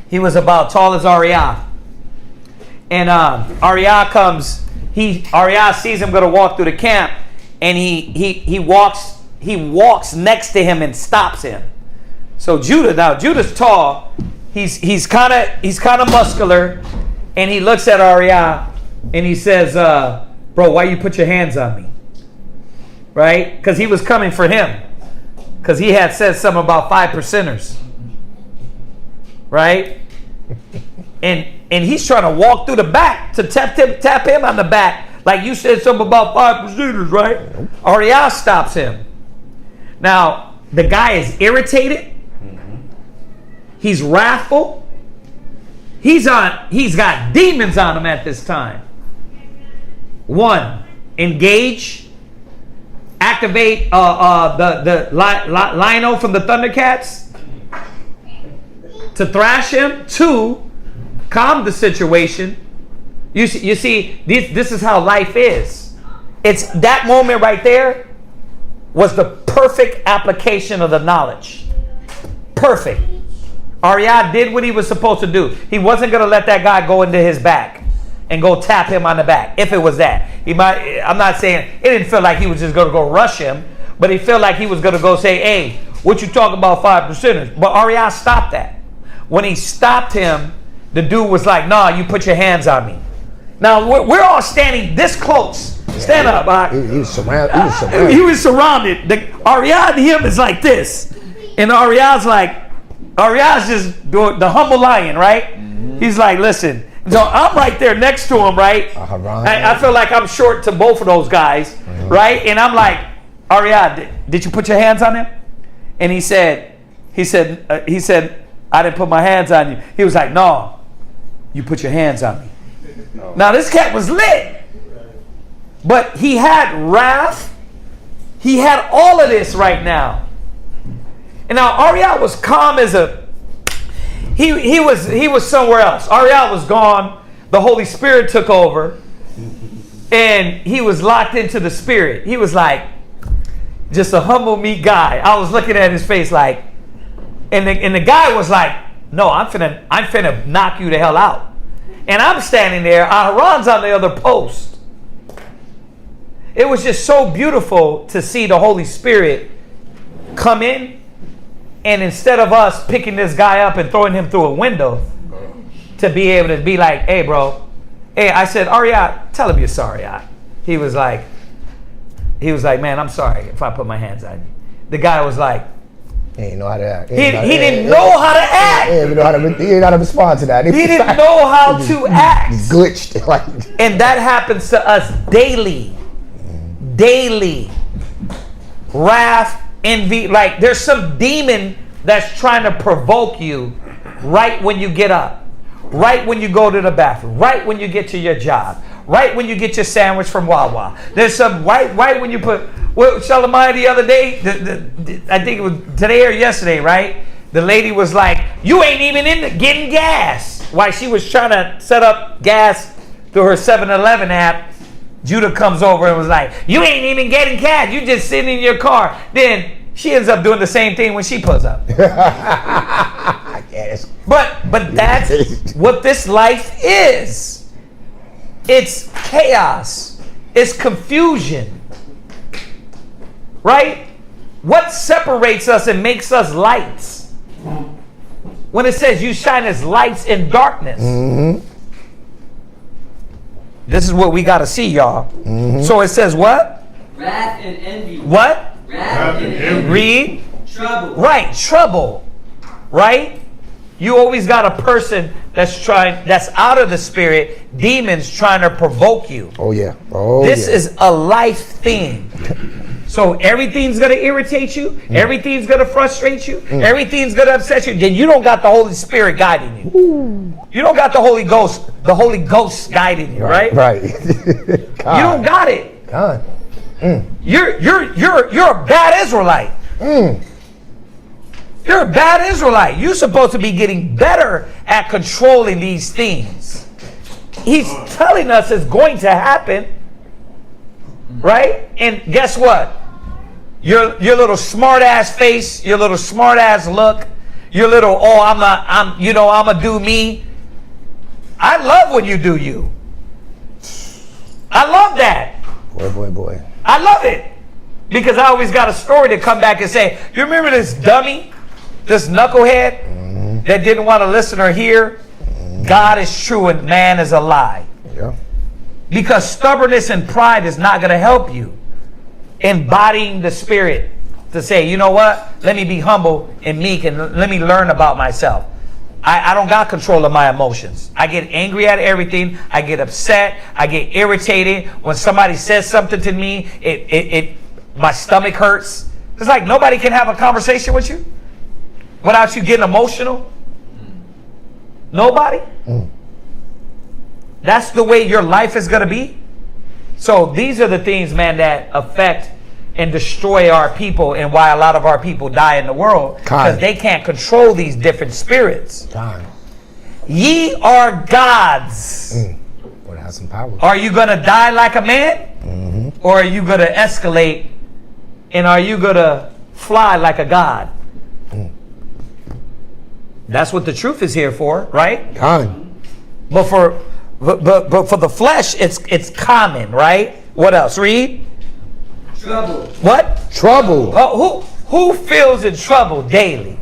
He was about tall as Ariah. And Ariah comes. Ariah sees him going to walk through the camp, and he walks next to him and stops him. So Judah's tall. He's kind of muscular, and he looks at Ariah and he says, "Bro, why you put your hands on me?" Right? Because he was coming for him. Because he had said something about 5%ers. Right? And he's trying to walk through the back to tap him on the back. Like you said something about 5%ers, right? Ariah stops him. Now, the guy is irritated. He's wrathful. He's got demons on him at this time. 1, engage. Activate the Lionel from the Thundercats to thrash him. 2, calm the situation. You see, this is how life is. It's that moment right there was the perfect application of the knowledge. Perfect. Ariah did what he was supposed to do. He wasn't going to let that guy go into his back and go tap him on the back. If it was that, I'm not saying it didn't feel like he was just going to go rush him, but he felt like he was going to go say, "Hey, what you talking about 5%ers?" But Ariah stopped that. When he stopped him, the dude was like, "Nah, you put your hands on me." Now we're all standing this close. Stand up. He was surrounded. He was surrounded. Ariah and him is like this, and Ariah's just doing the humble lion, right? Mm-hmm. He's like, "Listen." So I'm right there next to him, right? I feel like I'm short to both of those guys, right? And I'm like, "Ariah, did you put your hands on him?" And he said, "I didn't put my hands on you." He was like, "No, you put your hands on me." Now this cat was lit, but he had wrath. He had all of this right now, and now Ariah was calm as a. He was somewhere else. Ariah was gone. The Holy Spirit took over, and he was locked into the Spirit. He was like just a humble, meek guy. I was looking at his face like, and the guy was like, "No, I'm finna knock you the hell out." And I'm standing there. Aharon's on the other post. It was just so beautiful to see the Holy Spirit come in. And instead of us picking this guy up and throwing him through a window, to be able to be like, "Hey, bro," I said, "Ariah, tell him you're sorry." He was like, "Man, I'm sorry if I put my hands on you." The guy was like, he didn't know how to act. He didn't know how to act. He didn't know how to respond to that. He didn't know how to act. Glitched. And that happens to us daily. Daily. Wrath, envy. Like there's some demon that's trying to provoke you right when you get up. Right when you go to the bathroom. Right when you get to your job. right when you get your sandwich from Wawa. There's some right when you put, well, Shalimai the other day, I think it was today or yesterday, right? The lady was like, you ain't even getting gas. While she was trying to set up gas through her 7-Eleven app, Judah comes over and was like, you ain't even getting gas. You just sitting in your car. Then she ends up doing the same thing when she pulls up. Yes. But that's what this life is. It's chaos. It's confusion. Right? What separates us and makes us lights? When it says you shine as lights in darkness. Mm-hmm. This is what we got to see, y'all. Mm-hmm. So it says what? Wrath and envy. What? Wrath and envy. Read. Trouble. Right, trouble. Right? You always got a person that's out of the spirit, demons trying to provoke you. Oh yeah. This is a life thing. So everything's going to irritate you. Everything's going to frustrate you. Everything's going to upset you. Then you don't got the Holy Spirit guiding you. You don't got the Holy Ghost guiding you, right? Right. You don't got it. God. You're a bad Israelite. You're a bad Israelite. You're supposed to be getting better at controlling these things. He's telling us it's going to happen. Right? And guess what? Your little smart ass face, your little smart ass look, your little, I'm gonna do me. I love when you do you. I love that. Boy. I love it. Because I always got a story to come back and say, you remember this dummy, this knucklehead that didn't want to listen or hear? God is true and man is a lie. Yeah. Because stubbornness and pride is not going to help you. Embodying the Spirit to say, you know what? Let me be humble and meek and let me learn about myself. I don't got control of my emotions. I get angry at everything. I get upset. I get irritated. When somebody says something to me, my stomach hurts. It's like nobody can have a conversation with you without you getting emotional. Nobody. That's the way your life is going to be. So these are the things, man, that affect and destroy our people and why a lot of our people die in the world. Because they can't control these different spirits. Ye are gods. Well, have some power. Are you going to die like a man? Or are you going to escalate? And are you going to fly like a god? That's what the truth is here for, right? But for the flesh, it's common, right? What else? Read. Trouble. What? Trouble. Who feels in trouble daily?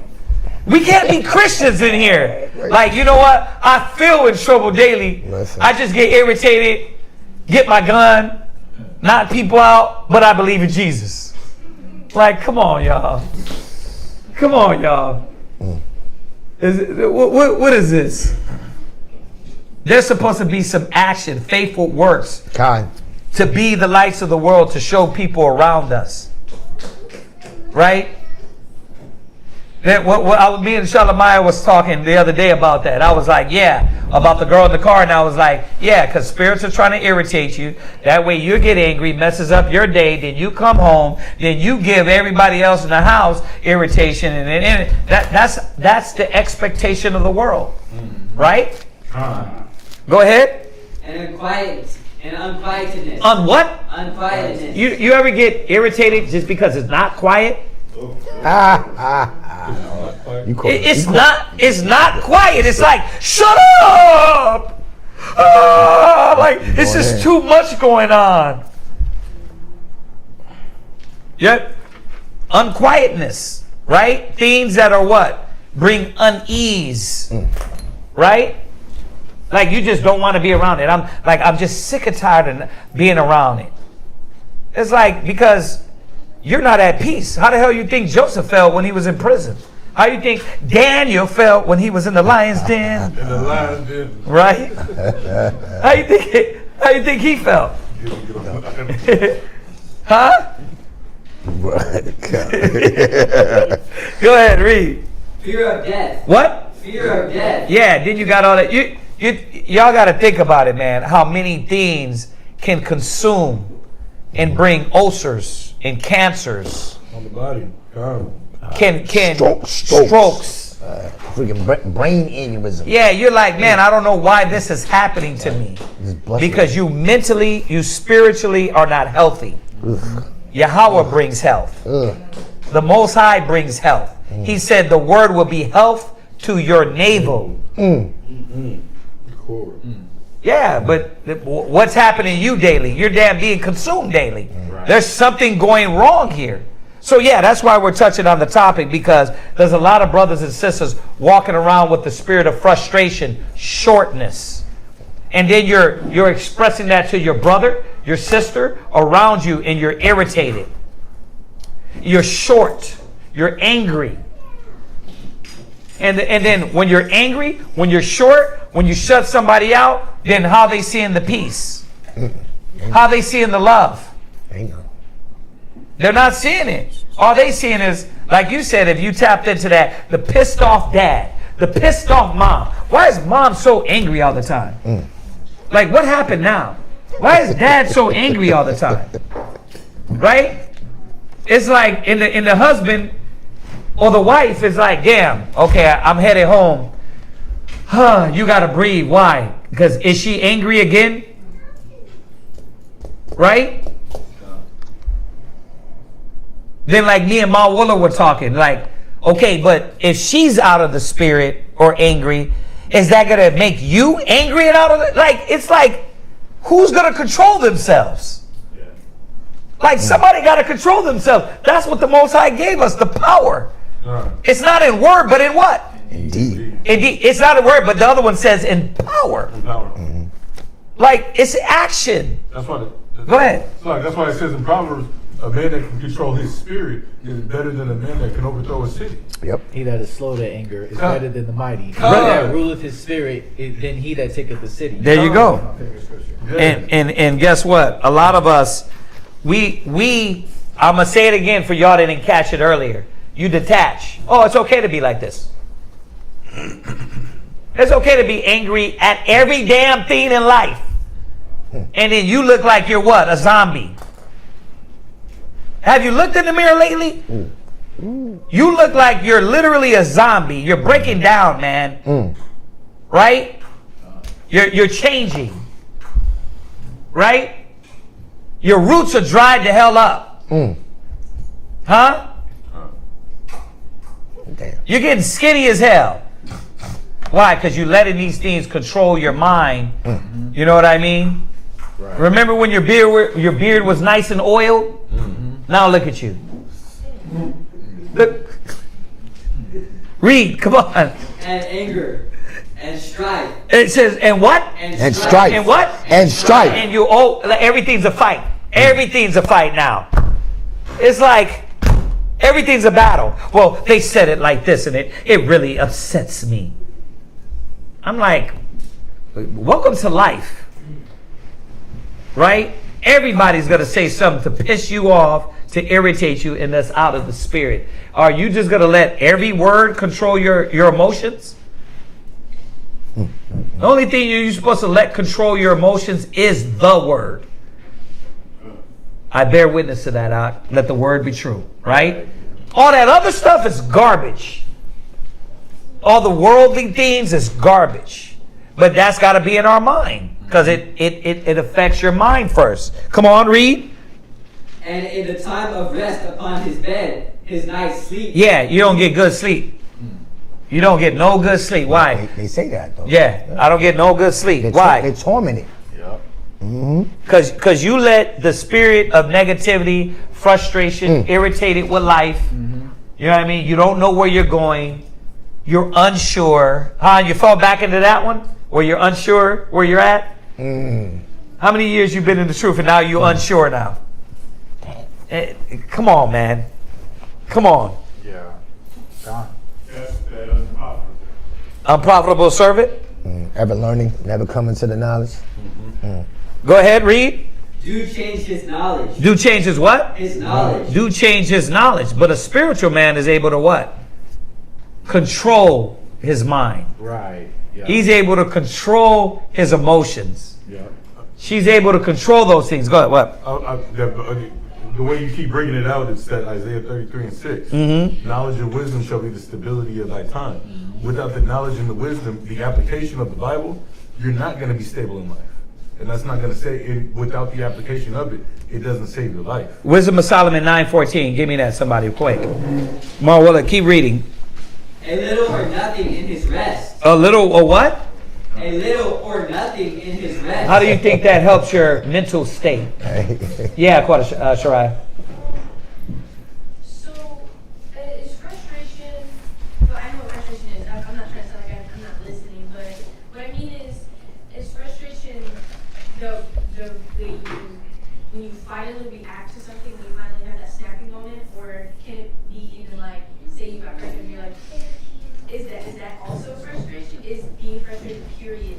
We can't be Christians in here. Like, you know what? I feel in trouble daily. Listen. I just get irritated, get my gun, knock people out, but I believe in Jesus. Like, come on, y'all. Come on, y'all. What is this? There's supposed to be some action, faithful works. To be the lights of the world, to show people around us. Right? Me and Shalimai was talking the other day about that. I was like, about the girl in the car. And I was like, because spirits are trying to irritate you. That way you get angry, messes up your day. Then you come home. Then you give everybody else in the house irritation. And that's the expectation of the world. Right? Go ahead. And unquietedness. On what? Unquietedness. You ever get irritated just because it's not quiet? It's not quiet. It's like, shut up! It's just too much going on. Yep. Unquietness, right? Things that are what? Bring unease. Right? Like you just don't want to be around it. I'm just sick and tired of being around it. It's like, because you're not at peace. How the hell you think Joseph felt when he was in prison? How you think Daniel felt when he was in the lion's den? In the lion's den. Right? How you think he felt? Huh? Go ahead, read. Fear of death. What? Fear of death. Yeah, then you got all that. You y'all got to think about it, man. How many things can consume and bring ulcers and cancers on the body? Can strokes. Freaking brain aneurysm. Yeah, you're like, man, I don't know why this is happening to me. Because you mentally, you spiritually are not healthy. Yahweh brings health. The Most High brings health. He said the word will be health to your navel. Yeah, but what's happening to you daily? You're damn being consumed daily. There's something going wrong here. So yeah, that's why we're touching on the topic, because there's a lot of brothers and sisters walking around with the spirit of frustration, shortness. And then you're expressing that to your brother, your sister around you, and you're irritated. You're short. You're angry. And then when you're angry, when you're short, when you shut somebody out, then how they seeing the peace? How they seeing the love? They're not seeing it. All they seeing is, like you said, if you tapped into that, the pissed off dad, the pissed off mom. Why is mom so angry all the time? Like, what happened now? Why is dad so angry all the time? Right? It's like in the husband or the wife is like, damn, okay, I'm headed home. You gotta breathe. Why? Because is she angry again? Right? Then like me and Ma Wooler were talking, like, okay, but if she's out of the spirit or angry, is that going to make you angry and out of it? Like, it's like, who's going to control themselves? Like, somebody got to control themselves. That's what the Most High gave us, the power. It's not in word, but in what? Indeed. It's not in word, but the other one says in power. Like, it's action. That's why. Go ahead. That's why it says in Proverbs, a man that can control his spirit is better than a man that can overthrow a city. Yep. He that is slow to anger is better than the mighty. He that ruleth his spirit than he that taketh the city. There you go. And guess what? A lot of us, we I'm gonna say it again for y'all that didn't catch it earlier. You detach. Oh, it's okay to be like this. It's okay to be angry at every damn thing in life. And then you look like you're what? A zombie. Have you looked in the mirror lately? You look like you're literally a zombie. You're breaking down, man. Right? You're changing. Right? Your roots are dried the hell up. Huh? Damn. You're getting skinny as hell. Why? Because you're letting these things control your mind. You know what I mean? Right. Remember when your beard was nice and oiled? Now look at you. Look. Read, come on. And anger. And strife. It says, and what? And strife. And what? And strife. And you everything's a fight. Everything's a fight now. It's like everything's a battle. Well, they said it like this, and it really upsets me. I'm like, welcome to life. Right? Everybody's going to say something to piss you off, to irritate you, and that's out of the spirit. Are you just going to let every word control your emotions? The only thing you're supposed to let control your emotions is the word. I bear witness to that. Let the word be true. Right? All that other stuff is garbage. All the worldly things is garbage. But that's got to be in our mind. Because it affects your mind first. Come on, read. And in the time of rest upon his bed, his night's sleep. Yeah, you don't get good sleep. You don't get no good sleep. Why? They say that though. Yeah, I don't get no good sleep. Why? They're tormented. Because you let the spirit of negativity, frustration, irritated with life. You know what I mean? You don't know where you're going. You're unsure. You fall back into that one where you're unsure where you're at? How many years you been in the truth and now you're unsure now? Come on, man. Come on. Yeah. That's unprofitable. Unprofitable servant? Ever learning, never coming to the knowledge. Go ahead, read. Do change his knowledge. Do change his what? His knowledge. Do change his knowledge. But a spiritual man is able to what? Control his mind. Right. Yeah. He's able to control his emotions. Yeah. She's able to control those things. Go ahead. What? The way you keep bringing it out, it's that Isaiah 33:6. Mm-hmm. Knowledge and wisdom shall be the stability of thy time. Without the knowledge and the wisdom, the application of the Bible, you're not going to be stable in life. And that's not going to say, without the application of it, it doesn't save your life. Wisdom of Solomon 9:14. Give me that, somebody, quick. Marwilla, keep reading. A little or nothing in his rest. A little or what? A little or nothing in his rest. How do you think that helps your mental state? Yeah, Shariah. So, is frustration, well, I know what frustration is. I'm not trying to sound like I'm not listening, but what I mean is frustration the way when you finally react to something, when you finally have that snapping moment, or can it be even like, say you got frustrated and you're like, is that also frustration? Is being frustrated, period?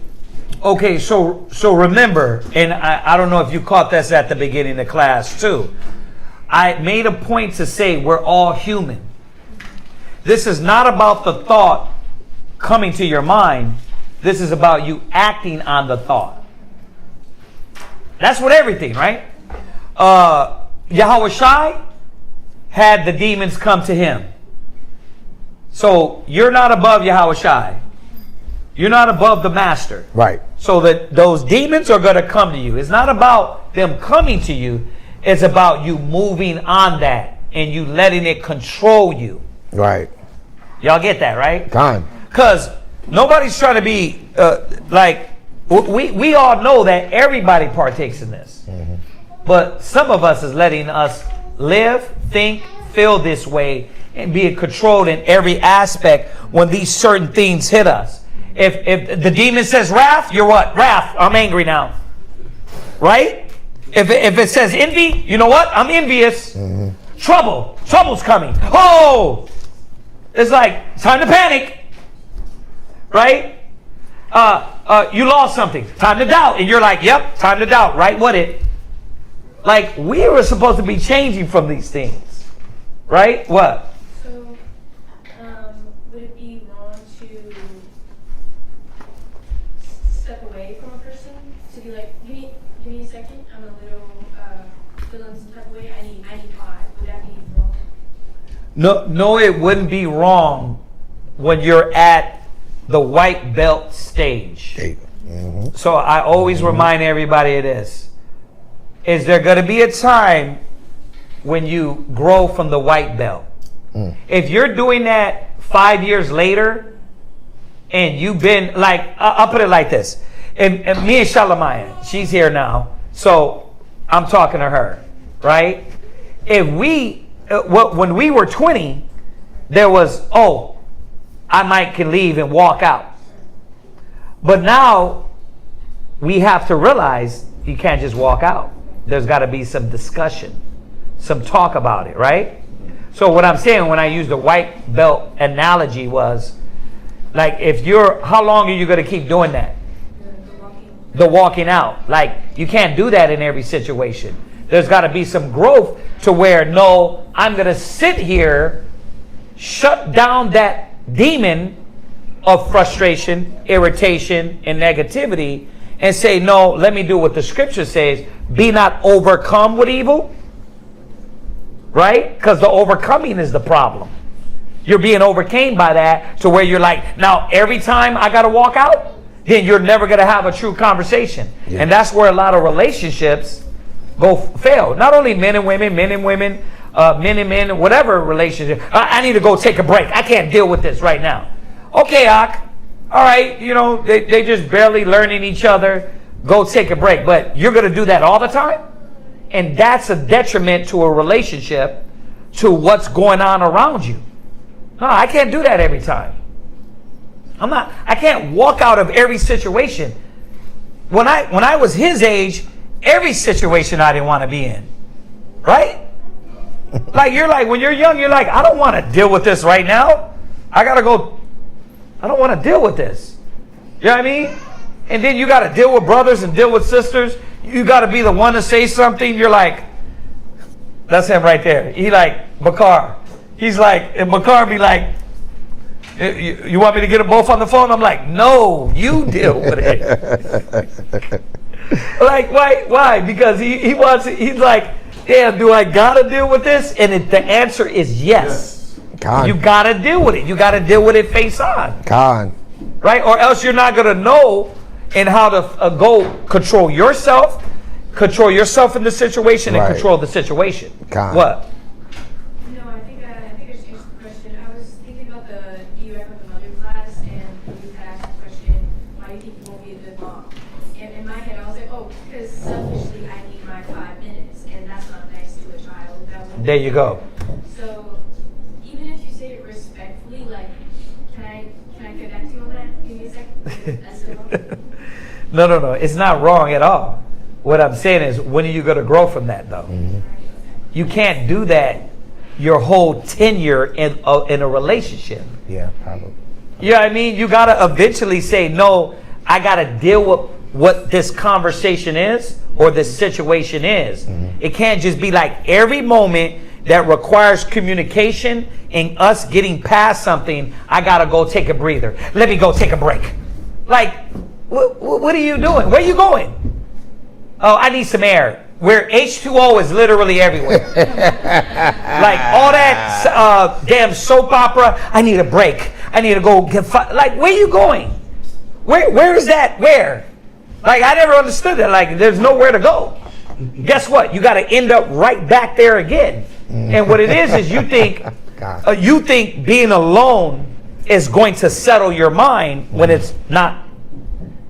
Okay, so remember, and I don't know if you caught this at the beginning of class too. I made a point to say we're all human. This is not about the thought coming to your mind. This is about you acting on the thought. That's what everything, right? Yahweh Shai had the demons come to him. So you're not above Yahweh Shai. You're not above the master. Right. So that those demons are going to come to you. It's not about them coming to you. It's about you moving on that and you letting it control you. Right. Y'all get that, right? Time. Because nobody's trying to be we all know that everybody partakes in this. Mm-hmm. But some of us is letting us live, think, feel this way and being controlled in every aspect when these certain things hit us. If the demon says wrath, you're what? Wrath. I'm angry now. Right? If it says envy, you know what? I'm envious. Mm-hmm. Trouble's coming. Oh! It's like, time to panic. Right? You lost something. Time to doubt. And you're like, yep, time to doubt. Right with it. Like, we were supposed to be changing from these things. Right? What? So, would it be wrong to step away from a person? To be like, give me a second. I'm a little feeling some type of way. I need pause. Would that be wrong? No, it wouldn't be wrong when you're at the white belt stage. Mm-hmm. So I always remind everybody of this. Is there going to be a time when you grow from the white belt? Mm. If you're doing that 5 years later and you've been like, I'll put it like this. And me and Shalamaya, she's here now. So I'm talking to her, right? If we, when we were 20, there was, I might can leave and walk out. But now we have to realize you can't just walk out. There's got to be some discussion, some talk about it, right? So what I'm saying when I use the white belt analogy was, like, how long are you going to keep doing that? The walking out. Like, you can't do that in every situation. There's got to be some growth to where, no, I'm going to sit here, shut down that demon of frustration, irritation, and negativity, and say, no, let me do what the scripture says. Be not overcome with evil. Right? Because the overcoming is the problem. You're being overcame by that to where you're like, now every time I got to walk out, then you're never going to have a true conversation. Yeah. And that's where a lot of relationships fail. Not only men and women, men and men, whatever relationship. I need to go take a break. I can't deal with this right now. Okay, Ak. All right, they just barely learning each other. Go take a break. But you're going to do that all the time? And that's a detriment to a relationship, to what's going on around you. No, I can't do that every time. I can't walk out of every situation. When I was his age, every situation I didn't want to be in. Right? Like when you're young, you're like, I don't want to deal with this right now. I don't want to deal with this. You know what I mean? And then you got to deal with brothers and deal with sisters. You got to be the one to say something. You're like, that's him right there. He like, Bakar. He's like, and Bakar be like, You want me to get them both on the phone? I'm like, no, you deal with it. Like, why? Because he wants it. He's like, damn, do I gotta deal with this? And the answer is yes. God. You gotta deal with it. You gotta deal with it face on. God. Right? Or else you're not gonna know and how to go control yourself in the situation, and control the situation. God. What? No, I think it's just a question. I was thinking about the DUF of the mother class, and you had asked the question, why do you think you won't be a good mom? And in my head, I was like, oh, because selfishly, I need my 5 minutes, and that's not nice to a child. There you go. So, even if you say it respectfully, like, can I connect you on that? Give me a second. That's so wrong. No. It's not wrong at all. What I'm saying is, when are you going to grow from that, though? Mm-hmm. You can't do that your whole tenure in a relationship. Yeah, probably. You know what I mean? You got to eventually say, no, I got to deal with what this conversation is or this situation is. Mm-hmm. It can't just be like every moment that requires communication and us getting past something, I got to go take a breather. Let me go take a break. Like, what are you doing? Where are you going? Oh, I need some air. Where H2O is literally everywhere. Like all that damn soap opera. I need a break. I need to go get like, where are you going? Where is that? Where? Like, I never understood that. Like, there's nowhere to go. Guess what? You got to end up right back there again. And what it is you think being alone is going to settle your mind when it's not.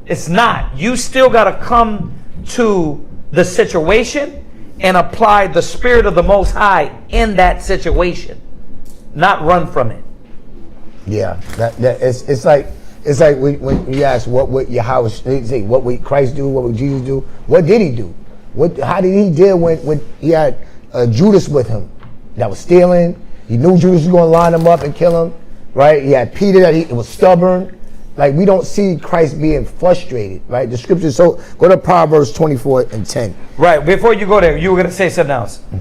It's not. You still got to come to the situation and apply the Spirit of the Most High in that situation, not run from it. Yeah, it's like when you ask what would your house say, what would Christ do, what would Jesus do? What did he do? How did he deal when he had Judas with him that was stealing? He knew Judas was going to line him up and kill him, right? He had Peter that was stubborn. Like, we don't see Christ being frustrated, right? The scriptures, so go to Proverbs 24:10. Right, before you go there, you were going to say something else. I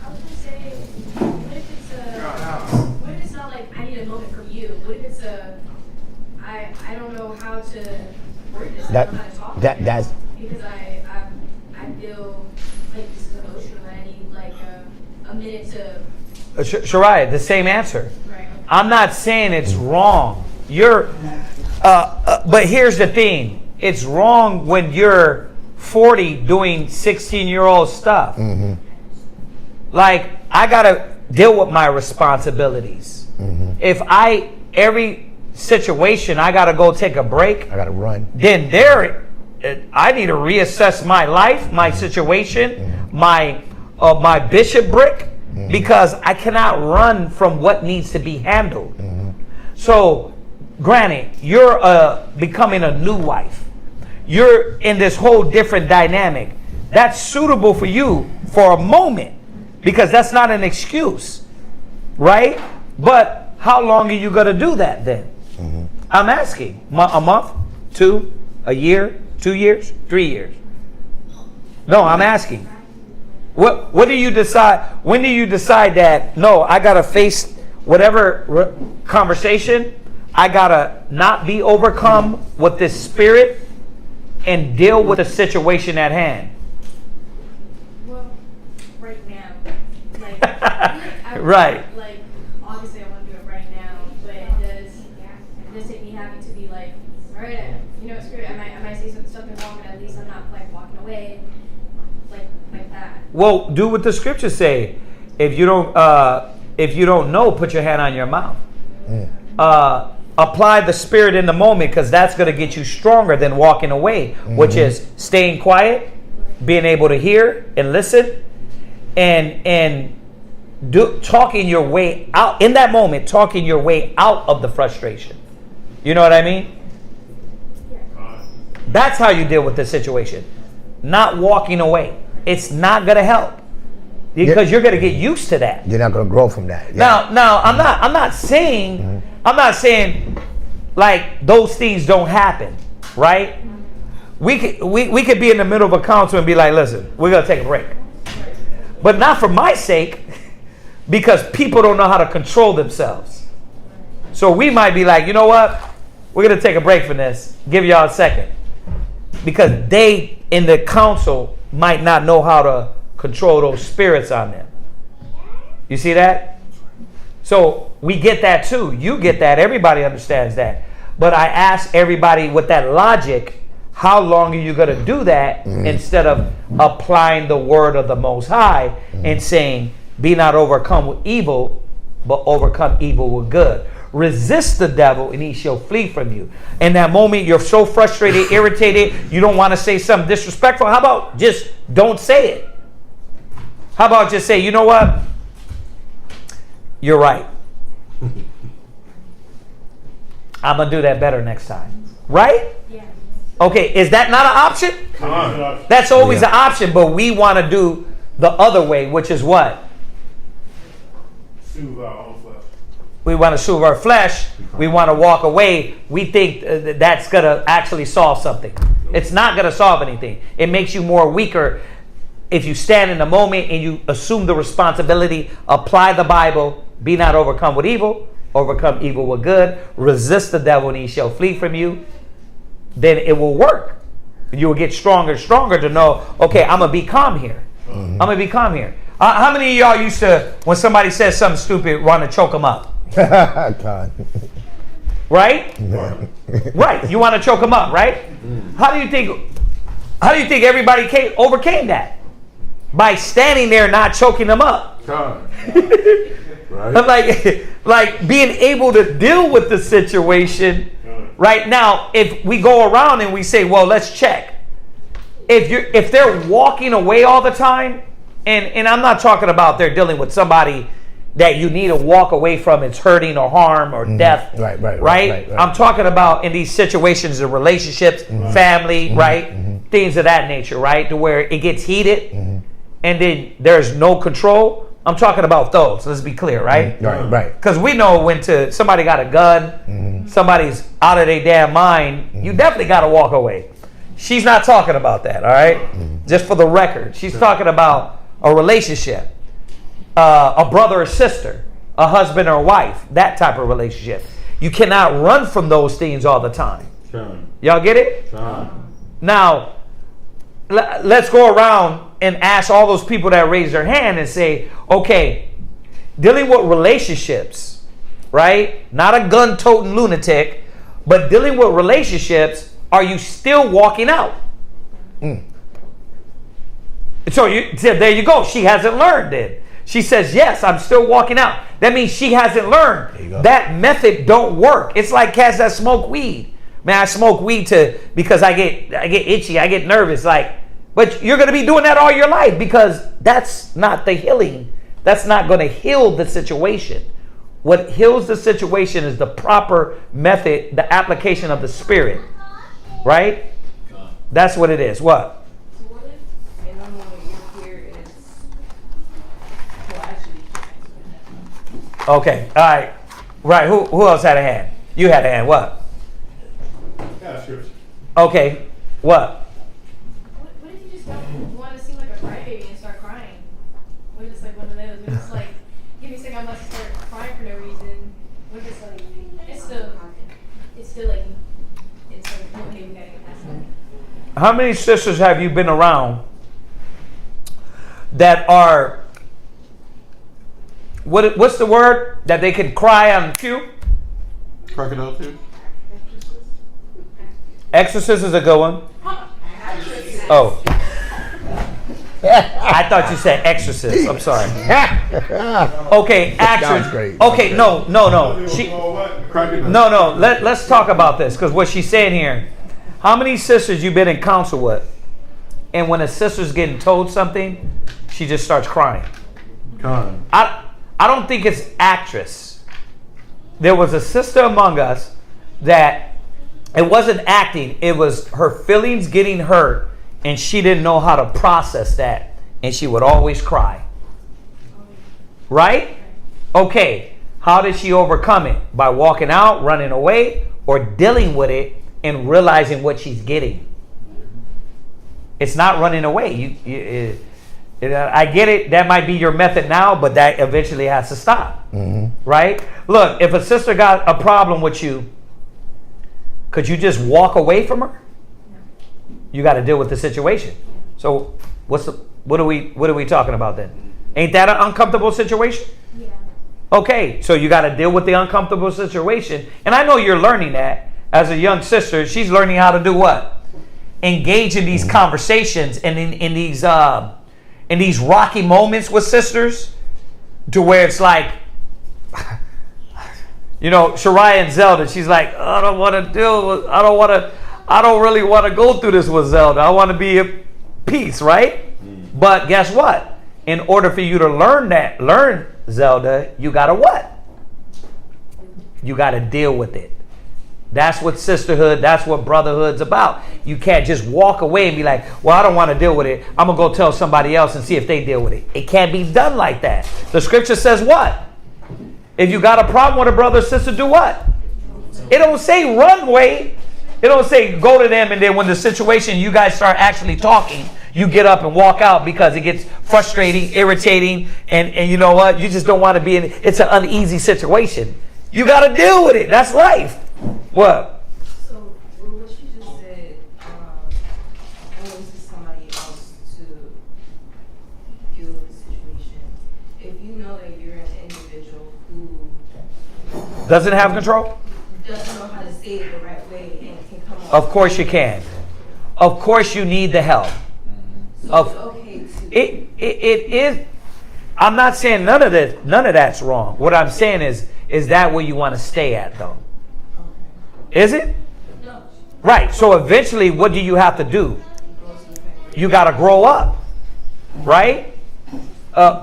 was going to say, what if it's not like, I need a moment from you? What if it's I don't know how to word this, I don't know how to talk that's because I feel like this is emotional and I need like a minute to... Shariah, the same answer. Right. I'm not saying it's wrong. But here's the thing. It's wrong when you're 40 doing 16-year-old stuff. Mm-hmm. Like, I got to deal with my responsibilities. Mm-hmm. If every situation, I got to go take a break. I got to run. Then I need to reassess my life, my situation, mm-hmm. my bishopric, mm-hmm. because I cannot run from what needs to be handled. Mm-hmm. So, granted, you're becoming a new wife. You're in this whole different dynamic. That's suitable for you for a moment because that's not an excuse, right? But how long are you going to do that then? Mm-hmm. I'm asking. A month? 2? A year? 2 years? 3 years? No, I'm asking. What do you decide? When do you decide that, no, I got to face whatever conversation, I got to not be overcome with this spirit and deal with the situation at hand? Well, right now. Like, right. Like, obviously I want to do it right now, but it does take me having to be like, all right, Spirit, I might say something wrong, but at least I'm not like walking away like that. Well, do what the scriptures say. If you don't know, put your hand on your mouth. Apply the Spirit in the moment because that's going to get you stronger than walking away, mm-hmm. which is staying quiet, being able to hear and listen, and talking your way out in that moment, talking your way out of the frustration. You know what I mean? That's how you deal with the situation. Not walking away. It's not going to help because you're going to get used to that. You're not going to grow from that. Yeah. Now, I'm not saying. Mm-hmm. I'm not saying like those things don't happen, right? We could be in the middle of a council and be like, listen, we're gonna take a break, but not for my sake, because people don't know how to control themselves. So we might be like, you know what? We're going to take a break from this. Give y'all a second. Because they in the council might not know how to control those spirits on them. You see that? So we get that too. You get that. Everybody understands that. But I ask everybody with that logic, how long are you going to do that instead of applying the word of the Most High and saying, be not overcome with evil, but overcome evil with good. Resist the devil and he shall flee from you. In that moment, you're so frustrated, irritated, you don't want to say something disrespectful. How about just don't say it? How about just say, you know what? You're right. I'm going to do that better next time. Right? Yeah. Okay, is that not an option? Come on. That's always an option, but we want to do the other way, which is what? Soothe our own flesh. We want to soothe our flesh. We want to walk away. We think that's going to actually solve something. It's not going to solve anything. It makes you more weaker if you stand in the moment and you assume the responsibility, apply the Bible, be not overcome with evil, overcome evil with good, resist the devil and he shall flee from you. Then it will work. You will get stronger and stronger to know, okay, I'm going to be calm here. I'm going to be calm here. How many of y'all used to, when somebody says something stupid, want to choke them up? God. Right? Right. You want to choke them up, right? How do you think everybody overcame that? By standing there not choking them up. God. Right? Like being able to deal with the situation. Right now, if we go around and we say, well, let's check. If they're walking away all the time, and I'm not talking about they're dealing with somebody that you need to walk away from, it's hurting or harm or death. Right? I'm talking about in these situations of relationships, family, right? Things of that nature, right? To where it gets heated and then there's no control. I'm talking about those. Let's be clear, right? Right. Because we know when somebody got a gun, somebody's out of their damn mind, you definitely got to walk away. She's not talking about that, all right? Just for the record. She's talking about a relationship, a brother or sister, a husband or wife, that type of relationship. You cannot run from those things all the time. Y'all get it? Now, let's go around and ask all those people that raise their hand and say, okay, dealing with relationships, right? Not a gun-toting lunatic, but dealing with relationships, are you still walking out? So there you go. She hasn't learned it. She says, yes, I'm still walking out. That means she hasn't learned. That method don't work. It's like cats that smoke weed. Man, I smoke weed because I get itchy, I get nervous. But you're going to be doing that all your life because that's not the healing. That's not going to heal the situation. What heals the situation is the proper method, the application of the Spirit. Right? That's what it is. What? So what if, and I don't know what your fear is, well, actually, okay. All right. Right. Who else had a hand? You had a hand. What? Okay. What? What if you just don't want to seem like a crybaby and start crying? What if it's like one of those? What if it's like, give me a second, I'm about to start crying for no reason? What if it's like, it's still like, maybe we gotta get past that. How many sisters have you been around that are, what's the word? That they can cry on cue? Crocodile tears? Exorcist is a good one. Oh. I thought you said exorcist. I'm sorry. Okay, actress. Okay, no. Let's talk about this because what she's saying here. How many sisters you been in counsel with, and when a sister's getting told something, she just starts crying? I don't think it's actress. There was a sister among us that it wasn't acting. It was her feelings getting hurt, and she didn't know how to process that, and she would always cry. Right? Okay. How did she overcome it? By walking out, running away, or dealing with it and realizing what she's getting? It's not running away. I get it. That might be your method now, but that eventually has to stop. Right? Look, if a sister got a problem with you, could you just walk away from her? You got to deal with the situation. So what are we talking about then? Ain't that an uncomfortable situation? Yeah. Okay, so you got to deal with the uncomfortable situation. And I know you're learning that as a young sister. She's learning how to do what? Engage in these conversations and in these rocky moments with sisters, to where it's like, you know, Shariah and Zelda, she's like, I don't really want to go through this with Zelda. I want to be at peace, right? But guess what? In order for you to learn Zelda, you got to what? You got to deal with it. That's what sisterhood, that's what brotherhood's about. You can't just walk away and be like, well, I don't want to deal with it. I'm going to go tell somebody else and see if they deal with it. It can't be done like that. The scripture says what? If you got a problem with a brother or sister, do what? It don't say run away. It don't say go to them, and then when the situation, you guys start actually talking, you get up and walk out because it gets frustrating, irritating, and you know what? You just don't want to be in it. It's an uneasy situation. You got to deal with it. That's life. What? So, what you just said, going to somebody else to deal with the situation. If you know that you're an individual who doesn't have control? Doesn't know how to say it the right way and can come Of course you can. Of course you need the help. So it's okay to. It is. I'm not saying none of that's wrong. What I'm saying is that where you want to stay at though? Is it? No. Right. So eventually, what do you have to do? You got to grow up, right?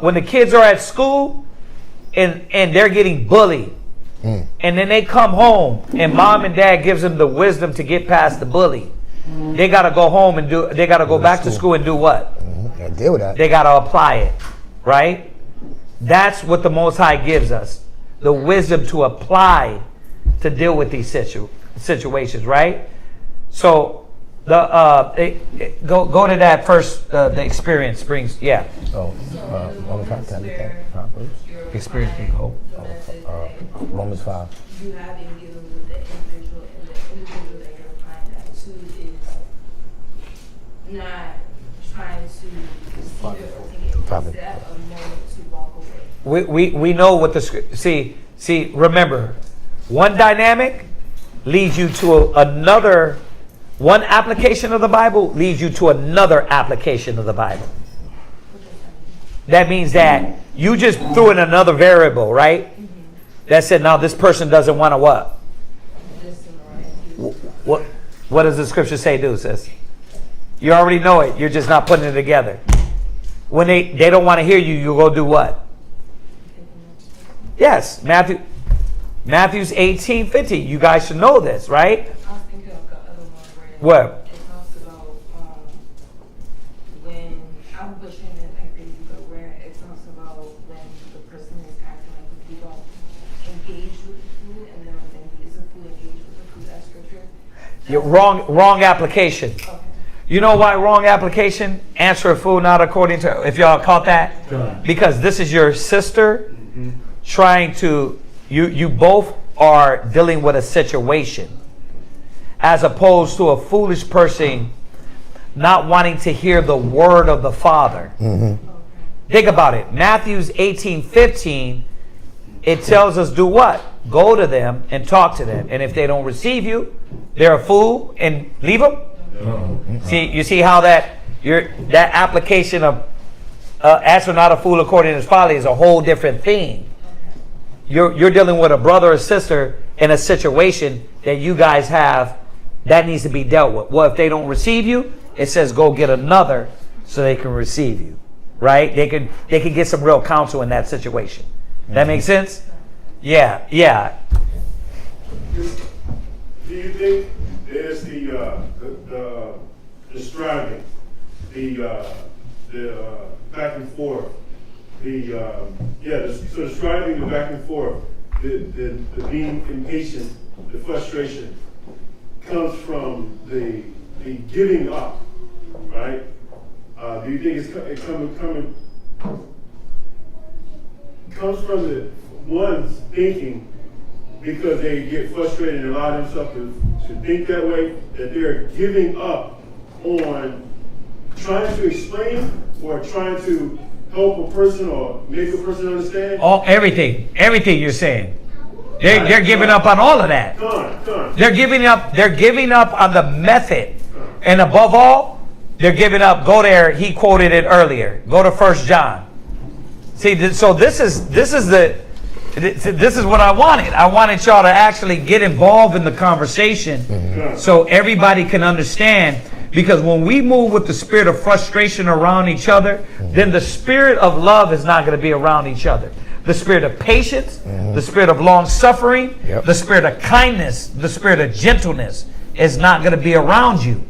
When the kids are at school and they're getting bullied, and then they come home and mom and dad gives them the wisdom to get past the bully, they got to go home and they got to go back to school and do what? Deal with that. They got to apply it, right? That's what the Most High gives us, the wisdom to apply to deal with these situations, right? So the go to that first. The experience brings, yeah. Experience brings hope. Romans 5. You have been dealing with the individual, and the individual that you're applying that to is not trying to receive it or take it. Is that a moment to walk away? We know what the script. See. Remember, one dynamic leads you to another. One application of the Bible leads you to another application of the Bible. That means that you just threw in another variable, right? That said, now this person doesn't want to what? What does the scripture say do, sis? You already know it. You're just not putting it together. When they don't want to hear you, you go do what? Yes, Matthew's 18:50. You guys should know this, right? I was thinking of the other one where What? it talks about when I'm butchering it like crazy, but where it talks about when the person is acting like if you don't engage with the food, and then when is the food engaged with the food, that scripture. You're wrong application. Okay. You know why wrong application? Answer a fool not according to, if y'all caught that? Because this is your sister trying to, you both are dealing with a situation, as opposed to a foolish person not wanting to hear the word of the Father. Think about it. Matthew's 18:15, it tells us do what? Go to them and talk to them. And if they don't receive you, they're a fool and leave them. See, you see how that application of answer not a fool according to his folly is a whole different thing. You're dealing with a brother or sister in a situation that you guys have that needs to be dealt with. Well, if they don't receive you, it says go get another so they can receive you, right? They can get some real counsel in that situation. That makes sense? Yeah. Do you think there's the striving, the back and forth, the striving, the back and forth, the being impatient, the frustration comes from the giving up, right? Do you think it comes from the one's thinking because they get frustrated and allow themselves to think that way, that they're giving up on trying to explain or trying to help a person or make a person understand? Everything you're saying. They're giving up on all of that. They're giving up on the method. And above all, they're giving up. Go there. He quoted it earlier. Go to 1 John. See, so this is what I wanted. I wanted y'all to actually get involved in the conversation so everybody can understand. Because when we move with the spirit of frustration around each other, then the spirit of love is not going to be around each other. The spirit of patience, the spirit of long suffering, the spirit of kindness, the spirit of gentleness is not going to be around you.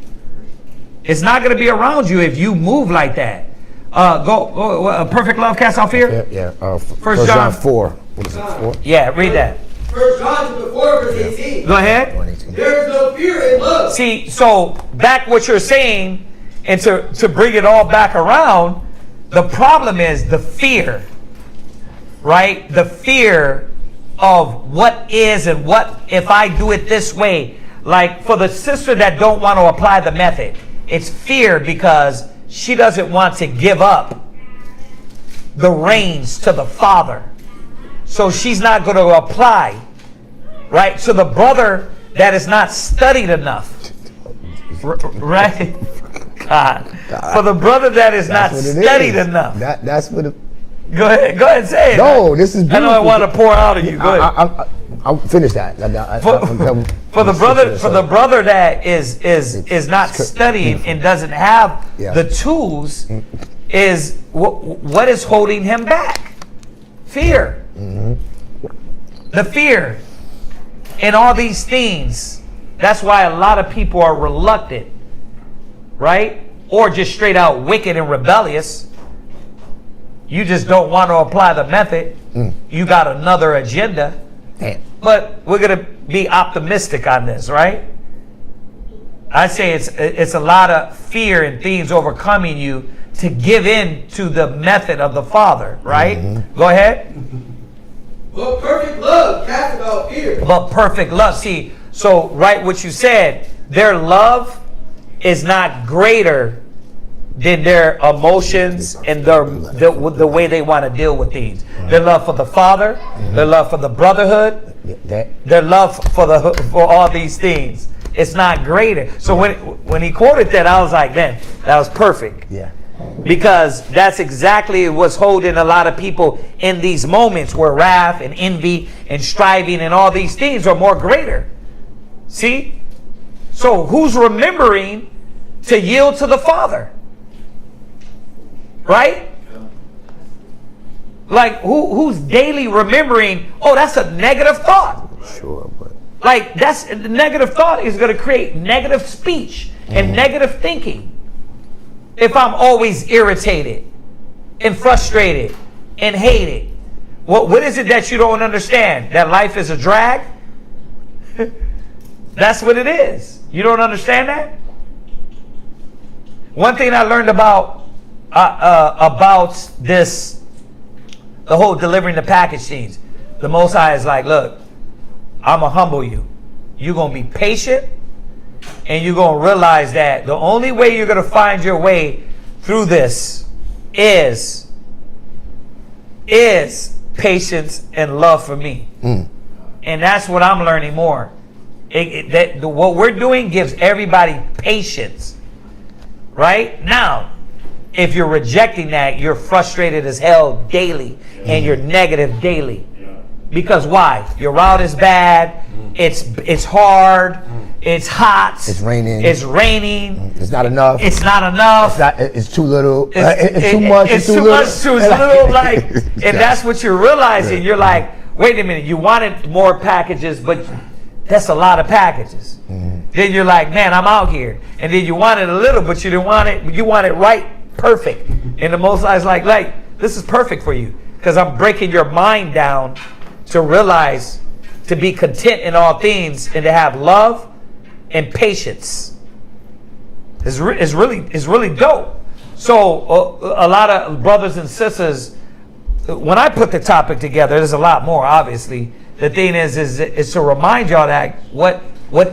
It's not going to be around you if you move like that. Perfect love casts out fear? Yeah. 1 John 4. What is it, 4? Yeah, read that. 1 John 4, verse 18. Go ahead. There is no fear in love. See, so back what you're saying, and to bring it all back around, the problem is the fear, right? The fear of what is and what if I do it this way. Like for the sister that don't want to apply the method, it's fear because she doesn't want to give up the reins to the father. So she's not going to apply, right? So the brother that is not studied enough, right? God. For the brother that is not studied enough. That's what. Go ahead, say it. No, this is beautiful. I know I want to pour out of you. Go ahead. I'll finish that. For the brother that is not studying and doesn't have the tools, is what is holding him back? Fear. The fear and all these things. That's why a lot of people are reluctant, right? Or just straight out wicked and rebellious. You just don't want to apply the method. You got another agenda. Damn. But we're going to be optimistic on this, right? I say it's a lot of fear and things overcoming you to give in to the method of the Father, right? Go ahead. But perfect love casts out fear. But perfect love. See, so right what you said, their love is not greater than their emotions and the way they want to deal with things. Their love for the Father, their love for the brotherhood, their love for all these things. It's not greater. So when he quoted that, I was like, man, that was perfect. Yeah. Because that's exactly what's holding a lot of people in these moments where wrath and envy and striving and all these things are more greater. See? So who's remembering to yield to the Father? Right? Like who's daily remembering, oh, that's a negative thought. Sure, but like that's the negative thought is going to create negative speech and negative thinking. If I'm always irritated and frustrated and hated, what is it that you don't understand? That life is a drag? That's what it is. You don't understand that? One thing I learned about this, the whole delivering the package things, the Most High is like, look, I'm going to humble you. You're going to be patient. And you're going to realize that the only way you're going to find your way through this is patience and love for me. And that's what I'm learning more. What we're doing gives everybody patience. Right? Now, if you're rejecting that, you're frustrated as hell daily. And you're negative daily. Because why? Your route is bad. It's hard. It's hot. It's raining. It's raining. It's not enough. It's not enough. It's too little. It's too much. It's too much. Too little. Like, and that's what you're realizing. You're like, wait a minute. You wanted more packages, but that's a lot of packages. Then you're like, man, I'm out here. And then you wanted a little, but you didn't want it. You want it right, perfect. And the Most High is like, this is perfect for you because I'm breaking your mind down to realize to be content in all things and to have love and patience is really dope. So a lot of brothers and sisters, when I put the topic together, there's a lot more, obviously. The thing is to remind y'all that what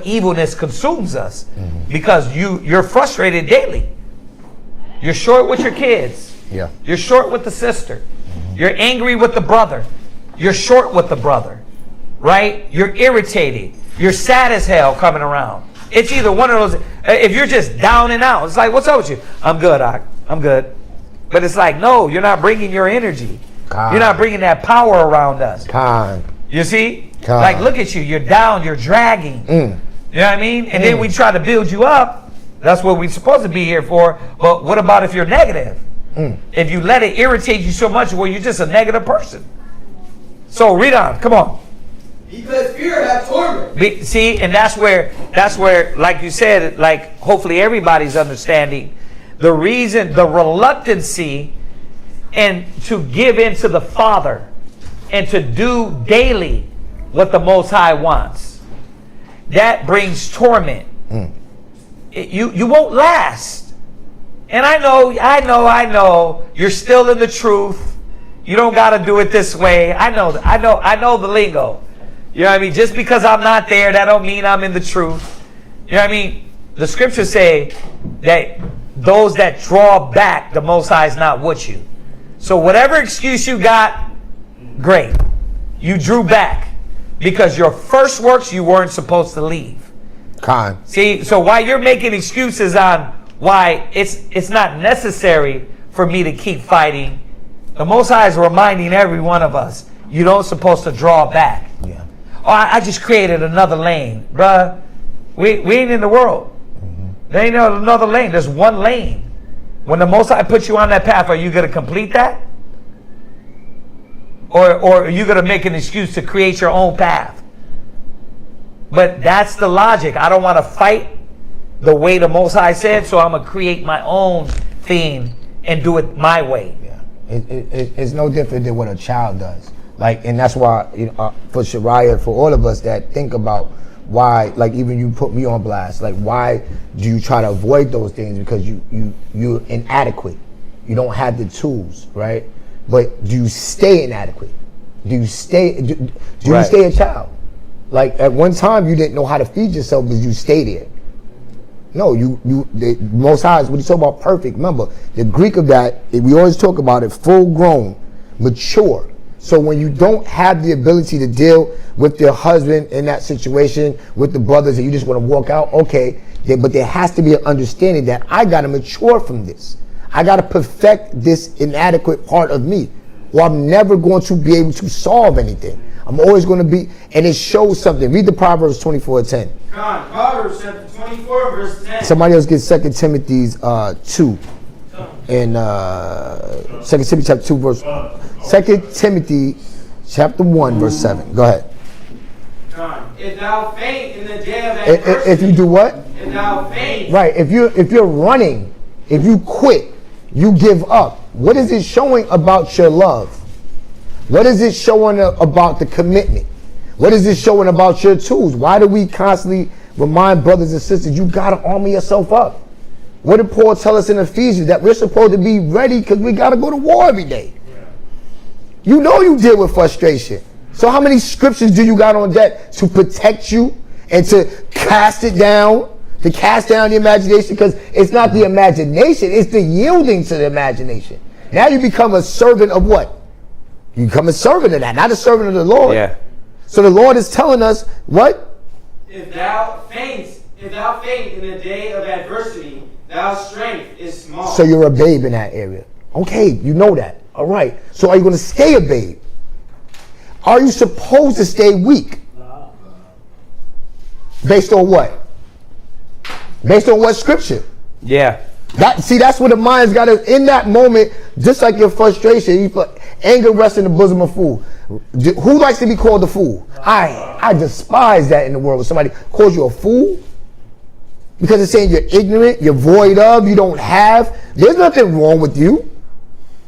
evilness consumes us. Because you're frustrated daily. You're short with your kids. Yeah. You're short with the sister. You're angry with the brother. You're short with the brother. Right? You're irritated. You're sad as hell coming around. It's either one of those. If you're just down and out, it's like, what's up with you? I'm good, I'm good. But it's like, no, you're not bringing your energy. You're not bringing that power around us. You see? Like, look at you. You're down. You're dragging. You know what I mean? And then we try to build you up. That's what we're supposed to be here for. But what about if you're negative? If you let it irritate you so much, well, you're just a negative person. So read on. Come on. Because fear hath torment. See, and that's where, like you said, like hopefully everybody's understanding the reason, the reluctancy, and to give in to the Father and to do daily what the Most High wants. That brings torment. You won't last. And I know, you're still in the truth. You don't got to do it this way. I know the lingo. You know what I mean? Just because I'm not there, that don't mean I'm in the truth. You know what I mean? The scriptures say that those that draw back, the Most High is not with you. So whatever excuse you got, great. You drew back because your first works you weren't supposed to leave. See, so while you're making excuses on why it's not necessary for me to keep fighting, the Most High is reminding every one of us, you don't supposed to draw back. Yeah. Oh, I just created another lane. Bruh, we ain't in the world. There ain't another lane. There's one lane. When the Most High puts you on that path, are you going to complete that? Or are you going to make an excuse to create your own path? But that's the logic. I don't want to fight the way the Most High said, so I'm going to create my own thing and do it my way. Yeah. It's no different than what a child does. Like, and that's why, for Shariah, for all of us that think about why, like, even you put me on blast, like, why do you try to avoid those things? Because you're inadequate. You don't have the tools, right? But do you stay inadequate? Do you stay a child? Like, at one time you didn't know how to feed yourself, but you stay there. No, the Most High is what he's talking about, perfect. Remember, the Greek of that, we always talk about it, full grown, mature. So when you don't have the ability to deal with your husband in that situation, with the brothers, and you just want to walk out, okay, but there has to be an understanding that I got to mature from this. I got to perfect this inadequate part of me, or I'm never going to be able to solve anything. I'm always going to be, and it shows something. Read the Proverbs 24:10. Come on, Proverbs chapter 24, verse 10. Somebody else get 2 Timothy 2. In 2 Timothy chapter 2 verse 2 Timothy chapter 1 verse 7. Go ahead. If thou faint in the day of adversity. If you do what? If thou faint. Right. If you're running, if you quit, you give up. What is it showing about your love? What is it showing about the commitment? What is it showing about your tools? Why do we constantly remind brothers and sisters, you got to armor yourself up? What did Paul tell us in Ephesians? That we're supposed to be ready because we got to go to war every day. You know you deal with frustration. So how many scriptures do you got on deck to protect you and to cast it down? To cast down the imagination? Because it's not the imagination, it's the yielding to the imagination. Now you become a servant of what? You become a servant of that, not a servant of the Lord. Yeah. So the Lord is telling us what? If thou faint in the day of adversity, thy strength is small. So you're a babe in that area. Okay, you know that. All right. So are you going to stay a babe? Are you supposed to stay weak? Based on what? Based on what scripture? Yeah. That's what the mind's got to, in that moment, just like your frustration, you put anger rests in the bosom of fool. Who likes to be called a fool? I despise that in the world. When somebody calls you a fool, because it's saying you're ignorant, you're void of, you don't have. There's nothing wrong with you.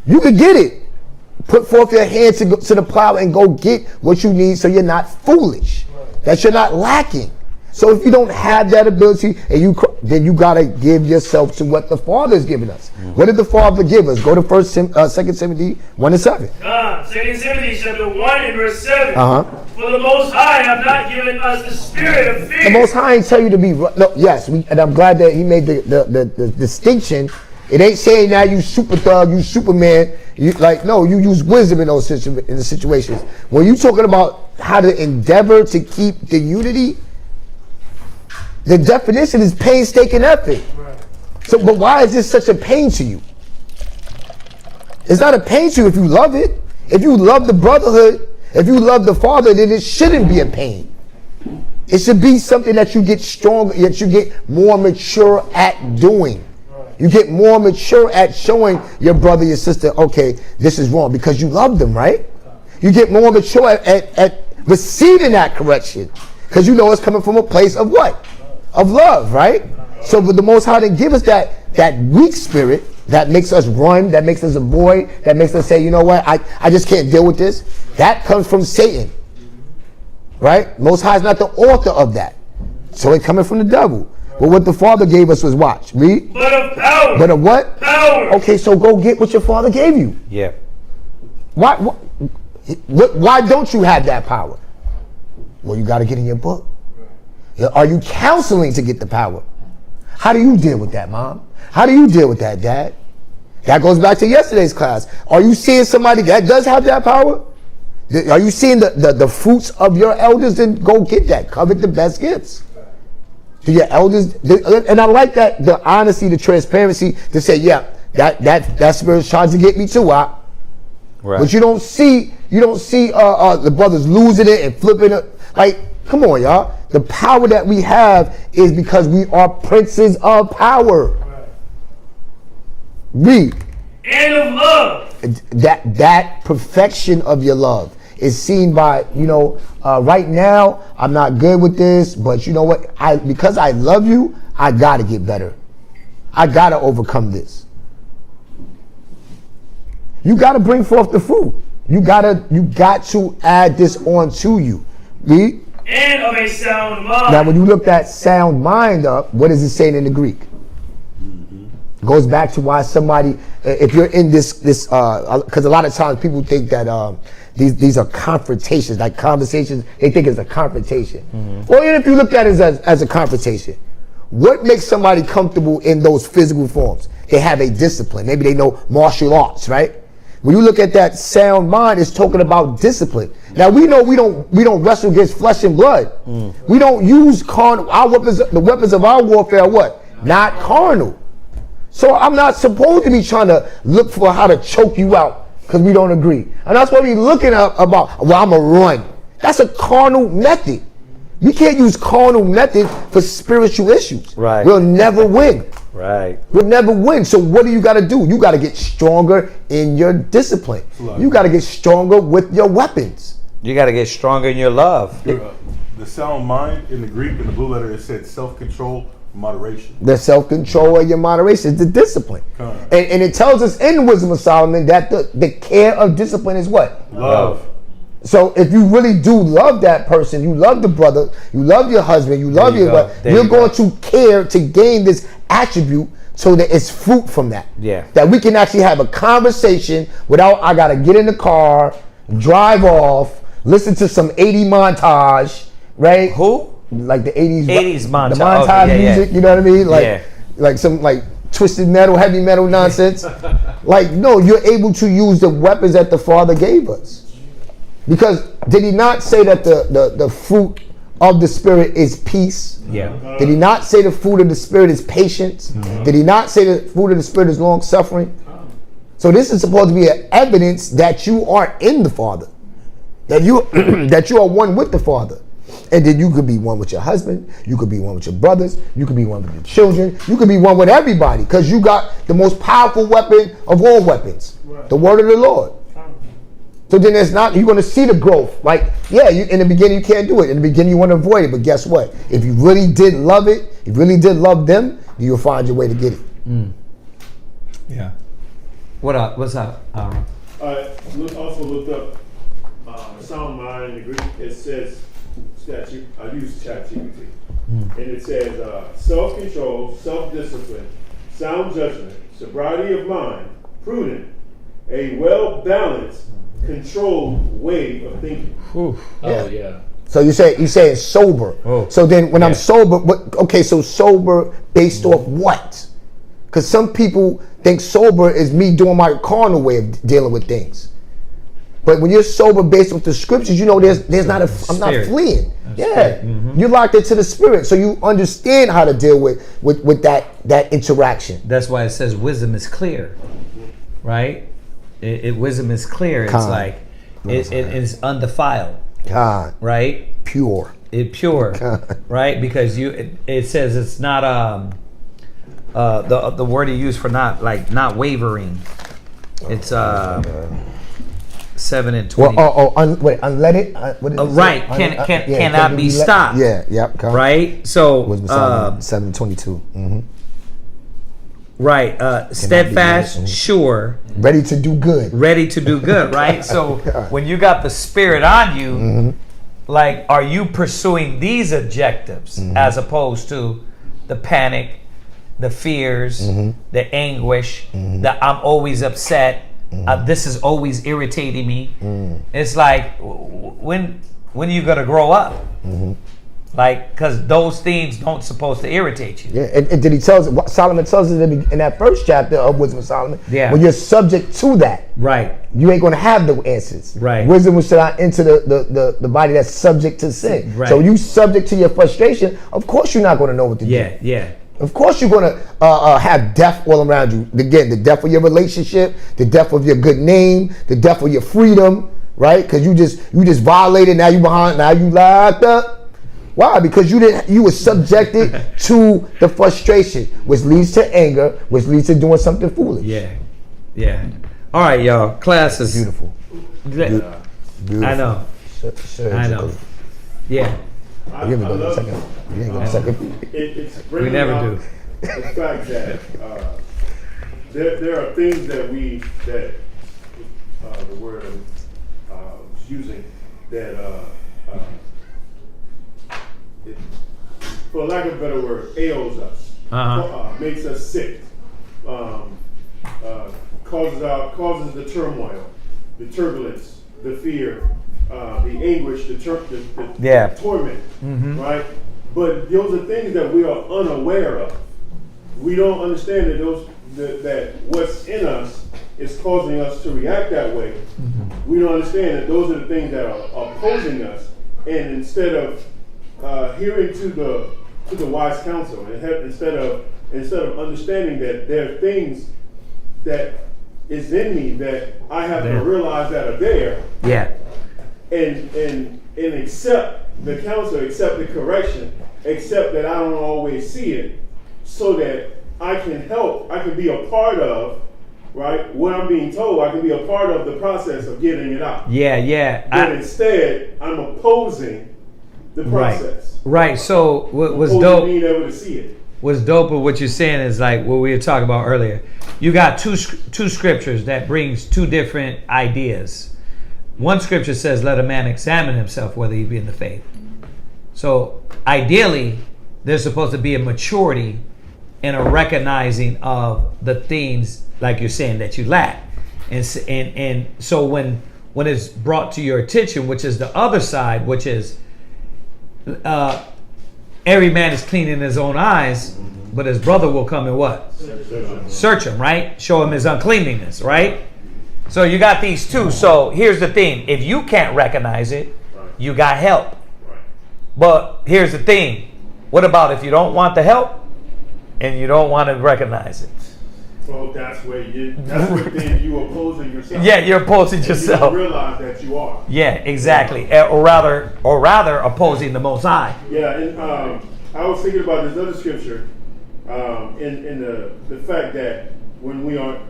You could get it. Put forth your hand to the plow and go get what you need so you're not foolish. That you're not lacking. So if you don't have that ability, and then you gotta give yourself to what the Father's given us. What did the Father give us? Go to 2 Timothy 1:7. 2 Timothy chapter 1 and verse 7. For the Most High have not given us the spirit of fear. The Most High ain't tell you to be. No, yes, and I'm glad that he made the distinction. It ain't saying now you super thug, you Superman. You use wisdom in those situations. When you talking about how to endeavor to keep the unity, the definition is painstaking effort. So, but why is this such a pain to you? It's not a pain to you if you love it. If you love the brotherhood, if you love the Father, then it shouldn't be a pain. It should be something that you get stronger, that you get more mature at doing. You get more mature at showing your brother, your sister, okay, this is wrong, because you love them, right? You get more mature at receiving that correction, because you know it's coming from a place of what? Of love, right? So but the Most High didn't give us that weak spirit that makes us run, that makes us avoid, that makes us say, you know what, I just can't deal with this. That comes from Satan, right? Most High is not the author of that. So it's coming from the devil. But what the Father gave us was, watch, read. But of power. But of what? Power. Okay, so go get what your Father gave you. Yeah. Why don't you have that power? Well, you got to get in your book. Are you counseling to get the power? How do you deal with that, Mom? How do you deal with that, Dad? That goes back to yesterday's class. Are you seeing somebody that does have that power? Are you seeing the fruits of your elders? Then go get that. Covet the best gifts. To your elders, and I like that, the honesty, the transparency to say, yeah, that spirit tries to get me too. Right. But you don't see the brothers losing it and flipping it. Like, come on, y'all. The power that we have is because we are princes of power. Read. And of love. That perfection of your love is seen by, right now, I'm not good with this, but you know what? Because I love you, I got to get better. I got to overcome this. You got to bring forth the fruit. You got to add this on to you. Read. And of a sound mind. Now, when you look that sound mind up, what is it saying in the Greek? Goes back to why somebody, if you're in this, because a lot of times people think that these are confrontations, like conversations. They think it's a confrontation. Well, even if you look at it as a confrontation, what makes somebody comfortable in those physical forms? They have a discipline. Maybe they know martial arts, right? When you look at that sound mind, it's talking about discipline. Now we know we don't wrestle against flesh and blood. We don't use carnal. Our weapons, the weapons of our warfare, are what? Not carnal. So I'm not supposed to be trying to look for how to choke you out because we don't agree. And that's what we're looking at about, well, I'm going to run. That's a carnal method. We can't use carnal method for spiritual issues. Right. We'll never win. Right. We'll never win. So what do you got to do? You got to get stronger in your discipline. You got to get stronger with your weapons. You got to get stronger in your love. The sound mind in the Greek, in the blue letter, it said self-control, moderation. The self-control of your moderation is the discipline. And it tells us in Wisdom of Solomon that the care of discipline is what? Love. So if you really do love that person, you love the brother, you love your husband, you love you're going to care to gain this attribute so that it's fruit from that. Yeah. That we can actually have a conversation without I got to get in the car, drive off, listen to some 80 montage, right? Who? Like the 80s montage. The montage music, yeah. You know what I mean? Like some twisted metal, heavy metal nonsense. Like, no, you're able to use the weapons that the Father gave us. Because did he not say that the fruit of the Spirit is peace? Yeah. Did he not say the fruit of the Spirit is patience? Did he not say the fruit of the Spirit is long suffering? So this is supposed to be an evidence that you are in the Father. That you are one with the Father. And then you could be one with your husband, you could be one with your brothers, you could be one with your children, you could be one with everybody, because you got the most powerful weapon of all weapons, the word of the Lord. So then you're going to see the growth. Like, in the beginning you can't do it. In the beginning you want to avoid it, but guess what? If you really did love it, if you really did love them, you'll find your way to get it. Yeah. What's up, Aaron? Also looked up sound mind in the Greek. It says statue. I use ChatGPT. And it says, self-control, self-discipline, sound judgment, sobriety of mind, prudent, a well-balanced, controlled way of thinking. Yeah. So you say it's sober. So then when I'm sober, so sober based off what? Because some people think sober is me doing my carnal way of dealing with things. But when you're sober based off the scriptures, you know I'm not fleeing. You're locked into the spirit, so you understand how to deal with that interaction. That's why it says wisdom is clear, right? Wisdom is clear. It's like it is undefiled, right? Pure. Pure, right? Because it says it's not the word he used for not wavering. It's 7 and 20. Unleaded. What is it? Right, cannot be stopped. Right. So 7:22. Mm-hmm. Right. Steadfast, sure. Ready to do good. Right. So when you got the Spirit on you, like, are you pursuing these objectives as opposed to the panic, the fears, the anguish, the I'm always upset. This is always irritating me. It's like, when are you gonna grow up? Like, because those things don't supposed to irritate you. Yeah, and did he tell us? Solomon tells us in that first chapter of Wisdom of Solomon. Yeah. When you're subject to that, right, you ain't gonna have the answers. Right. Wisdom will set into the body that's subject to sin. Right. So you subject to your frustration. Of course, you're not gonna know what to do. Yeah. Of course, you're gonna have death all around you. Again, the death of your relationship, the death of your good name, the death of your freedom, right? Because you just violated. Now you behind. Now you locked up. Why? Because you were subjected to the frustration, which leads to anger, which leads to doing something foolish. Yeah. All right, y'all. Class is beautiful. Beautiful. I know. I know. Yeah. You ain't gonna second. We never do. The fact that there are things that the word was using that for lack of a better word, ails us, makes us sick, causes the turmoil, the turbulence, the fear, the anguish, the torment, right? But those are things that we are unaware of. We don't understand that what's in us is causing us to react that way. We don't understand that those are the things that are opposing us, and instead of hearing to the wise counsel, and instead of understanding that there are things that is in me that I have to realize that are there. Yeah. And accept the counsel, accept the correction, accept that I don't always see it, so that I can help, I can be a part of, right, what I'm being told. I can be a part of the process of getting it out. Yeah. But instead, I'm opposing the process. Right. So what was dope? Being able to see it. What's dope of what you're saying is like what we were talking about earlier. You got two scriptures that brings two different ideas. One scripture says, "Let a man examine himself whether he be in the faith." So ideally, there's supposed to be a maturity and a recognizing of the things, like you're saying, that you lack. And so when it's brought to your attention, which is the other side, which is every man is clean in his own eyes, but his brother will come and what? Search him, right? Show him his uncleanliness, right? So you got these two. So here's the thing. If you can't recognize it, you got help. But here's the thing. What about if you don't want the help and you don't want to recognize it? Well, that's where you're opposing yourself. Yeah, you're opposing yourself. You don't realize that you are. Yeah, exactly. Or rather opposing the Most High. Yeah, and I was thinking about this other scripture in the fact that when we are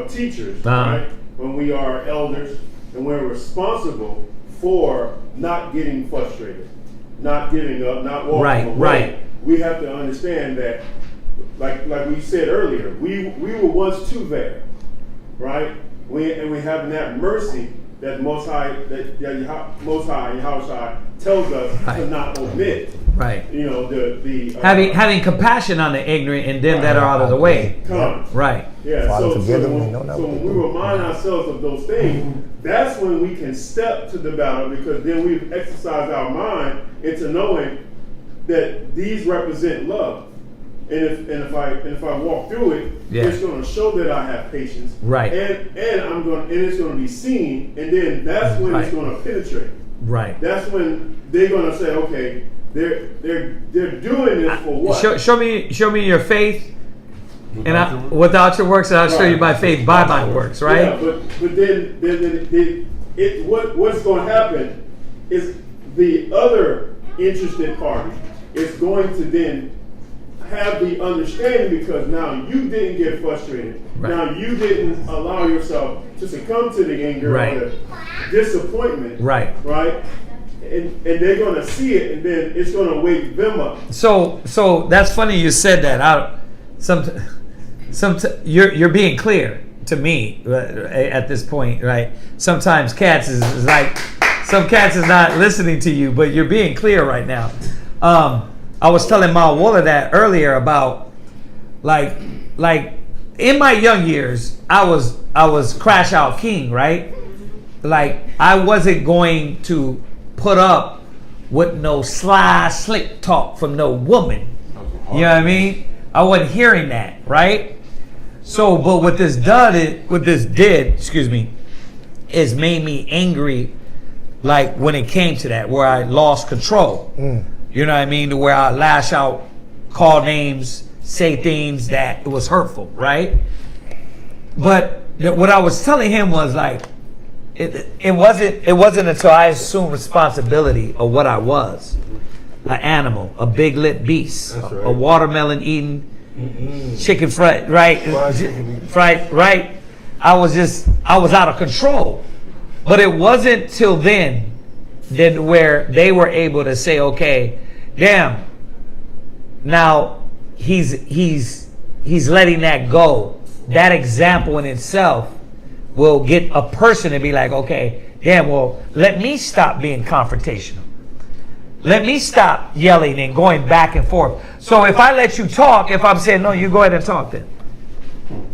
teachers, right? When we are elders, and we're responsible for not getting frustrated, not giving up, not walking away. Right. We have to understand that, like we said earlier, we were once too there, right? We have that mercy that Most High, Yahweh tells us to not omit. Right. You know, the having compassion on the ignorant and them that are out of the way. Right. Yeah. Father, So forgive them, they when, know not so what when they we do. remind ourselves of those things, that's when we can step to the battle, because then we've exercised our mind into knowing that these represent love. And if I walk through it, it's going to show that I have patience. Right. And it's going to be seen, and then that's when it's going to penetrate. Right. That's when they're going to say, okay, they're doing this for what? Show me your faith, and without your works, and I'll show you my faith by my works. Right. Yeah, but then what's going to happen is the other interested party is going to then have the understanding, because now you didn't get frustrated. Right. Now you didn't allow yourself to succumb to the anger or the disappointment. Right. Right. And they're going to see it, and then it's going to wake them up. So that's funny you said that. You're being clear to me at this point, right? Sometimes cats is like, some cats is not listening to you, but you're being clear right now. I was telling Ma Waller that earlier about like in my young years, I was crash out king, right? Like I wasn't going to put up with no slick talk from no woman. You know what I mean? I wasn't hearing that, right? So, but what this did, is made me angry. Like when it came to that, where I lost control. You know what I mean? To where I lash out, call names, say things that it was hurtful, right? But what I was telling him was like, it wasn't until I assumed responsibility of what I was. An animal, a big lit beast, a watermelon eating, chicken fried, right? Fried, right? I was out of control. But it wasn't till then where they were able to say, okay, damn, now he's letting that go. That example in itself will get a person to be like, okay, damn, well, let me stop being confrontational. Let me stop yelling and going back and forth. So if I let you talk, if I'm saying, no, you go ahead and talk then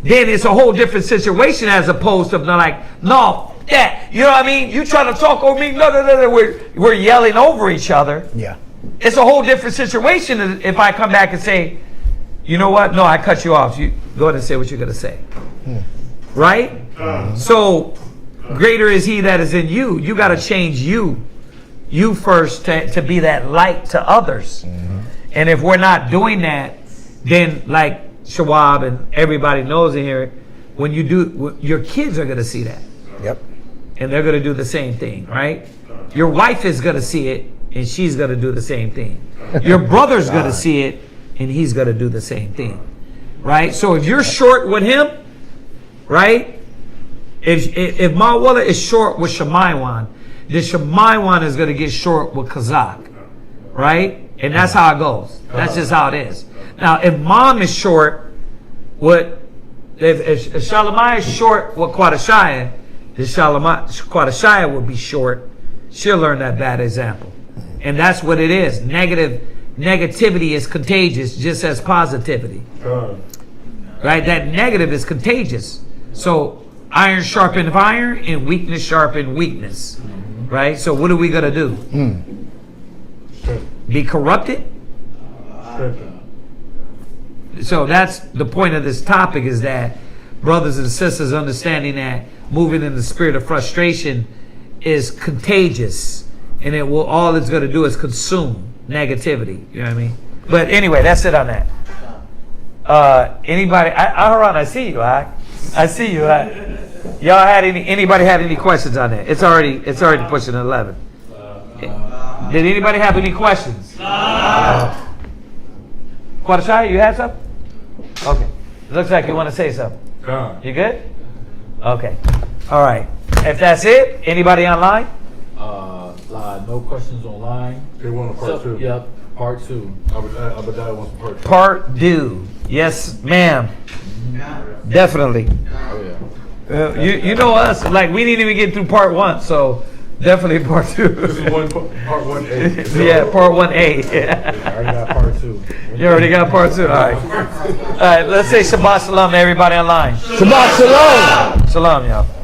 it's a whole different situation, as opposed to like, no, that, you know what I mean? You trying to talk over me? No. We're yelling over each other. Yeah. It's a whole different situation if I come back and say, you know what? No, I cut you off. You go ahead and say what you're going to say. Right? So greater is he that is in you. You got to change you first to be that light to others. And if we're not doing that, then like Shawab and everybody knows in here, when you do, your kids are going to see that. Yep. And they're going to do the same thing, right? Your wife is going to see it, and she's going to do the same thing. Your brother's going to see it, and he's going to do the same thing, right? So if you're short with him, right? If Mawala is short with Shemaiwan, then Shemaiwan is going to get short with Kazak, right? And that's how it goes. That's just how it is. Now, if Mom is short with, if Shalimai is short with Quadashaya, then Quadashaya will be short. She'll learn that bad example. And that's what it is. Negativity is contagious just as positivity. Right? That negative is contagious. So iron sharpened iron and weakness sharpened weakness. Right? So what are we going to do? Be corrupted? So that's the point of this topic, is that brothers and sisters understanding that moving in the spirit of frustration is contagious, and it will, all it's going to do is consume negativity. You know what I mean? But anyway, that's it on that. Anybody? Aharon, I see you. I see you. Y'all had anybody have any questions on that? It's already pushing 11. Did anybody have any questions? Quadashai, you had something? Okay. Looks like you want to say something. You good? Okay. All right. If that's it, anybody online? No questions online. They want a part two. Yep, part two. Abadiah wants a part two. Part two. Yes, ma'am. Definitely. Oh yeah. You know us, like we didn't even get through part one, so Definitely part 2. This is part 1A. Yeah, part 1A. Yeah. I already got part 2. You already got part 2. All right. All right. Let's say Shabbat Shalom to everybody online. Shabbat Shalom. Shalom, y'all.